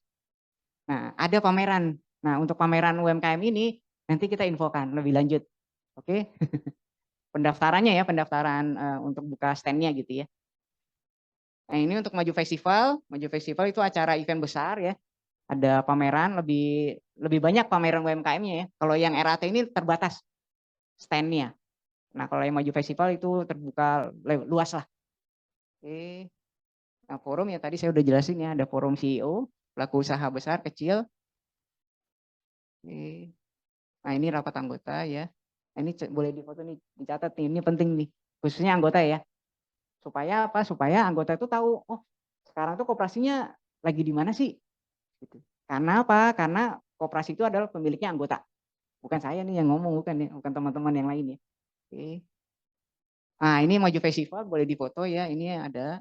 [SPEAKER 7] Nah, ada pameran. Nah, untuk pameran UMKM ini nanti kita infokan lebih lanjut. Oke. Pendaftarannya ya, pendaftaran untuk buka standnya gitu ya. Nah, ini untuk Maju Festival. Maju Festival itu acara event besar ya. Ada pameran, lebih banyak pameran UMKM-nya ya. Kalau yang RAT ini terbatas stand-nya. Nah, kalau yang Maju Festival itu terbuka luas lah. Oke. Nah, forum ya tadi saya udah jelasin ya, ada forum CEO, pelaku usaha besar, kecil. Oke. Nah, ini rapat anggota ya. Nah, ini boleh difoto nih, dicatat nih, ini penting nih. Khususnya anggota ya. Supaya apa? Supaya anggota itu tahu, oh sekarang tuh koperasinya lagi di mana sih? Gitu. Karena apa? Karena koperasi itu adalah pemiliknya anggota. Bukan saya nih yang ngomong, bukan teman-teman yang lain ya. Oke. Nah, ini Maju Festival boleh difoto ya. Ini ada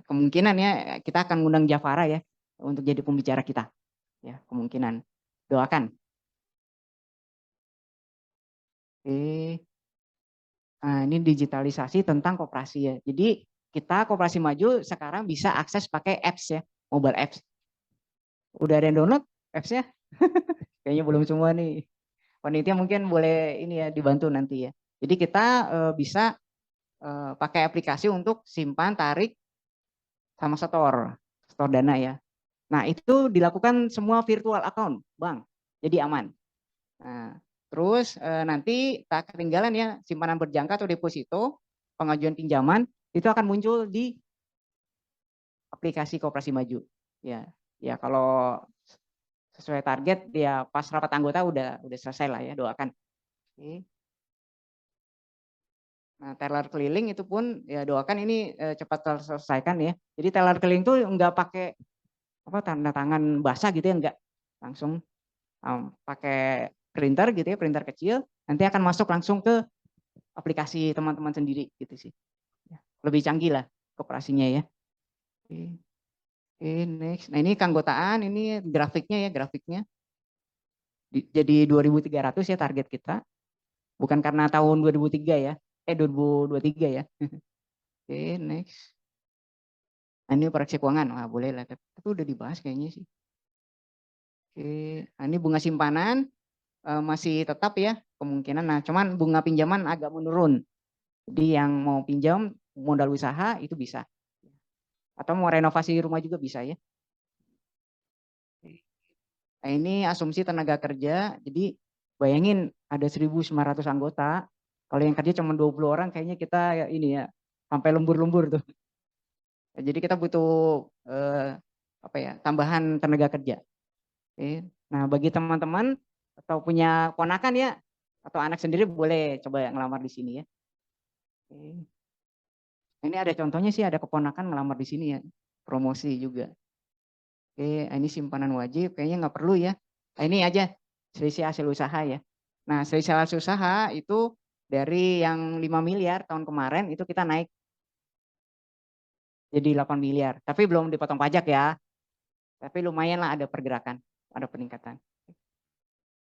[SPEAKER 7] kemungkinan ya kita akan ngundang Jafara ya untuk jadi pembicara kita. Ya, kemungkinan. Doakan. Oke. Nah, ini digitalisasi tentang koperasi ya. Jadi kita Koperasi Maju sekarang bisa akses pakai apps ya, mobile apps. Udah ada yang download apps-nya? Kayaknya belum semua nih. Panitia mungkin boleh ini ya dibantu nanti ya. Jadi kita bisa pakai aplikasi untuk simpan, tarik, sama store dana ya. Nah, itu dilakukan semua virtual account, Bang. Jadi aman. Nah, terus nanti tak ketinggalan ya, simpanan berjangka atau deposito, pengajuan pinjaman, itu akan muncul di aplikasi Koperasi Maju. Ya, ya kalau sesuai target ya pas rapat anggota udah selesai lah ya, doakan. Oke. Nah, teller keliling itu pun ya doakan ini cepat terselesaikan ya. Jadi teller keliling tuh nggak pakai apa tanda tangan basah gitu ya, enggak, langsung pakai printer gitu ya, printer kecil, nanti akan masuk langsung ke aplikasi teman-teman sendiri gitu sih. Lebih canggih lah koperasinya ya. Oke, next. Nah ini keanggotaan, ini grafiknya ya, grafiknya. Jadi 2.300 ya target kita. Bukan karena tahun 2003 ya, 2023 ya. Oke, next. Nah ini proyeksi keuangan, wah boleh lah, tapi udah dibahas kayaknya sih. Oke, nah ini bunga simpanan masih tetap ya kemungkinan. Nah cuman bunga pinjaman agak menurun. Jadi yang mau pinjam modal usaha itu bisa. Atau mau renovasi rumah juga bisa ya. Nah ini asumsi tenaga kerja, jadi bayangin ada 1.900 anggota, kalau yang kerja cuma 20 orang kayaknya kita ya ini ya, sampai lembur-lembur tuh. Jadi kita butuh apa ya, tambahan tenaga kerja. Oke. Nah bagi teman-teman atau punya ponakan ya, atau anak sendiri boleh coba ngelamar di sini ya. Oke. Ini ada contohnya sih, ada keponakan ngelamar di sini ya, promosi juga. Oke, ini simpanan wajib, kayaknya nggak perlu ya. Nah, ini aja selisih hasil usaha ya. Nah, selisih hasil usaha itu dari yang 5 miliar tahun kemarin itu kita naik jadi 8 miliar. Tapi belum dipotong pajak ya. Tapi lumayan lah ada pergerakan, ada peningkatan.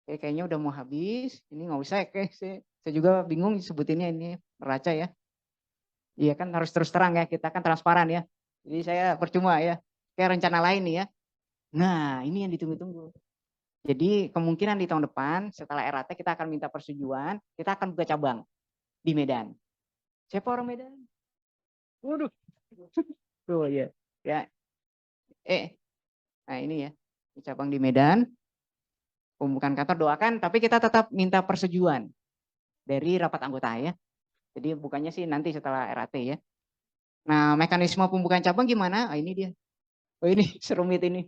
[SPEAKER 7] Oke, kayaknya udah mau habis. Ini nggak usah, oke. Saya juga bingung sebutinnya ini neraca ya. Iya kan harus terus terang ya, kita kan transparan ya. Jadi saya percuma ya. Kayak rencana lain nih ya. Nah, ini yang ditunggu-tunggu. Jadi kemungkinan di tahun depan setelah RAT kita akan minta persetujuan, kita akan buka cabang di Medan. Siapa orang Medan? Waduh. Oh iya. Ya. Nah ini ya. Cabang di Medan. Pembukaan kantor doakan, tapi kita tetap minta persetujuan dari rapat anggota ya. Jadi bukannya sih nanti setelah RAT ya. Nah, mekanisme pembukaan cabang gimana? Ah, ini dia. Oh ini serumit ini.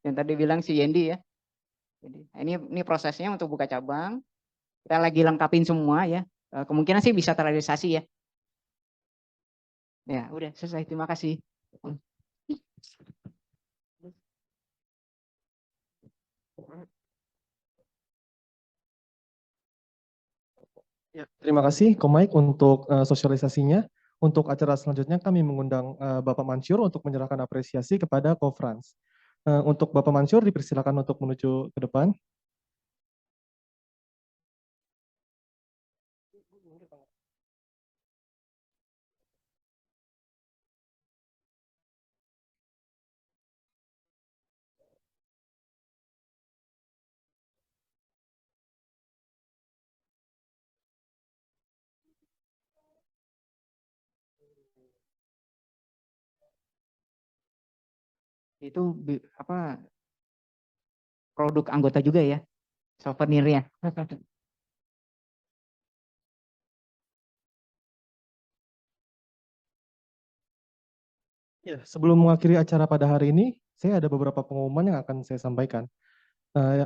[SPEAKER 7] Yang tadi bilang si Yendi ya. Jadi ini prosesnya untuk buka cabang. Kita lagi lengkapin semua ya. Kemungkinan sih bisa terrealisasi ya. Ya, udah selesai. Terima kasih.
[SPEAKER 1] Ya, terima kasih Komaik untuk sosialisasinya. Untuk acara selanjutnya kami mengundang Bapak Mansur untuk menyerahkan apresiasi kepada Kofrans. Untuk Bapak Mansur dipersilakan untuk menuju ke depan.
[SPEAKER 7] Itu apa produk anggota juga ya, souvenirnya.
[SPEAKER 1] Ya, sebelum mengakhiri acara pada hari ini, saya ada beberapa pengumuman yang akan saya sampaikan.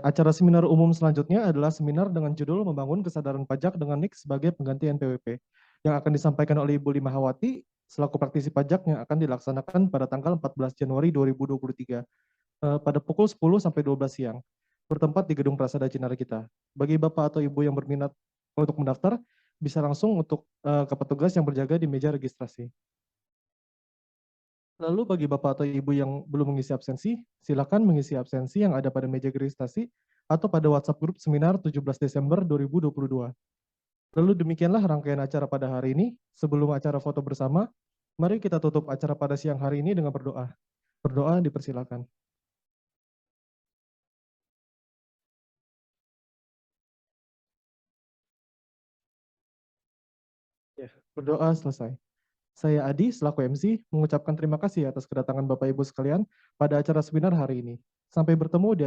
[SPEAKER 1] Acara seminar umum selanjutnya adalah seminar dengan judul Membangun Kesadaran Pajak dengan NIK sebagai pengganti NPWP, yang akan disampaikan oleh Ibu Limahawati selaku praktisi pajak yang akan dilaksanakan pada tanggal 14 Januari 2023 pada pukul 10 sampai 12 siang, bertempat di Gedung Prasada Cinara kita. Bagi Bapak atau Ibu yang berminat untuk mendaftar, bisa langsung untuk ke petugas yang berjaga di meja registrasi. Lalu bagi Bapak atau Ibu yang belum mengisi absensi, silakan mengisi absensi yang ada pada meja registrasi atau pada WhatsApp grup seminar 17 Desember 2022. Lalu demikianlah rangkaian acara pada hari ini. Sebelum acara foto bersama, mari kita tutup acara pada siang hari ini dengan berdoa. Berdoa dipersilakan. Ya, berdoa selesai. Saya Adi, selaku MC, mengucapkan terima kasih atas kedatangan Bapak Ibu sekalian pada acara seminar hari ini. Sampai bertemu di